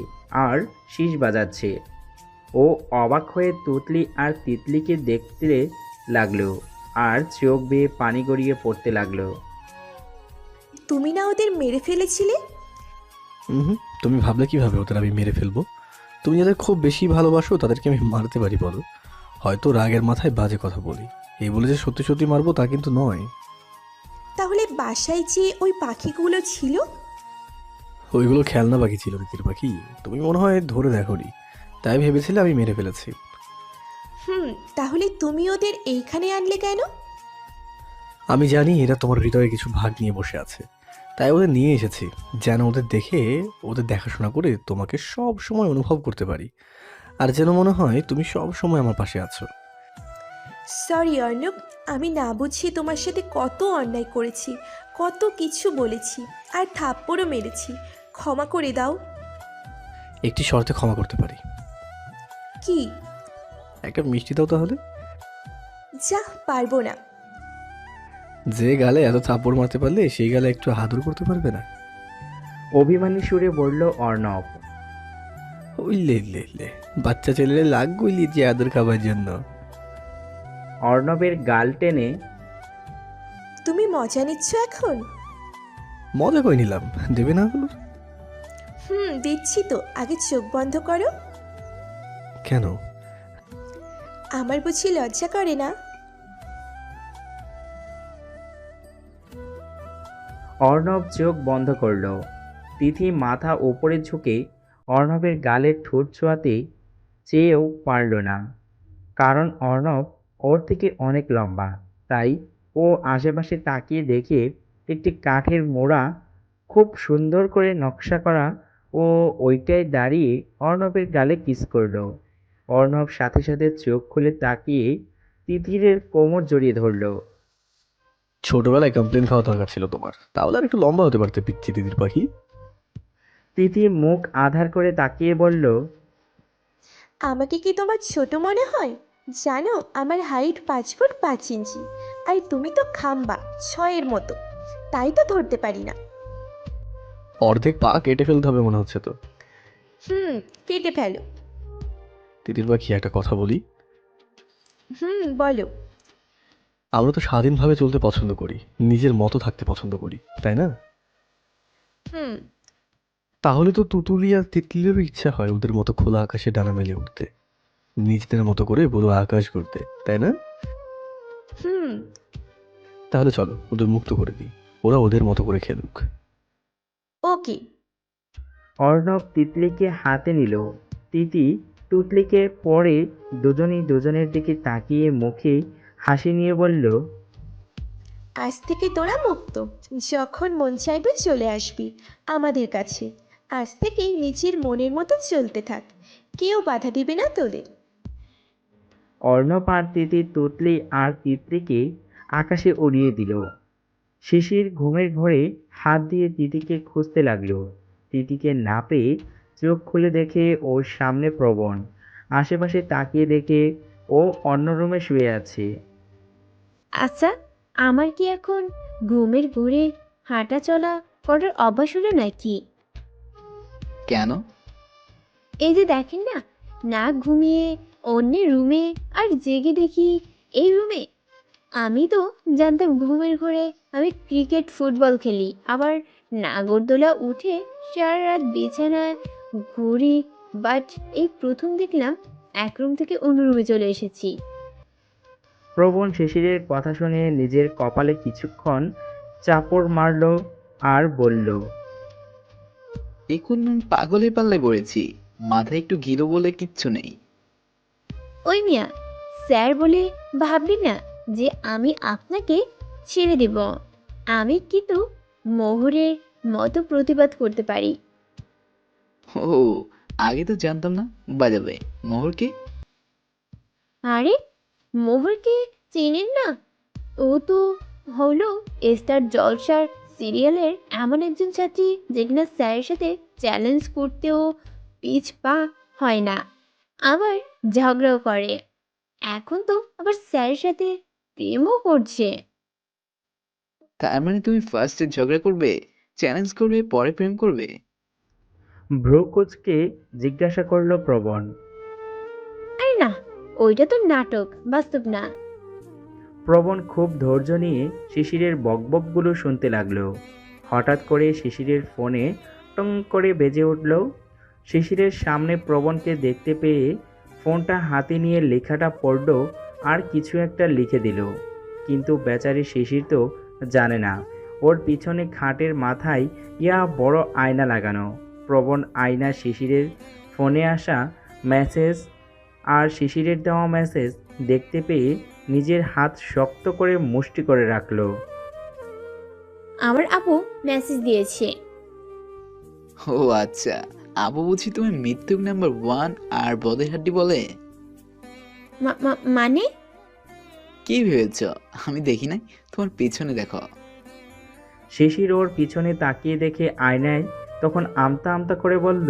আর শীষ বাজাচ্ছে। ও অবাক হয়ে তুতলি আর তিতলিকে দেখতে লাগলো আর চোখ বেয়ে পানি গড়িয়ে পড়তে লাগলো। তুমি না ওদের মেরে ফেলেছিলে? তুমি ভাবলে কিভাবে ওদের আমি মেরে ফেলবো? তুমি যাদের খুব বেশি ভালোবাসো তাদেরকে আমি মারতে পারি বলো? হয়তো রাগের মাথায় বাজে কথা বলি, এই বলে যে সত্যি সত্যি মারবো তা কিন্তু নয়। তাহলে বাসায় যে ওই পাখিগুলো ছিল? ওইগুলো খেলনা পাখি ছিল তিতির পাখি, তুমি মনে হয় ধরে দেখোনি, তাই ভেবেছিলে আমি মেরে ফেলেছি। তাহলে তুমি ওদের এইখানে আনলে কেন? আমি জানি এরা তোমার হৃদয়ে কিছু ভাগ নিয়ে বসে আছে, তাই ওদের নিয়ে এসেছি যেন ওদের দেখে ওদের দেখাশোনা করে তোমাকে সব সময় অনুভব করতে পারি, আর যেন মনে হয় তুমি সব সময় আমার পাশে আছো। সরি অর্ণব, আমি না বুঝি তোমার সাথে কত অন্যায় করেছি, কত কিছু বলেছি, আর থাপ্পড়ও মেরেছি। ক্ষমা করে দাও। একটি শর্তে ক্ষমা করতে পারি। কি? একটা মিষ্টি দাও তাহলে। যা, পারবো না। যে গালে এত থাপ্পড় মারতে পারলে সেই গালে একটু আদর করতে পারবে না? অভিমানী সুরে বলল অর্ণব। ওই লে লে লে, বাচ্চা ছেলেরা লাগ গইলি যে আদর খাবার জন্য। অর্ণবের গাল টেনে তুমি মজা নিচ্ছ এখন? মজা করে নিলাম, দেবে না হলো? দিচ্ছি তো, আগে চোখ বন্ধ করো। কেন? আমার বুঝি লজ্জা করে না? অর্ণব চোখ বন্ধ করল। তিথি মাথা ওপরে ঝুঁকে অর্ণবের গালের ঠোঁট ছোঁয়াতে চেয়েও পারল না, কারণ অর্ণব ওর থেকে অনেক লম্বা। তাই ও আশেপাশে তাকিয়ে দেখে একটি কাঠের মোড়া খুব সুন্দর করে নকশা করা ও ওইটায় দাঁড়িয়ে অর্ণবের গালে কিস করল। অর্ণব সাথে সাথে চোখ খুলে তাকিয়ে তিতিরের কোমর জড়িয়ে ধরল। ছোটবেলায় কমপ্লেন খাওয়া দরকার ছিল তোমার, তাহলে আর একটু লম্বা হতে পারতে পিচ্ছি দিদির পাখি। তিথি মুখ আধার করে তাকিয়ে বলল, আমাকে কি তোমার ছোট মনে হয়? জানো আমার হাইট 5 ফুট 5 ইঞ্চি, আর তুমি তো খাম্বা 6-এর মতো, তাই তো ধরতে পারি না। অর্ধেক পা কেটে ফেলতে হবে মনে হচ্ছে তো। কেটে ফেলো। দিদির পাখি একটা কথা বলি। বলো। আমরা তো স্বাধীনভাবে চলতে পছন্দ করি, নিজের মতো থাকতে পছন্দ করি, তাই না? তাহলে তো তুতুলি আর তিতলিরও ইচ্ছা হয় ওদের মতো খোলা আকাশে ডানা মেলে উঠতে, নিজেদের মতো করে পুরো আকাশ করতে, তাই না? তাহলে চলো ওদের মুক্ত করে দিই, ওরা ওদের মতো করে খেলুক। ওকে। অর্ণব তিতলিকে হাতে নিল। তিতি তুতলিকে পরে দুজনেই দুজনের দিকে তাকিয়ে মুখে হাসি নিয়ে বলল, আজ থেকে তোরা মুক্ত, যখন মন চাইবে চলে আসবি আমাদের কাছে। আজ থেকেই নিজের মনের মতো চলতে থাক, কেউ বাধা দিবে না তোদের। অর্ণব আর তিতি তুতলি আর তিতলিকে আকাশে উড়িয়ে দিল। শিশির ঘুমের ঘোরে হাত দিয়ে তিতিকে খুঁজতে লাগলো। তিতিকে না পেয়ে চোখ খুলে দেখে ওর সামনে প্রবণ। আশেপাশে তাকিয়ে দেখে ও অন্য রুমে শুয়ে আছে। আচ্ছা, আমার কি এখন ঘুমের ঘোরে হাঁটা চলা করার অভ্যাস হলো নাকি? কেন? এই যে দেখেন না, না ঘুমিয়ে অন্যের রুমে, আর জেগে দেখি এই রুমে। আমি তো জানতাম ঘুমের ঘোরে আমি ক্রিকেট ফুটবল খেলি, আবার নাগরদোলা উঠে সারা রাত বিছানায় ঘুরি, বাট এই প্রথম দেখলাম এক রুম থেকে অন্য রুমে চলে এসেছি। প্রবণ শিশিরের কথা শুনে নিজের কপালে কিছুক্ষণ চাপড় মারল আর বলল, এখন পাগলের পাল্লায় পড়েছি, মাথায় একটু ঘিরো বলে কিচ্ছু নেই। ওই মিয়া, স্যার বলে ভাবলি না যে আমি আপনাকে ছেড়ে দেব। আমি কিন্তু মোহরের মতো প্রতিবাদ করতে পারি। ও, আগে তো জানতাম না। বাজাবে মোহরকে? আরে, মোহরকে চেনেন না? ও তো হলো স্টার জলসার সিরিয়ালের এমন একজন ছাত্রী যেখানে স্যারের সাথে চ্যালেঞ্জ করতেও পিছ পা হয় না, আবার ঝগড়াও করে। এখন তো আবার স্যারের সাথে প্রেমও করছে। তার মানে তুমি ফার্স্টে ঝগড়া করবে, চ্যালেঞ্জ করবে, পরে প্রেম করবে? ভ্রু কুঁচকে জিজ্ঞাসা করল প্রবণ। আরে না, ওইটা তো নাটক, বাস্তব না। প্রবণ খুব ধৈর্য নিয়ে শিশিরের বকবকগুলো শুনতে লাগলো। হঠাৎ করে শিশিরের ফোনে টং করে বেজে উঠল। শিশিরের সামনে প্রবণকে দেখতে পেয়ে ফোনটা হাতে নিয়ে লেখাটা পড়ল আর কিছু একটা লিখে দিল। কিন্তু বেচারি শিশির তো জানে না ওর পিছনে খাটের মাথায় বড় আয়না লাগানো। প্রবণ আয়না শিশিরের ফোনে আসা মেসেজ আর শিশিরের দেওয়া মেসেজ দেখতে পেয়ে নিজের হাত শক্ত করে মুষ্টি করে রাখলো। আমার আপু মেসেজ দিয়েছে। ও আচ্ছা, আপু বুঝি তুমি মৃত্যুক নাম্বার 1 আর বদের হাড্ডি বলে? মানে? কি ভেবেছ আমি দেখি নাই? তোমার পিছনে দেখো। শিশির ওর পিছনে তাকিয়ে দেখে আয়নায় তখন আমতা আমতা করে বলল,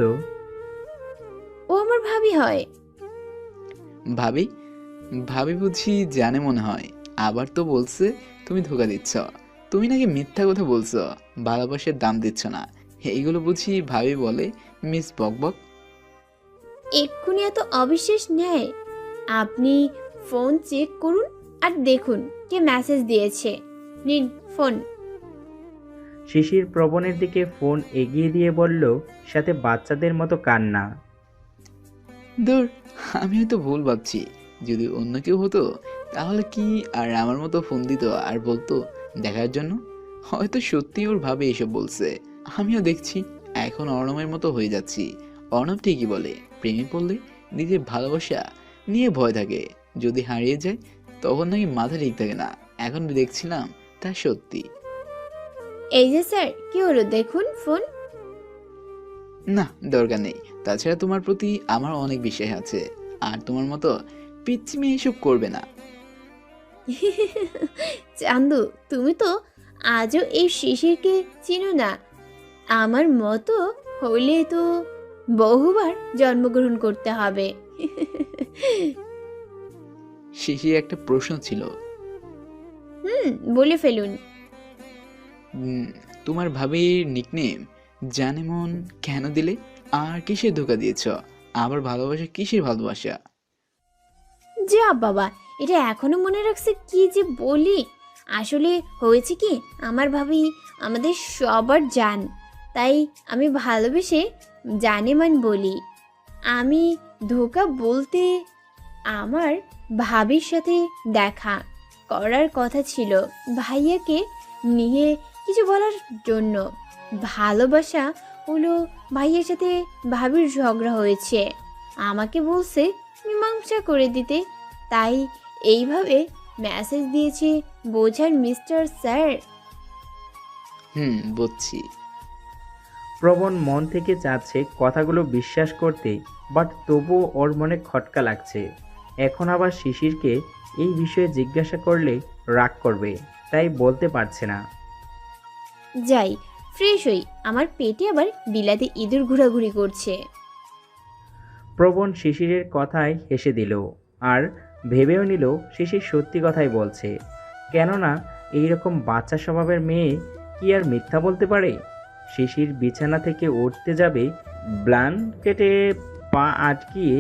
ও আমার ভাবি হয়। ভাবি? ভাবি বুঝি জানে মনে হয়। আবার তো বলছে তুমি ধোকা দিচ্ছ, তুমি নাকি মিথ্যা কথা বলছো, ভালোবাসার দাম দিচ্ছ না। এইগুলো বুঝি ভাবি বলে মিস বকবক? এক্ষুনি এত অবিশ্বাস নেয়? আপনি ফোন চেক করুন আর দেখুন কে মেসেজ দিয়েছে। নিন ফোন। শিশির প্রবণের দিকে ফোন এগিয়ে দিয়ে বলল, সাথে বাচ্চাদের মতো কান্না। দূর, আমি হয়তো ভুল ভাবছি। যদি অন্য কেউ হতো তাহলে কি আর আমার মতো ফোন দিত আর বলতো দেখার জন্য? হয়তো সত্যি ওর ভাবে এসব বলছে। আমিও দেখছি এখন অর্ণবের মতো হয়ে যাচ্ছি। অর্ণব ঠিকই বলে, প্রেমে পড়লে নিজের ভালোবাসা নিয়ে ভয় থাকে, যদি হারিয়ে যায় তখন নাকি মাথা ঠিক থাকে না। এখন দেখছিলাম তা সত্যি। এই যে স্যার, কি হলো দেখুন ফোন। না, দরকার নেই। তাছাড়া তোমার প্রতি আমার অনেক বিশ্বাস আছে, আর তোমার মতো পিচ্ছি মেয়ে এসব করবে না। চান্দু, তুমি তো আজও এই শিশিরকে চিনো না। আমার মতো হলে তো বহুবার জন্মগ্রহণ করতে হবে। শিশির একটা প্রশ্ন ছিল। বলে ফেলুন। তোমার ভাবির নিকনেম জানেমন কেন দিলে? আর কিসের ধোকা দিয়েছ? আবার ভালোবাসা কিসের ভালোবাসা? যা বাবা, এটা এখনো মনে রাখছে কি যে বলি। আসলে হয়েছে কি, আমার ভাবি আমাদের সবার জান, তাই আমি ভালোবেসে জানেমান বলি। আমি ধোকা বলতে আমার ভাবির সাথে দেখা করার কথা ছিল ভাইয়াকে নিয়ে কিছু বলার জন্য। ভালোবাসা হলো ভাইয়ের সাথে ভাবির ঝগড়া হয়েছে, আমাকে বলছে মীমাংসা করে দিতে, তাই এইভাবে মেসেজ দিয়েছে বোঝার মিস্টার স্যার। বুঝছি। প্রবণ মন থেকে চাচ্ছে কথাগুলো বিশ্বাস করতে, বাট তবুও ওর মনে খটকা লাগছে। এখন আবার শিশিরকে এই বিষয়ে জিজ্ঞাসা করলে রাগ করবে, তাই বলতে পারছে না। যাই ফ্রেশ হই, আমার পেটে আবার বিলাতে ইঁদুর ঘোরাঘুরি করছে। প্রবণ শিশিরের কথায় হেসে দিল আর ভেবেও নিল শিশির সত্যি কথাই বলছে। কেননা এইরকম বাচ্চা স্বভাবের মেয়ে কি আর মিথ্যা বলতে পারে? শিশির বিছানা থেকে উঠতে যাবে, ব্ল্যাঙ্কেটে পা আটকিয়ে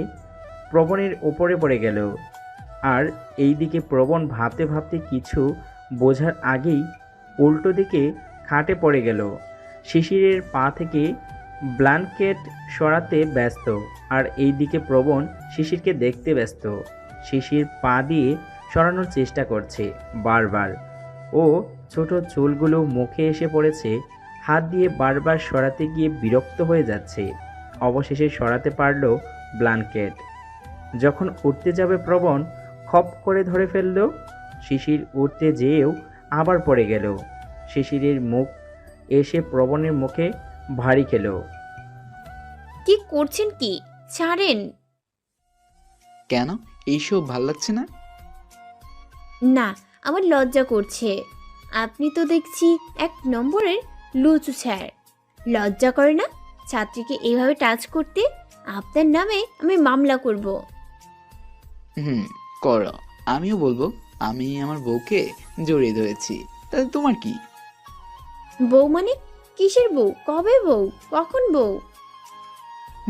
প্রবণের ওপরে পড়ে গেল। আর এইদিকে প্রবণ ভাবতে ভাবতে কিছু বোঝার আগেই উল্টো দিকে খাটে পড়ে গেল। শিশিরের পা থেকে ব্ল্যাঙ্কেট সরাতে ব্যস্ত, আর এইদিকে প্রবণ শিশিরকে দেখতে ব্যস্ত। শিশির পা দিয়ে সরানোর চেষ্টা করছে বারবার। ও ছোট চুলগুলো মুখে এসে পড়েছে, হাত দিয়ে বারবার সরাতে গিয়ে বিরক্ত হয়ে যাচ্ছে। অবশেষে সরাতে পারল ব্ল্যাঙ্কেট। যখন উঠতে যাবে প্রবণ খপ করে ধরে ফেলল। শিশির উঠতে যেয়েও আবার পড়ে গেল। শিশিরের মুখ এসে প্রবণের মুখে ভারী খেল। কি করছেন কি? ছাড়েন। কেন, এইসব ভাল লাগছে না? না, আমার লজ্জা করছে। আপনি তো দেখছি 1 নম্বরের লুচু স্যার। লজ্জা করে না ছাত্রীকে এইভাবে টাচ করতে? আপনার নামে আমি মামলা করব। করো, আমিও বলবো আমি আমার বউকে জড়িয়ে ধরেছি। তাহলে তোমার কি? বউ মানে কিসের বউ? কবে বউ? কখন বউ?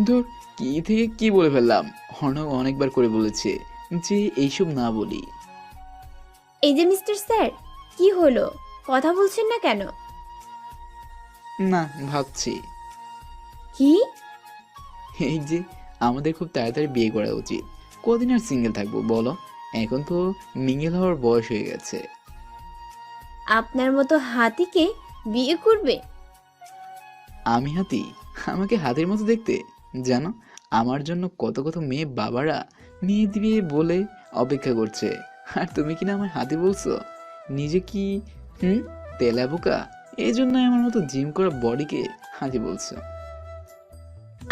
ধুর, কি থেকে কি বলে ফেললাম। অর্ণব অনেকবার করে বলেছে যে এইসব না বলি। এই যে মিস্টার স্যার, কি হলো? কথা বলছেন না কেন? না, ভাবছি। কি? এই যে আমাদের খুব তাড়াতাড়ি বিয়ে করা উচিত। কদিন আর সিঙ্গেল থাকবো বলো? এখন তো মিঙ্গেল হওয়ার বয়স হয়ে গেছে। আপনার মতো হাতিকে বিয়ে করবে? আমি হাতি? আমাকে হাতির মতো দেখতে? জানো আমার জন্য কত কত মেয়ে বাবারা মেয়ে দিবে বলে অপেক্ষা করছে, আর তুমি কিনা আমার হাতি বলছো? নিজে কি তেলা বোকা? এই জন্যই আমার মতো জিম করা বডিকে হাতি বলছো।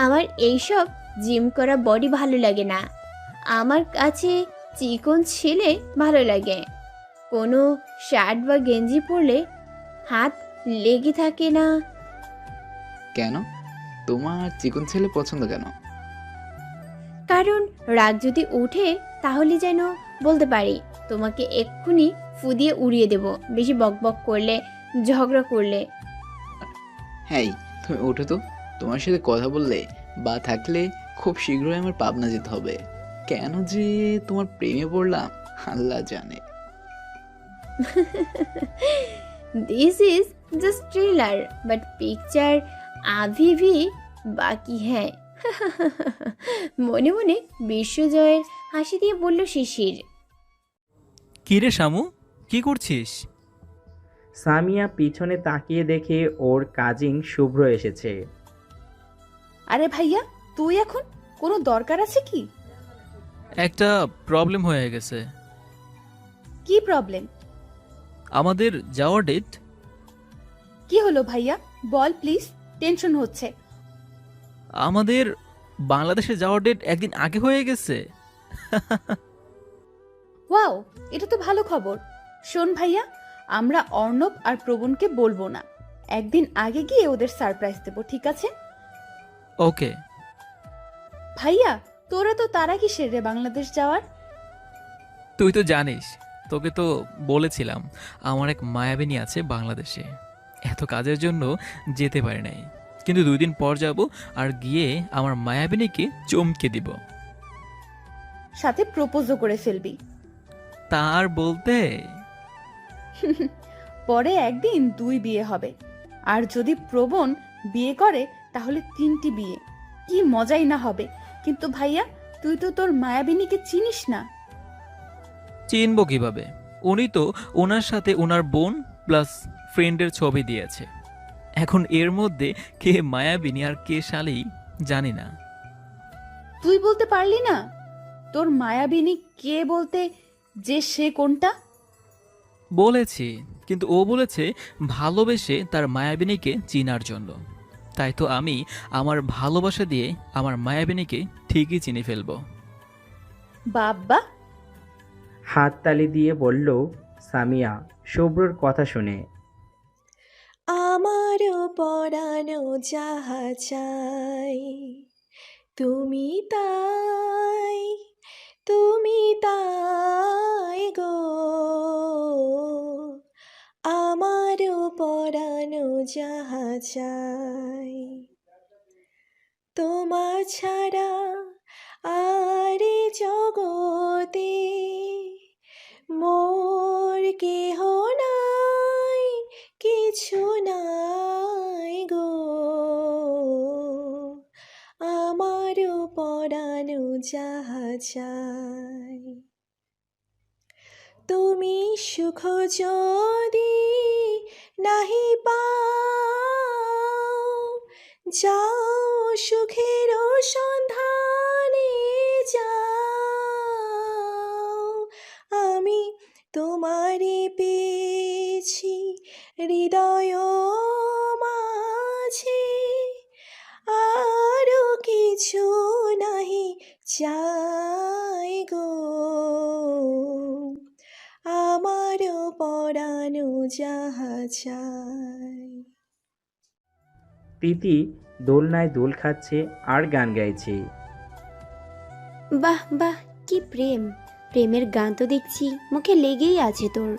আমার এইসব জিম করা বডি ভালো লাগে না। আমার কাছে চিকন ছেলে ভালো লাগে। কোনো শার্ট বা গেঞ্জি পরলে হাত লেগে থাকে না। কেন তোমার চিকন ছেলে পছন্দ কেন? কারণ রাগ যদি ওঠে তাহলে যেন বলতে পারি তোমাকে এক্ষুনি ফু দিয়ে উড়িয়ে দেব, বেশি বকবক করলে, ঝগড়া করলে। হ্যাঁ তুমি ওঠো তো, তোমার সাথে কথা বললে বা থাকলে খুব শীঘ্রই আমার পাবনা যেতে হবে। কেন যে তোমার প্রেমে পড়লাম আল্লাহ জানে। This is just trailer but picture अभी भी बाकी है। মনে মনে বিশ্বজয়ের হাসি দিয়ে বলল শিশির। কিরে শামু, কি করছিস? সামিয়া পিছনে তাকিয়ে দেখে ওর কাজিন শুভ্র এসেছে। আরে ভাইয়া, তুই এখন কোনো দরকার আছে কি? একটা প্রবলেম হয়ে গেছে। কি প্রবলেম? আমাদের যাওয়ার ডেট। কি হলো ভাইয়া, বল প্লিজ, টেনশন হচ্ছে। আমাদের বাংলাদেশে যাওয়ার ডেট একদিন আগে হয়ে গেছে। ওয়াও, এটা তো ভালো খবর। শোন ভাইয়া, আমরা অর্ণব আর প্রবণকে বলবো না, একদিন আগে গিয়ে ওদের সারপ্রাইজ দেবো, ঠিক আছে? ওকে। ভাইয়া, তোরা তো তারা কিসের রে বাংলাদেশ যাওয়ার? তুই তো জানিস, তোকে তো বলেছিলাম আমার এক মায়াবিনী আছে বাংলাদেশে। এত কাজের জন্য যেতে পারি নাই, কিন্তু 2 দিন পর যাব, আর গিয়ে আমার মায়াবিনীকে চমকে দিব। সাথে প্রপোজও করে ফেলবি। তার বলতে পরে একদিন 2 বিয়ে হবে, আর যদি প্রবণ বিয়ে করে তাহলে 3টি বিয়ে। কি মজাই না হবে। কিন্তু ভাইয়া, তুই তো তোর মায়াবিনীকে চিনিস না। চিনবো কিভাবে? উনি তো ওনার সাথে ওনার বোন প্লাস ফ্রেন্ডের ছবি দিয়েছে। এখন এর মধ্যে কে মায়াবিনী আর কে শালী জানি না। তুই বলতে পারলি না তোর মায়াবিনী কে বলতে, যে সে কোনটা? বলেছি, কিন্তু ও বলেছে ভালোবেসে তার মায়াবিনীকে চিনার জন্য। তাই তো আমি আমার ভালোবাসা দিয়ে আমার মায়াবিনীকে ঠিকই চিনে ফেলবো। বাবা, হাততালি দিয়ে বলল সামিয়া শুভ্রর কথা শুনে। আমারও পরানো যাহা চাই, তুমি তাই, তুমি তাই গো। আমারও পরানো যাহা চাই, তোমার ছাড়া আর এ জগতে মোর কেহ নাই, কিছু নাই গো। আমারও পরানো যাহা চাই, তুমি সুখ যদি নাহি পাও, যাও সুখের সন্ধানে যাও। আমি তোমারে পেয়েছি হৃদয় মাঝে, আরো কিছু নাহি চাই গো। আমারও পরানো যাহা চাই। তিতি দোলনায় দোল খাচ্ছে আর গান গাইছে। বাহ বাহ, কি প্রেম! প্রেমের গান তো দেখছি মুখে লেগেই আছে তোর।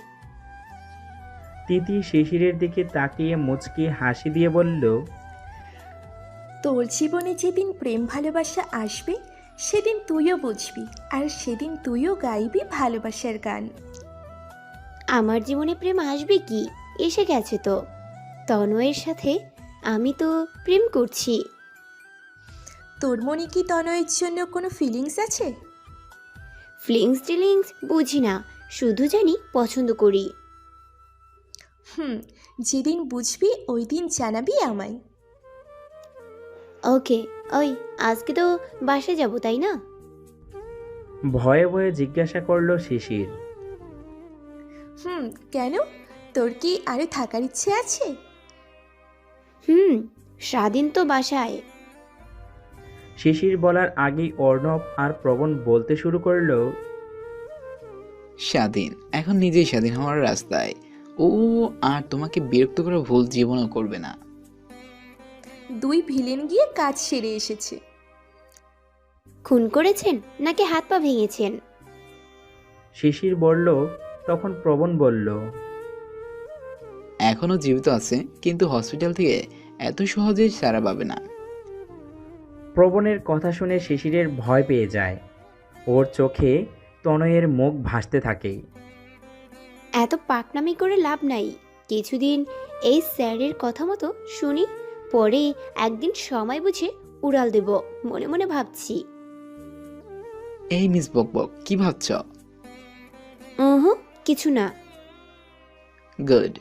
তিতি শিশিরের দিকে তাকিয়ে মুচকি হাসি দিয়ে বলল, তোর জীবনে যেদিন প্রেম ভালোবাসা আসবে সেদিন তুইও বুঝবি, আর সেদিন তুইও গাইবি ভালোবাসার গান। আমার জীবনে প্রেম আসবে কি, এসে গেছে তো। তনয়ের সাথে আমি তো প্রেম করছি। তোর মনে কি তনয়ের জন্য কোনো ফিলিংস আছে? ফিলিংস টিলিংস বুঝি না, শুধু জানি পছন্দ করি। যেদিন বুঝবি ওই দিন জানাবি আমায়। ওকে, ওই আজকে তো বাসায় যাব তাই না? ভয়ে ভয়ে জিজ্ঞাসা করলো শিশির। কেন, তোর কি আরে থাকার ইচ্ছে আছে? স্বাধীন তো বাসায়। শিশির বলার আগেই অর্ণব আর প্রবণ বলতে শুরু করলো, স্বাধীন, এখন নিজেই স্বাধীন হওয়ার রাস্তায়। ও আর তোমাকে বিরক্ত করে ভুল জীবনও করবে না। 2 ভিলেন গিয়ে কাজ সেরে এসেছে। খুন করেছেন নাকি হাত পা ভেঙেছেন? শিশির বলল। তখন প্রবণ বলল, এখনো জীবিত আছে, কিন্তু হসপিটাল থেকে এত সহজে সারা পাবে না। প্রবণের কথা শুনে শিশিরের ভয় পেয়ে যায়। ওর চোখে তনয়ের মুখ ভাসতে থাকে। এত পাকনামি করে লাভ নাই, কিছুদিন এই স্যারের কথা মতো শুনি, পরে একদিন সময় বুঝে উড়াল দেব মনে মনে ভাবছি। এই মিস বকবক, কি ভাবছ? কিছু না। গুড।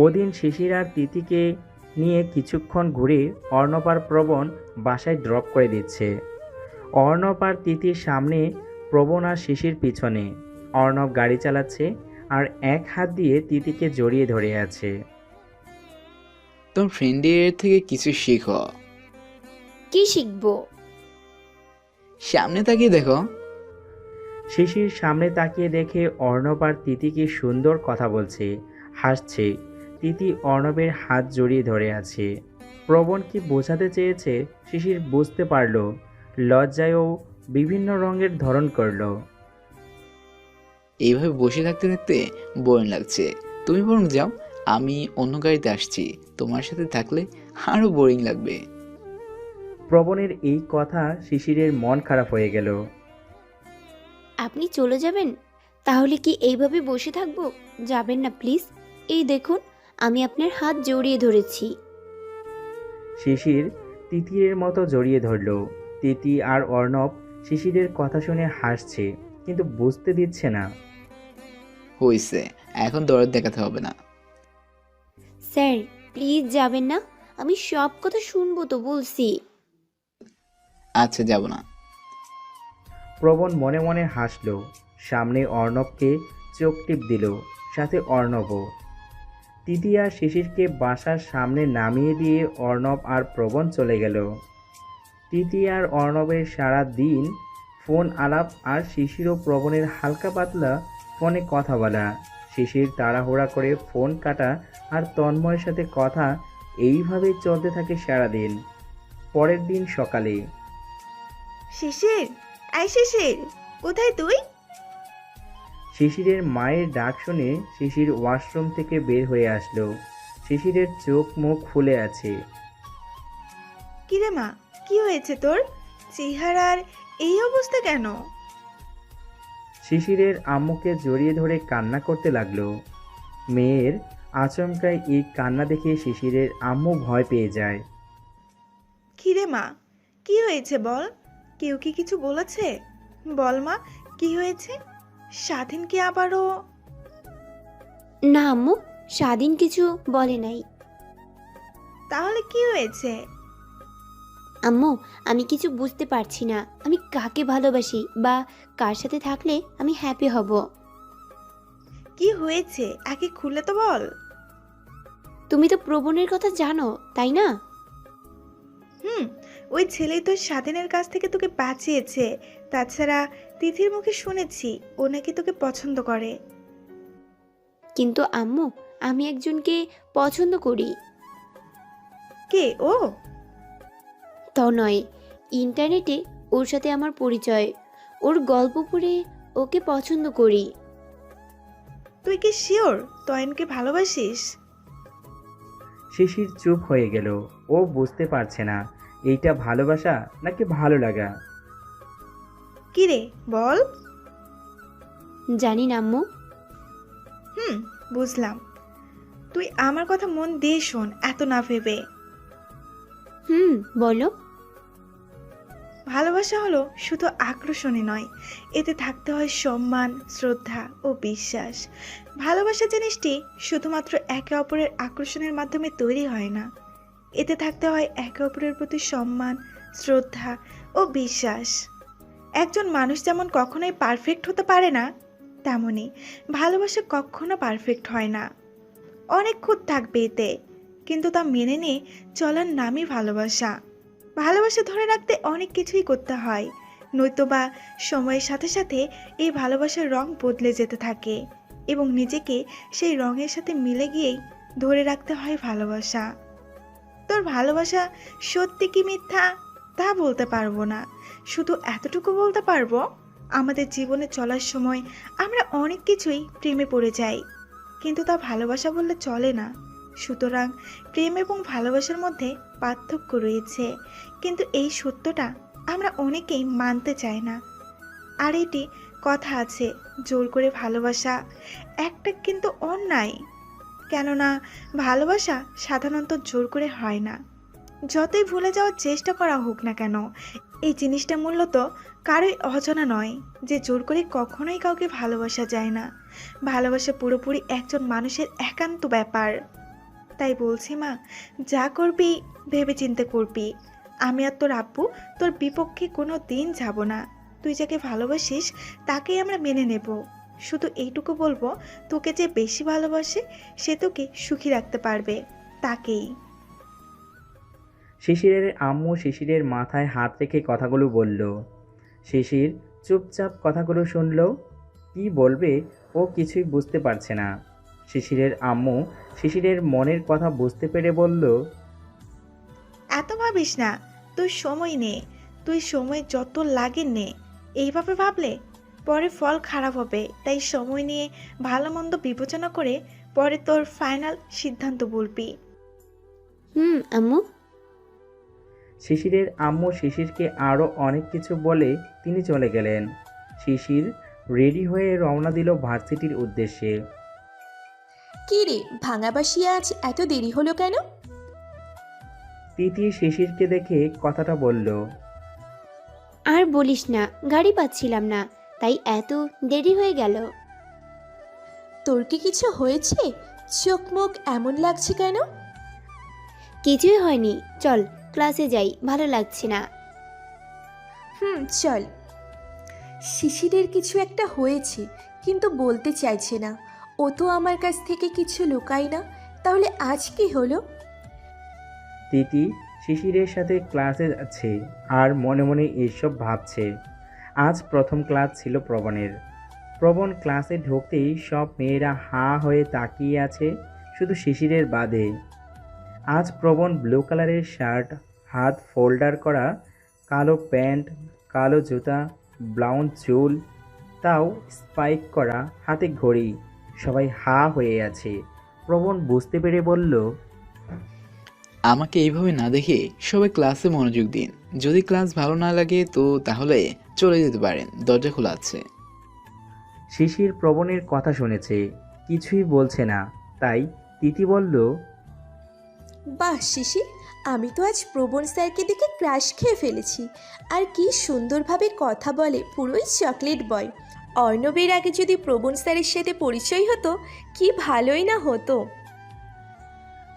ওদিন শিশির আর তিতিকে নিয়ে কিছুক্ষণ ঘুরে অর্ণব আর প্রবণ বাসায় ড্রপ করে দিচ্ছে। অর্ণব আর তিতির সামনে, প্রবণ আর শিশির পিছনে। অর্ণব গাড়ি চালাচ্ছে আর এক হাত দিয়ে তিতিকে জড়িয়ে ধরে আছে। তোর ফ্রেন্ডের থেকে কিছু শেখো। কি শিখবো? সামনে তাকিয়ে দেখো। শিশির সামনে তাকিয়ে দেখে অর্ণব আর তিতি কি সুন্দর কথা বলছে, হাসছে। তিতি অর্ণবের হাত জড়িয়ে ধরে আছে। প্রবণ কি বোঝাতে চেয়েছে শিশির বুঝতে পারল। লজ্জায়ও বিভিন্ন রঙের ধরন করলো। এইভাবে বসে থাকতে থাকতে বোরিং লাগছে, তুমি বরং যাও, আমি অন্য গাড়িতে আসছি। তোমার সাথে থাকলে আরো বোরিং লাগবে। প্রবণের এই কথা শিশিরের মন খারাপ হয়ে গেল। আপনি চলে যাবেন? তাহলে কি এইভাবে বসে থাকবো? যাবেন না প্লিজ। এই দেখুন, আমি আপনার হাত জড়িয়ে ধরেছি। শিশির তিতিরের মতো জড়িয়ে ধরল। তিতি আর অর্ণব শিশিরের কথা শুনে হাসছে, কিন্তু বুঝতে দিচ্ছে না। হইছে, এখন দরদ দেখাতে হবে না। স্যার প্লিজ যাবেন না, আমি সব কথা শুনবো তো বলছি। আচ্ছা, যাব না। প্রবণ মনে মনে হাসল। সামনে অর্ণবকে চোখ টিপ দিল, সাথে অর্ণবও। তিতি আর শিশিরকে বাসার সামনে নামিয়ে দিয়ে অর্ণব আর প্রবণ চলে গেল। তিতি আর অর্ণবের সারা দিন ফোন আলাপ আর শিশির ও প্রবণের হালকা পাতলা ফোনে কথা বলা। শিশির তাড়াহুড়া করে ফোন কাটা আর তন্ময়ের সাথে কথা, এইভাবেই চলতে থাকে সারাদিন। পরের দিন সকালে, শিশির, আই শিশির, কোথায় তুই? শিশিরের মায়ের ডাক শুনে শিশির ওয়াশরুম থেকে বের হয়ে আসলো। শিশিরের চোখ মুখ ফুলে আছে। কিরে মা, কি হয়েছে তোর? চেহারার এই অবস্থা কেন? শিশিরের আম্মুকে জড়িয়ে ধরে কান্না করতে লাগলো। মেয়ের আচমকায় এই কান্না দেখে শিশিরের আম্মু ভয় পেয়ে যায়। কিরে মা, কি হয়েছে বল? কেউ কি কিছু বলেছে? বল মা, কি হয়েছে? স্বাধীন কি আবারও? না আম্মু, স্বাধীন কিছু বলে নাই। তাহলে কি হয়েছে? আম্মু, আমি কিছু বুঝতে পারছি না, আমি কাকে ভালোবাসি বা কার সাথে থাকলে আমি হ্যাপি হব। কি হয়েছে আগে খুলে তো বল। তুমি তো প্রবণের কথা জানো তাই না? ওই ছেলেই তো স্বাধীনের কাছ থেকে তোকে বাঁচিয়েছে। তাছাড়া তিথির মুখে শুনেছি ও নাকি তোকে পছন্দ করে। কিন্তু আম্মু, আমি একজনকে পছন্দ করি। কে ও? তনয়। ইন্টারনেটে ওর সাথে আমার পরিচয়, ওর গল্প পড়ে ওকে পছন্দ করি। তুই কি শিওর তয়নকে ভালোবাসিস? শিশির চুপ হয়ে গেল। ও বুঝতে পারছে না এইটা ভালোবাসা নাকি ভালো লাগা। কি রে বল। জানি না আম্মু। বুঝলাম। তুই আমার কথা মন দিয়ে শোন, এত না ভেবে। বলো। ভালোবাসা হলো শুধু আকর্ষণই নয়, এতে থাকতে হয় সম্মান, শ্রদ্ধা ও বিশ্বাস। ভালোবাসা জিনিসটি শুধুমাত্র একে অপরের আকর্ষণের মাধ্যমে তৈরি হয় না, এতে থাকতে হয় একে অপরের প্রতি সম্মান, শ্রদ্ধা ও বিশ্বাস। একজন মানুষ যেমন কখনোই পারফেক্ট হতে পারে না, তেমনি ভালোবাসা কখনো পারফেক্ট হয় না। অনেক খুঁত থাকবে এতে, কিন্তু তা মেনে নিয়ে চলার নামই ভালোবাসা। ভালোবাসা ধরে রাখতে অনেক কিছুই করতে হয়, নয়তোবা সময়ের সাথে সাথে এই ভালোবাসার রং বদলে যেতে থাকে এবং নিজেকে সেই রঙের সাথে মিলে গিয়েই ধরে রাখতে হয় ভালোবাসা। তোর ভালোবাসা সত্যি কি মিথ্যা তা বলতে পারবো না, শুধু এতটুকু বলতে পারবো আমাদের জীবনে চলার সময় আমরা অনেক কিছুই প্রেমে পড়ে যাই, কিন্তু তা ভালোবাসা বললে চলে না। সুতরাং প্রেম এবং ভালোবাসার মধ্যে পার্থক্য রয়েছে, কিন্তু এই সত্যটা আমরা অনেকেই মানতে চাই না। আর এটি কথা আছে, জোর করে ভালোবাসা একটা কিন্তু অন্যায়, কেননা ভালোবাসা সাধারণত জোর করে হয় না। যতই ভুলে যাওয়ার চেষ্টা করা হোক না কেন, এই জিনিসটা মূলত কারোই অজানা নয় যে জোর করে কখনোই কাউকে ভালোবাসা যায় না। ভালোবাসা পুরোপুরি একজন মানুষের একান্ত ব্যাপার। তাই বলছি মা, যা করবি ভেবে চিন্তে করবি। আমি আর তোর আব্বু তোর বিপক্ষে কোনো দিন যাব না। তুই যাকে ভালোবাসিস তাকেই আমরা মেনে নেব। শুধু এইটুকু বলবো, তোকে যে বেশি ভালোবাসে সে তোকে সুখী রাখতে পারবে, তাকেই। শিশিরের আম্মু শিশিরের মাথায় হাত রেখে কথাগুলো বলল। শিশির চুপচাপ কথাগুলো শুনল। কি বলবে ও কিছুই বুঝতে পারছে না। শিশিরের আম্মু শিশিরের মনের কথা বুঝতে পেরে বলল, এত ভাবিস না, তুই সময় নে, তুই সময় যত লাগে নে। এইভাবে ভাবলে পরে ফল খারাপ হবে, তাই সময় নিয়ে ভালো মন্দ বিবেচনা করে পরে তোর ফাইনাল সিদ্ধান্ত বলবি। আম্মু। শিশিরের আম্মু শিশিরকে আরও অনেক কিছু বলে তিনি চলে গেলেন। শিশির রেডি হয়ে রওনা দিল ভার্সিটির উদ্দেশ্যে। কি রে ভাঙাবাসি, আজ এত দেরি হলো কেন? তিথি শিশিরকে দেখে কথাটা বলল। আর বলিস না, গাড়ি পাচ্ছিলাম না, তাই এত দেরি হয়ে গেল। তোর কি কিছু হয়েছে? চোখ মুখ এমন লাগছে কেন? কিছুই হয়নি, চল ক্লাসে যাই, ভালো লাগছে না। চল। শিশিরের কিছু একটা হয়েছে, কিন্তু বলতে চাইছে না। ও তো আমার কাছ থেকে কিছু লুকায় না, তাহলে আজ কি হলো? তিথি শিশিরের সাথে ক্লাসে যাচ্ছে আর মনে মনে এসব ভাবছে। আজ প্রথম ক্লাস ছিল প্রবণের। প্রবণ ক্লাসে ঢুকতেই সব মেয়েরা হাঁ হয়ে তাকিয়ে আছে, শুধু শিশিরের বাদে। আজ প্রবণ ব্লু কালারের শার্ট, হাত ফোল্ডার করা, কালো প্যান্ট, কালো জুতা, ব্রাউন চুল, তাও স্পাইক করা, হাতে ঘড়ি। সবাই হাঁ হয়ে আছে। প্রবণ বুঝতে পেরে বলল, আমাকে এইভাবে না দেখে সবাই ক্লাসে মনোযোগ দিন। যদি ক্লাস ভালো না লাগে তো তাহলে চলে যেতে পারেন, দরজা খোলা আছে। শিশির প্রবণের কথা শুনেছে, কিছুই বলছে না। তাই তিথি বলল, বাহ শিশির, আমি তো আজ প্রবণ স্যারকে দেখে ক্রাশ খেয়ে ফেলেছি। আর কি সুন্দরভাবে কথা বলে, পুরোই চকলেট বয়। অর্ণবের আগে যদি প্রবণ স্যারের সাথে পরিচয় হতো, কি ভালোই না হতো।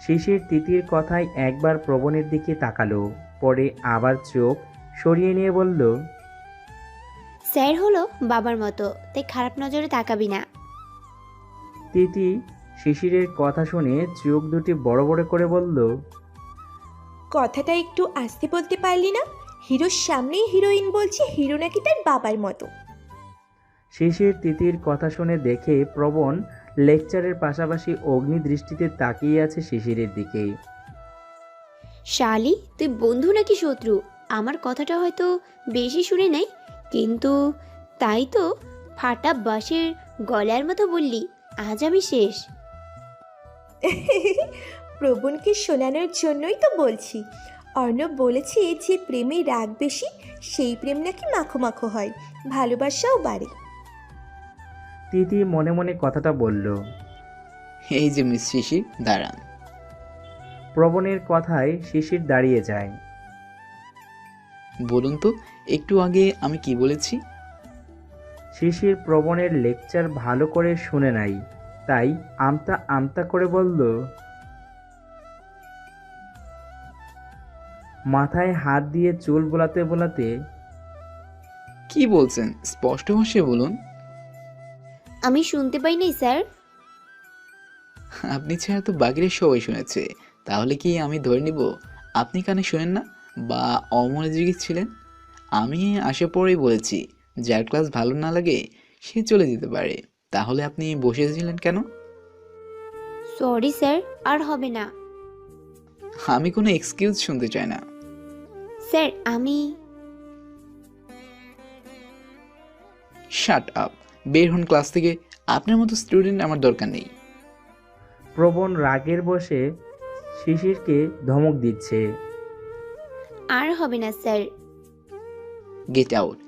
শিশির তিথির কথায় একবার প্রবণের দিকে তাকালো, পরে আবার চোখ সরিয়ে নিয়ে বলল, স্যার হলো বাবার মতো, তাই খারাপ নজরে তাকাবি না। তিথি শিশিরের কথা শুনে চোখ দুটি বড় বড় করে বলল, কথাটা একটু আস্তে বলতে পারলি না? হিরোর সামনেই হিরোইন বলছে হিরো নাকি তার বাবার মতো। শিশির তিথির কথা শুনে দেখে প্রবণ লেকচারের পাশাপাশি অগ্নি দৃষ্টিতে তাকিয়ে আছে শিশিরের দিকে। শালি, তুই বন্ধু নাকি শত্রু? আমার কথাটা হয়তো বেশি শুনে নাই, কিন্তু তাই তো ফাটা বাঁশের গলার মতো বললি, আজ আমি শেষ। প্রবণকে শোনানোর জন্যই তো বলছি। অর্ণব বলেছে যে প্রেমে রাগ বেশি, সেই প্রেম নাকি মাখো মাখো হয়, ভালোবাসাও বাড়ে। তিথি মনে মনে কথাটা বলল। এই যে মিস শিশির, দাঁড়ান। প্রবণের কথায় শিশির দাঁড়িয়ে যায়। বলুন তো, একটু আগে আমি কি বলেছি? শিশির প্রবণের লেকচার ভালো করে শুনে নাই, তাই আমতা আমতা করে বলল। মাথায় হাত দিয়ে চুল বোলাতে বোলাতে, কি বলছেন স্পষ্ট ভাষায় বলুন। আমি শুনতে পাই নাই স্যার। আপনি ছাড়া তো বাকিরা সবাই শুনেছে, তাহলে কি আমি ধরে নিব আপনি কানে শোনেন না বা অমনোযোগী ছিলেন? আমি আসার পরেই বলেছি যার ক্লাস ভালো না লাগে সে চলে যেতে পারে, তাহলে আপনি বসেছিলেন কেন? সরি স্যার, আর হবে না। আমি কোনো এক্সকিউজ শুনতে চাই না। স্যার আমি শাট আপ, বের হন ক্লাস থেকে। আপনার মতো স্টুডেন্ট আমার দরকার নেই। প্রবণ রাগের বসে শিশিরকে ধমক দিচ্ছে। আর হবে না স্যার। Get out.